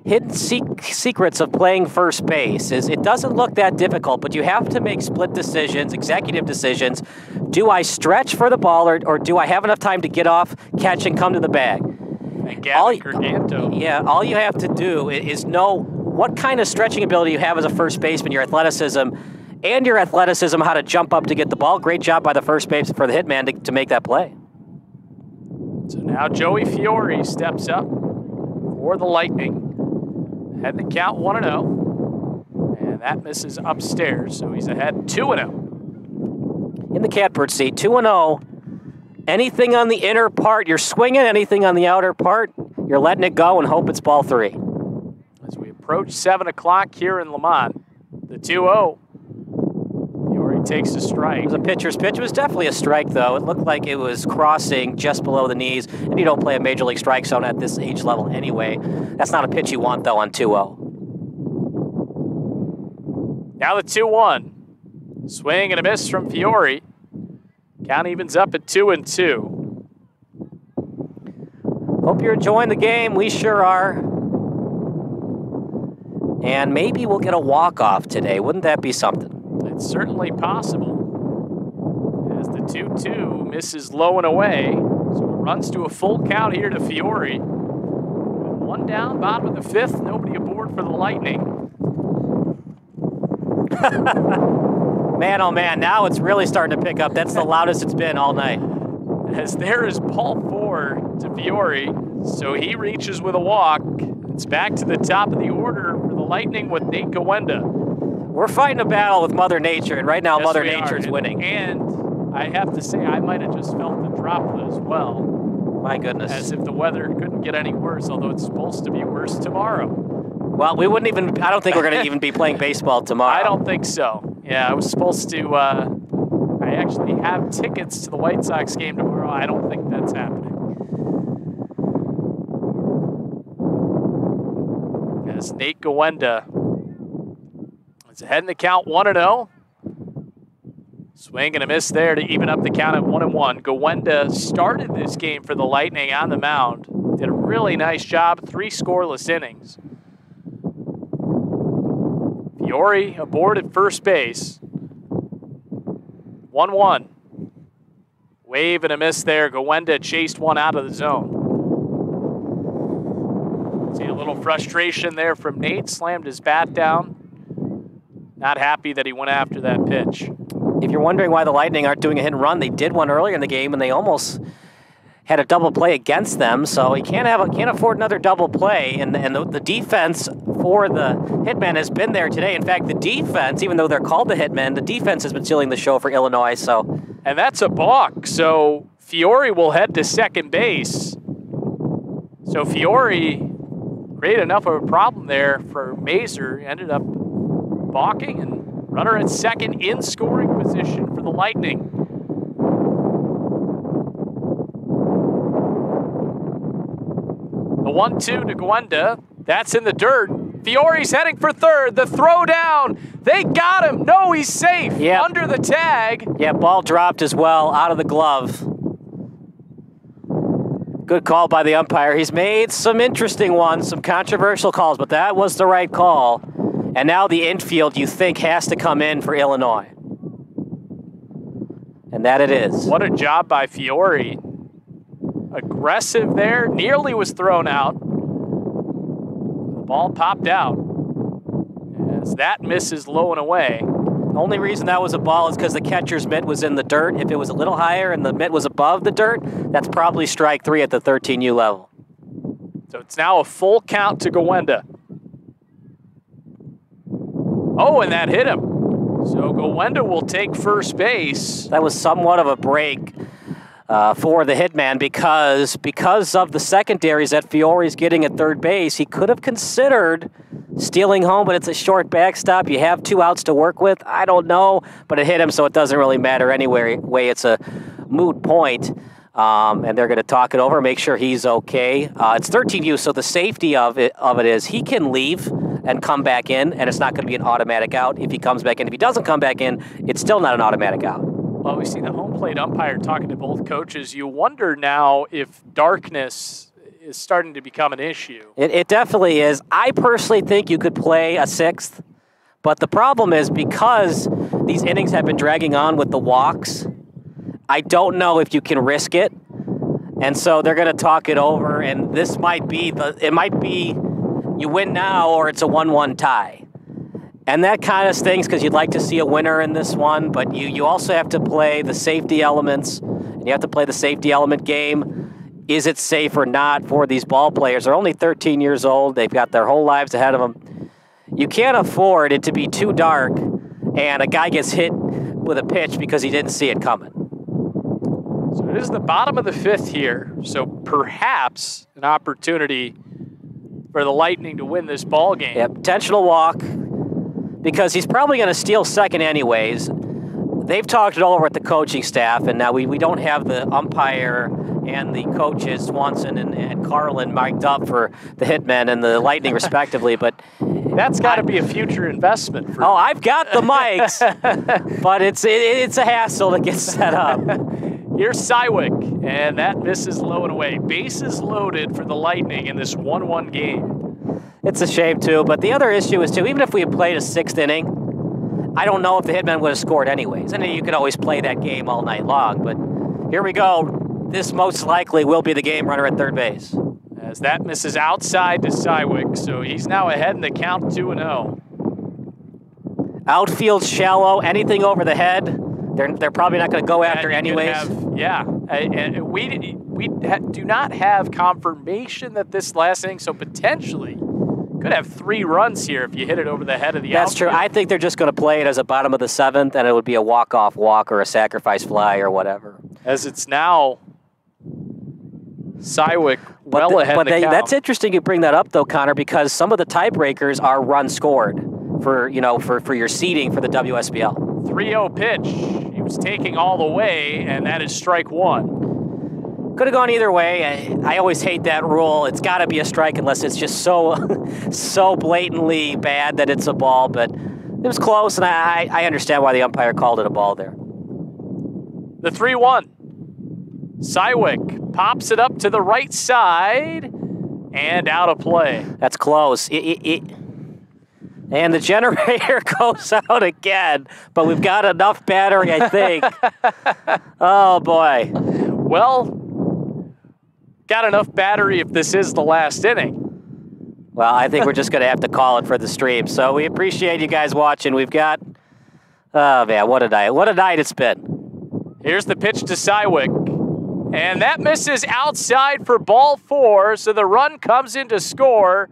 hidden secrets of playing first base. Is it doesn't look that difficult, but you have to make split decisions, executive decisions. Do I stretch for the ball, or do I have enough time to get off, catch, and come to the bag? And Gavin Garganto. Yeah, all you have to do is know what kind of stretching ability you have as a first baseman, your athleticism, how to jump up to get the ball. Great job by the first baseman for the hitman to make that play. So now Joey Fiore steps up for the Lightning. Had the count 1-0. And that misses upstairs, so he's ahead 2-0. In the catbird seat, 2-0. Anything on the inner part, you're swinging. Anything on the outer part, you're letting it go and hope it's ball 3. As we approach 7 o'clock here in Lamont, the 2-0. Fiore takes a strike. It was a pitcher's pitch. It was definitely a strike, though. It looked like it was crossing just below the knees, and you don't play a major league strike zone at this age level anyway. That's not a pitch you want, though, on 2-0. Now the 2-1. Swing and a miss from Fiore. Count evens up at 2-2. Hope you're enjoying the game. We sure are. And maybe we'll get a walk-off today. Wouldn't that be something? It's certainly possible. As the 2-2 misses low and away. So it runs to a full count here to Fiore. One down, bottom of the fifth. Nobody aboard for the Lightning. Man, oh man, now it's really starting to pick up. That's the loudest it's been all night. As there is ball 4 to Fiore, so he reaches with a walk. It's back to the top of the order for the Lightning with Nate Gawenda. We're fighting a battle with Mother Nature, and right now Yes, Mother we Nature's are. winning. And I have to say, I might have just felt the drop as well. My goodness. As if the weather couldn't get any worse, although it's supposed to be worse tomorrow. Well, we wouldn't even, I don't think we're going to even be playing baseball tomorrow. I don't think so. Yeah, I was supposed to, I actually have tickets to the White Sox game tomorrow. I don't think that's happening. As Nate Gawenda is ahead in the count 1-0. Swing and a miss there to even up the count at 1-1. Gawenda started this game for the Lightning on the mound. Did a really nice job, 3 scoreless innings. Fiore aboard at first base. 1-1. Wave and a miss there. Gawenda chased one out of the zone. See a little frustration there from Nate. Slammed his bat down. Not happy that he went after that pitch. If you're wondering why the Lightning aren't doing a hit and run, they did one earlier in the game, and they almost had a double play against them. So he can't afford another double play. And the defense for the Hitmen has been there today. In fact, the defense, even though they're called the Hitmen, the defense has been stealing the show for Illinois. So, and that's a balk. So Fiore will head to second base. So Fiore created enough of a problem there for Mazur. Ended up balking, and runner at second in scoring position for the Lightning. The 1-2 to Gawenda. That's in the dirt. Fiore's heading for third. The throw down. They got him. No, he's safe. Yep. Under the tag. Yeah, ball dropped as well, out of the glove. Good call by the umpire. He's made some interesting ones, some controversial calls, but that was the right call. And now the infield, you think, has to come in for Illinois. And that it is. What a job by Fiore. Aggressive there. Nearly was thrown out. The ball popped out. As that misses low and away. The only reason that was a ball is because the catcher's mitt was in the dirt. If it was a little higher and the mitt was above the dirt, that's probably strike 3 at the 13U level. So it's now a full count to Gawenda. Oh, and that hit him. So Gawenda will take first base. That was somewhat of a break for the Hitman because of the secondaries that Fiore's getting at third base. He could have considered stealing home, but it's a short backstop. You have 2 outs to work with. I don't know, but it hit him, so it doesn't really matter anyway. It's a moot point, and they're going to talk it over, make sure he's okay. It's 13U, so the safety of it is he can leave and come back in, and it's not going to be an automatic out if he comes back in. If he doesn't come back in, it's still not an automatic out. Well, we see the home plate umpire talking to both coaches. You wonder now if darkness is starting to become an issue. It definitely is. I personally think you could play a 6th, but the problem is because these innings have been dragging on with the walks, I don't know if you can risk it. And so they're going to talk it over, and this might be you win now or it's a 1-1 tie. And that kind of stings because you'd like to see a winner in this one, but you also have to play the safety elements, and you have to play the safety element game. Is it safe or not for these ball players? They're only 13 years old. They've got their whole lives ahead of them. You can't afford it to be too dark and a guy gets hit with a pitch because he didn't see it coming. So it is the bottom of the 5th here, so perhaps an opportunity for the Lightning to win this ball game. Yeah, potential walk, because he's probably going to steal second anyways. They've talked it over with the coaching staff, and now we don't have the umpire and the coaches, Swanson and Carlin, mic'd up for the Hitmen and the Lightning respectively, but that's got to be a future investment. Oh, I've got the mics, but it's a hassle to get set up. Here's Sywick, and that misses low and away. Bases loaded for the Lightning in this 1-1 game. It's a shame, too, but the other issue is, too, even if we had played a 6th inning, I don't know if the Hitmen would have scored anyways. And you could always play that game all night long, but here we go. This most likely will be the game runner at third base. As that misses outside to Sywick, so he's now ahead in the count 2-0. Outfield shallow. Anything over the head, they're probably not going to go after anyways. And we do not have confirmation that this last inning, so potentially could have 3 runs here if you hit it over the head of the That's outfield. true. I think they're just going to play it as a bottom of the 7th, and it would be a walk-off walk or a sacrifice fly or whatever. As it's now Sywick well ahead of the count. That's interesting you bring that up, though, Connor, because some of the tiebreakers are runs scored for your seeding for the WSBL. 3-0 pitch. He was taking all the way, and that is strike 1. Could have gone either way. I always hate that rule. It's got to be a strike unless it's just so blatantly bad that it's a ball. But it was close, and I understand why the umpire called it a ball there. The 3-1. Sywick pops it up to the right side and out of play. That's close. And the generator goes out again, but we've got enough battery, I think. Oh, boy. Well, got enough battery if this is the last inning. Well, I think we're just going to have to call it for the stream. So we appreciate you guys watching. We've got, oh, man, what a night. What a night it's been. Here's the pitch to Sywick. And that misses outside for ball 4, so the run comes in to score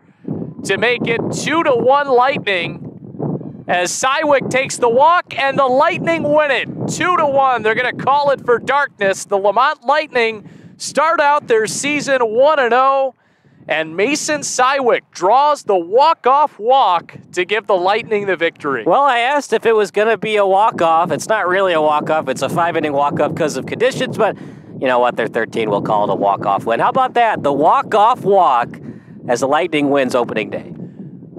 to make it 2-1 Lightning as Sywick takes the walk and the Lightning win it 2-1. They're going to call it for darkness. The Lamont Lightning start out their season 1-0, and Mason Sywick draws the walk-off walk to give the Lightning the victory. Well, I asked if it was going to be a walk-off. It's not really a walk-off. It's a 5-inning walk-off because of conditions, but you know what? They're 13. We'll call it a walk-off win. How about that? The walk-off walk as the Lightning wins opening day.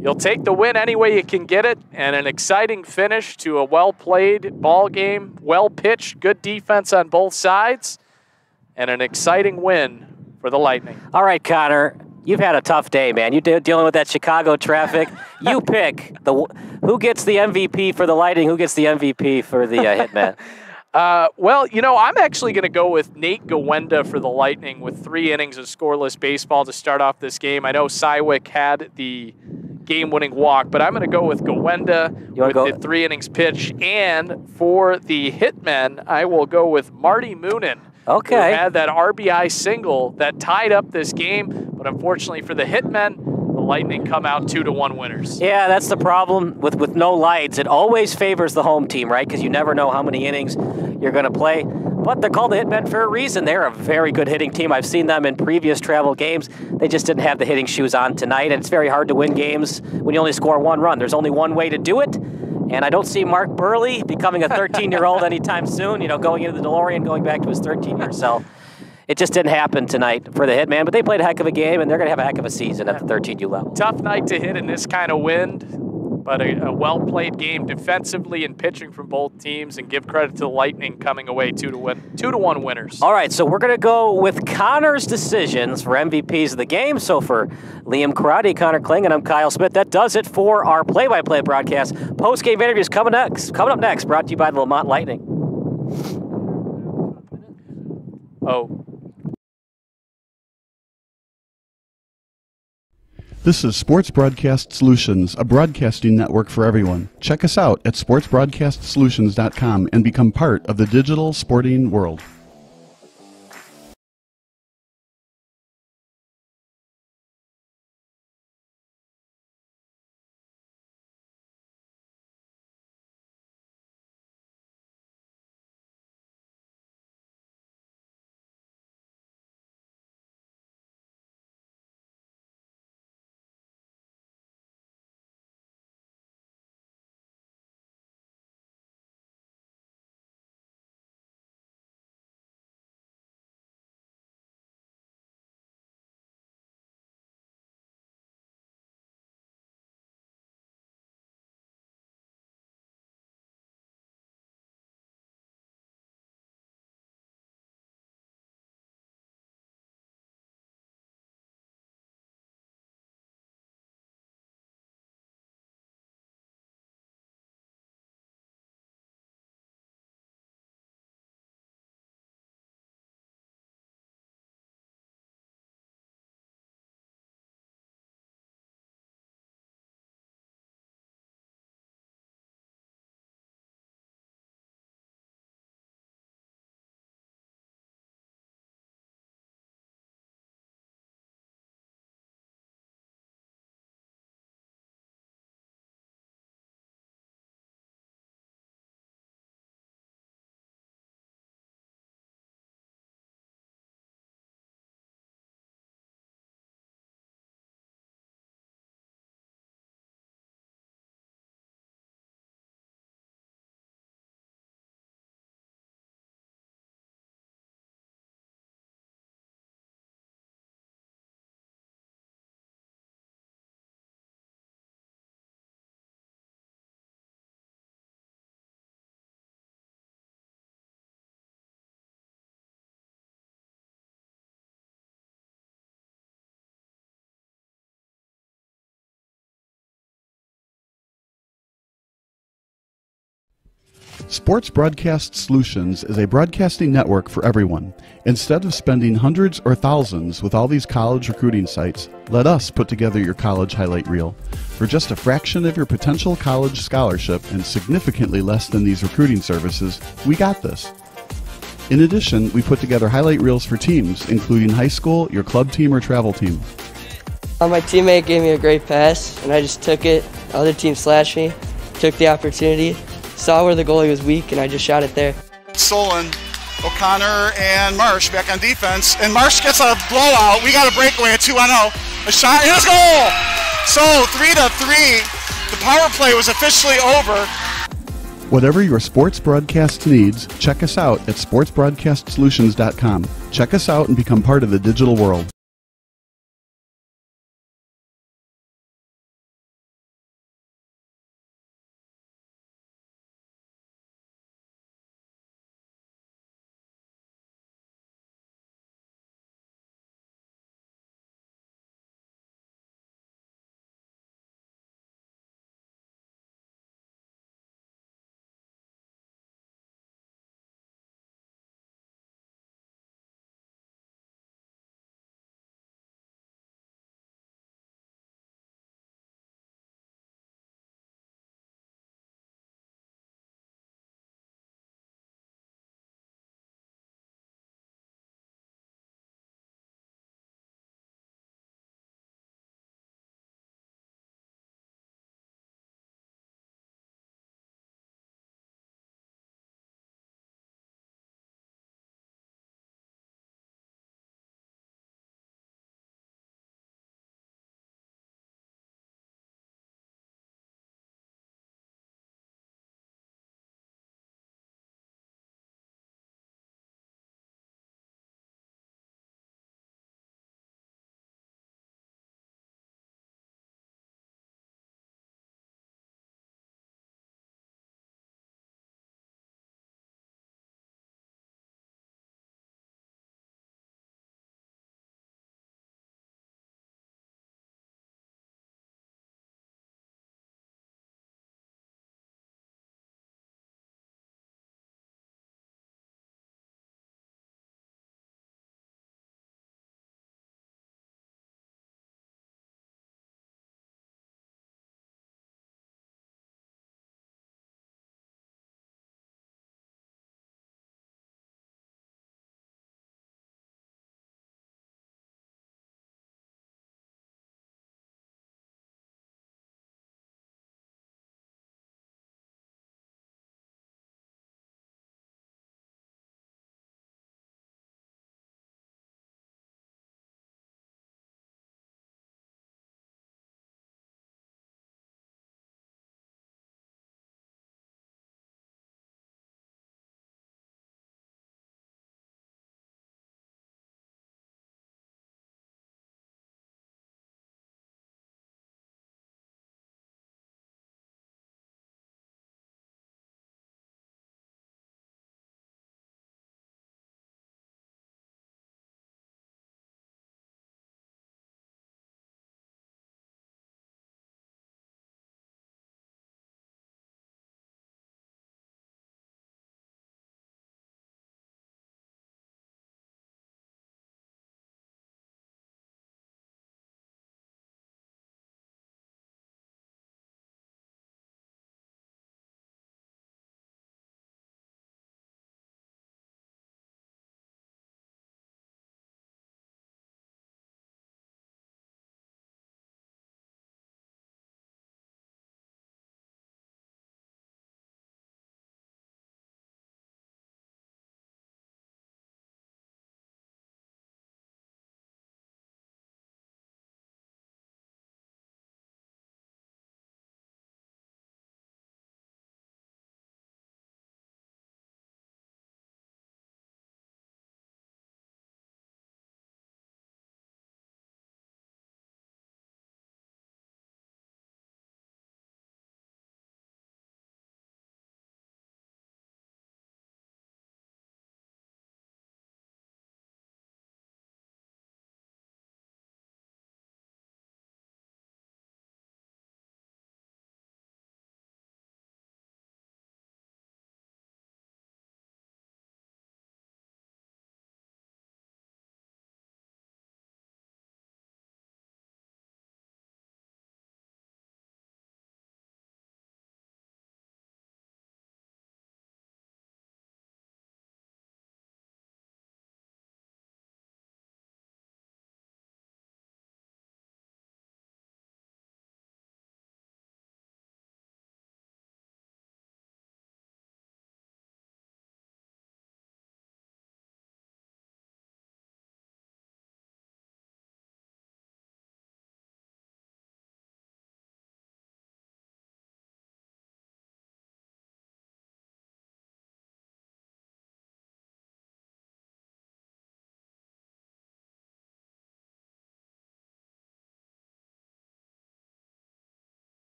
You'll take the win any way you can get it, and an exciting finish to a well-played ball game, well-pitched, good defense on both sides, and an exciting win for the Lightning. All right, Connor, you've had a tough day, man. You're dealing with that Chicago traffic. You pick who gets the MVP for the Lightning, who gets the MVP for the Hitmen. Well, you know, I'm actually going to go with Nate Gawenda for the Lightning with 3 innings of scoreless baseball to start off this game. I know Sywick had the game-winning walk, but I'm going to go with Gawenda with the 3 innings pitch. And for the Hitmen, I will go with Marty Moonen. Okay. Who had that RBI single that tied up this game, but unfortunately for the Hitmen, the Lightning come out 2-1 winners. Yeah, that's the problem with no lights. It always favors the home team, right? Because you never know how many innings you're going to play. But they're called the Hitmen for a reason. They're a very good hitting team. I've seen them in previous travel games. They just didn't have the hitting shoes on tonight, and it's very hard to win games when you only score 1 run. There's only one way to do it, and I don't see Mark Burley becoming a 13-year-old anytime soon, you know, going into the DeLorean, going back to his 13-year self. It just didn't happen tonight for the Hitman, but they played a heck of a game, and they're going to have a heck of a season at the 13U level. Tough night to hit in this kind of wind, but a well-played game defensively and pitching from both teams, and give credit to the Lightning coming away 2-1 winners. All right, so we're going to go with Connor's decisions for MVPs of the game. So for Liam Karate, Connor Kling, and I'm Kyle Smith. That does it for our play-by-play broadcast. Post-game interviews coming up next, brought to you by the Lamont Lightning. This is Sports Broadcast Solutions, a broadcasting network for everyone. Check us out at sportsbroadcastsolutions.com and become part of the digital sporting world. Sports Broadcast Solutions is a broadcasting network for everyone. Instead of spending hundreds or thousands with all these college recruiting sites, let us put together your college highlight reel. For just a fraction of your potential college scholarship and significantly less than these recruiting services, we got this. In addition, we put together highlight reels for teams, including high school, your club team, or travel team. My teammate gave me a great pass, and I just took it. The other team slashed me, took the opportunity, saw where the goalie was weak, and I just shot it there. Solon, O'Connor, and Marsh back on defense, and Marsh gets a blowout. We got a breakaway at 2-0. A shot, and it's goal! So 3-3, the power play was officially over. Whatever your sports broadcast needs, check us out at sportsbroadcastsolutions.com. Check us out and become part of the digital world.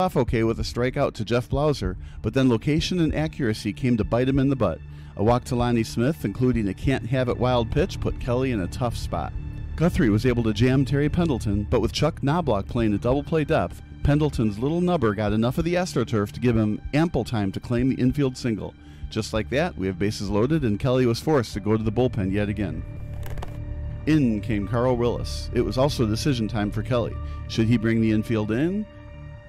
off okay with a strikeout to Jeff Blauser, but then location and accuracy came to bite him in the butt. A walk to Lonnie Smith, including a can't-have-it wild pitch, put Kelly in a tough spot. Guthrie was able to jam Terry Pendleton, but with Chuck Knobloch playing a double-play depth, Pendleton's little nubber got enough of the AstroTurf to give him ample time to claim the infield single. Just like that, we have bases loaded, and Kelly was forced to go to the bullpen yet again. In came Carl Willis. It was also decision time for Kelly. Should he bring the infield in,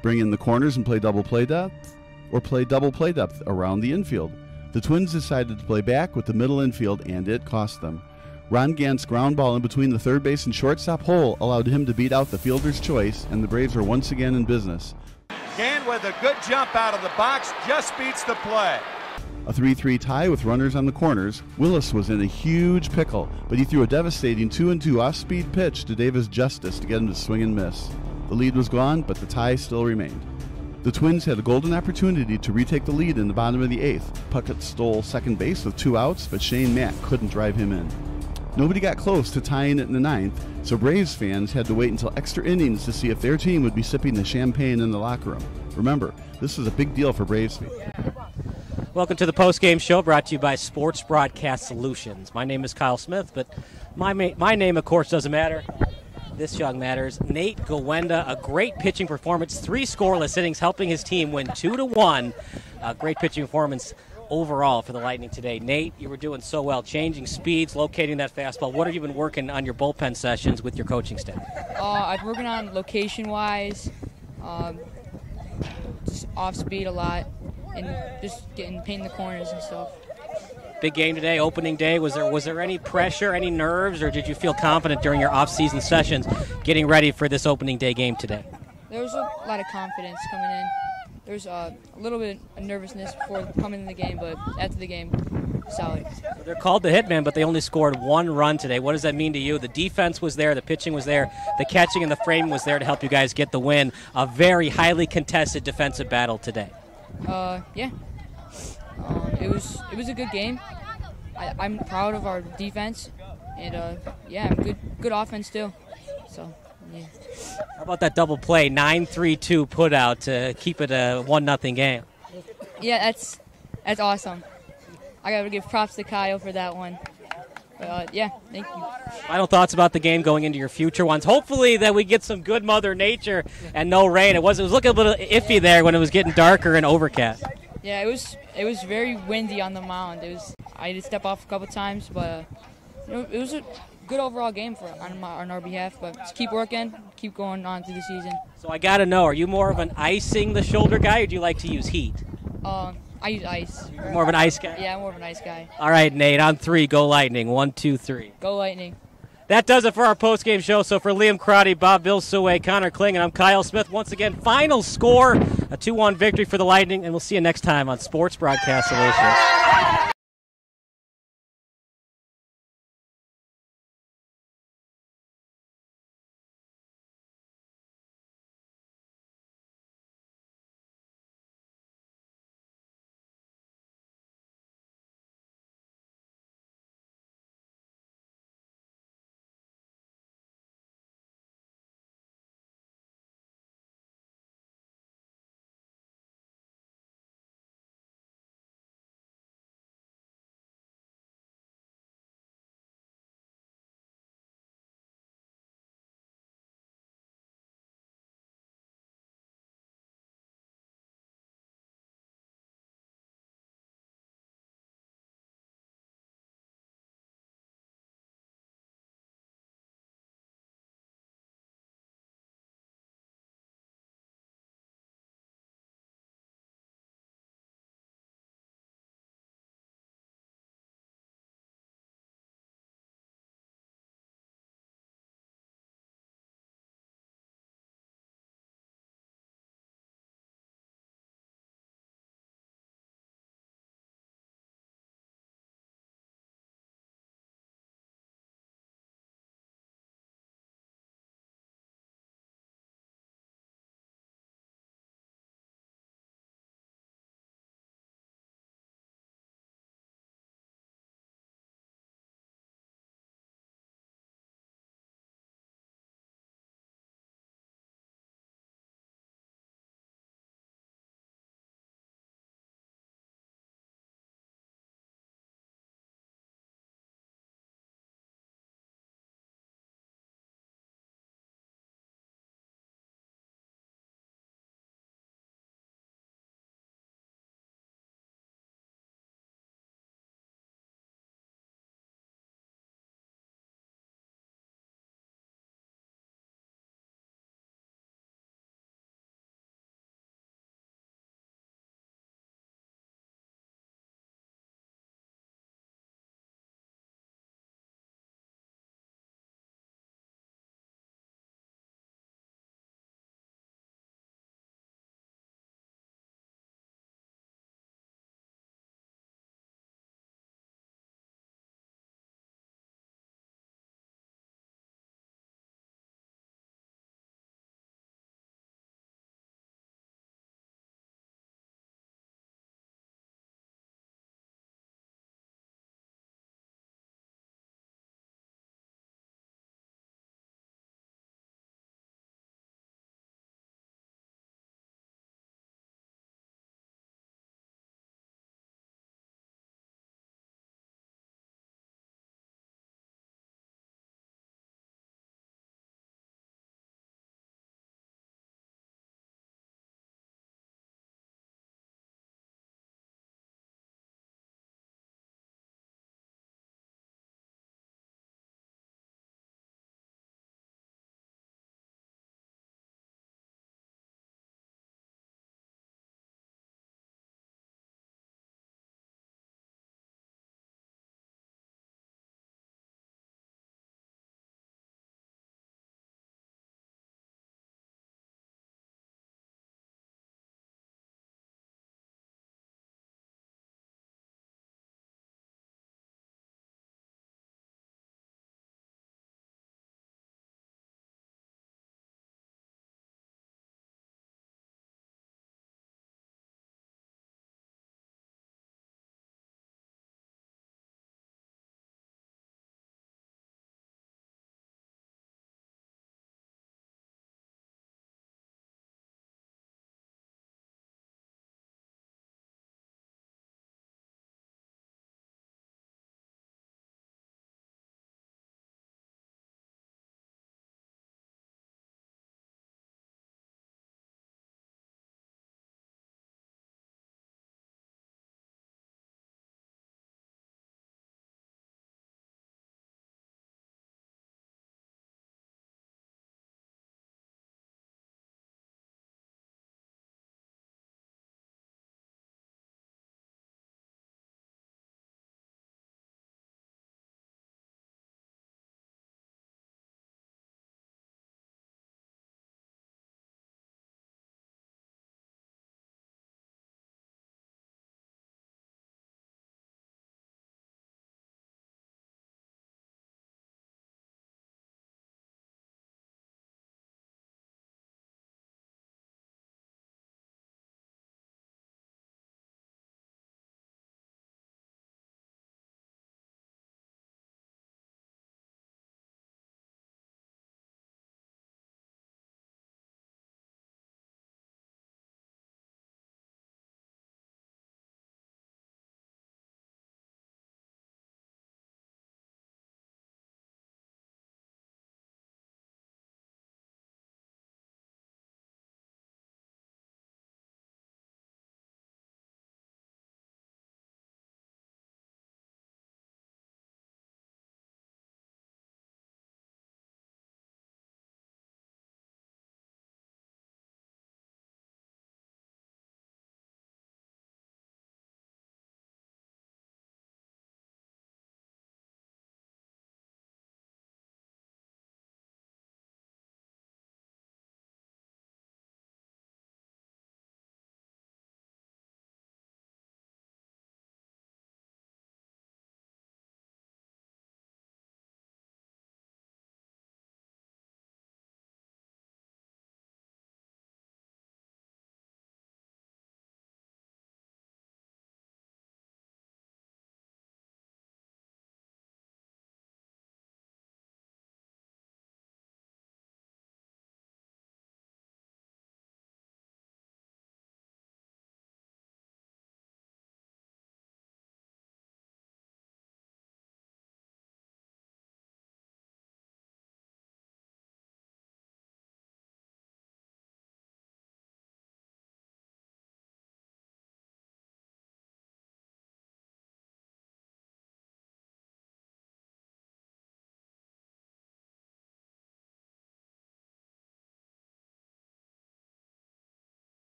bring in the corners and play double play depth, or play double play depth around the infield? The Twins decided to play back with the middle infield, and it cost them. Ron Gant's ground ball in between the third base and shortstop hole allowed him to beat out the fielder's choice, and the Braves are once again in business. Gant with a good jump out of the box just beats the play. A 3-3 tie with runners on the corners. Willis was in a huge pickle, but he threw a devastating 2-2 off-speed pitch to Davis Justice to get him to swing and miss. The lead was gone, but the tie still remained. The Twins had a golden opportunity to retake the lead in the bottom of the 8th. Puckett stole second base with 2 outs, but Shane Mack couldn't drive him in. Nobody got close to tying it in the 9th, so Braves fans had to wait until extra innings to see if their team would be sipping the champagne in the locker room. Remember, this was a big deal for Braves fans. Welcome to the post-game show brought to you by Sports Broadcast Solutions. My name is Kyle Smith, but my name, of course, doesn't matter. This young matters. Nate Gowenda, a great pitching performance, 3 scoreless innings, helping his team win 2-1. A great pitching performance overall for the Lightning today. Nate, you were doing so well, changing speeds, locating that fastball. What have you been working on your bullpen sessions with your coaching staff? I've been working on location-wise, just off-speed a lot, and just painting the corners and stuff. Big game today, opening day. Was there any pressure, any nerves, or did you feel confident during your off-season sessions getting ready for this opening day game today? There was a lot of confidence coming in. There was a little bit of nervousness before coming in the game, but after the game, solid. They're called the Hitmen, but they only scored 1 run today. What does that mean to you? The defense was there, the pitching was there, the catching and the framing was there to help you guys get the win. A very highly contested defensive battle today. Yeah. It was a good game. I'm proud of our defense, and yeah, good offense too. So yeah. How about that double play, 9-3-2 put out to keep it a 1-0 game? Yeah, that's awesome. I gotta give props to Kyle for that one. Yeah, thank you. Final thoughts about the game going into your future ones. Hopefully that we get some good Mother Nature and no rain. It was looking a little iffy there when it was getting darker and overcast. Yeah, it was very windy on the mound. I had to step off a couple times, but it was a good overall game on our behalf. But just keep working, keep going on through the season. So I got to know, are you more of an icing the shoulder guy, or do you like to use heat? I use ice. You're more of an ice guy? Yeah, I'm more of an ice guy. All right, Nate, on 3, go Lightning. 1, 2, 3. Go Lightning. That does it for our post-game show. So for Liam Crotty, Bob Bilsaway, Connor Kling, I'm Kyle Smith. Once again, final score, a 2-1 victory for the Lightning, and we'll see you next time on Sports Broadcast Solutions.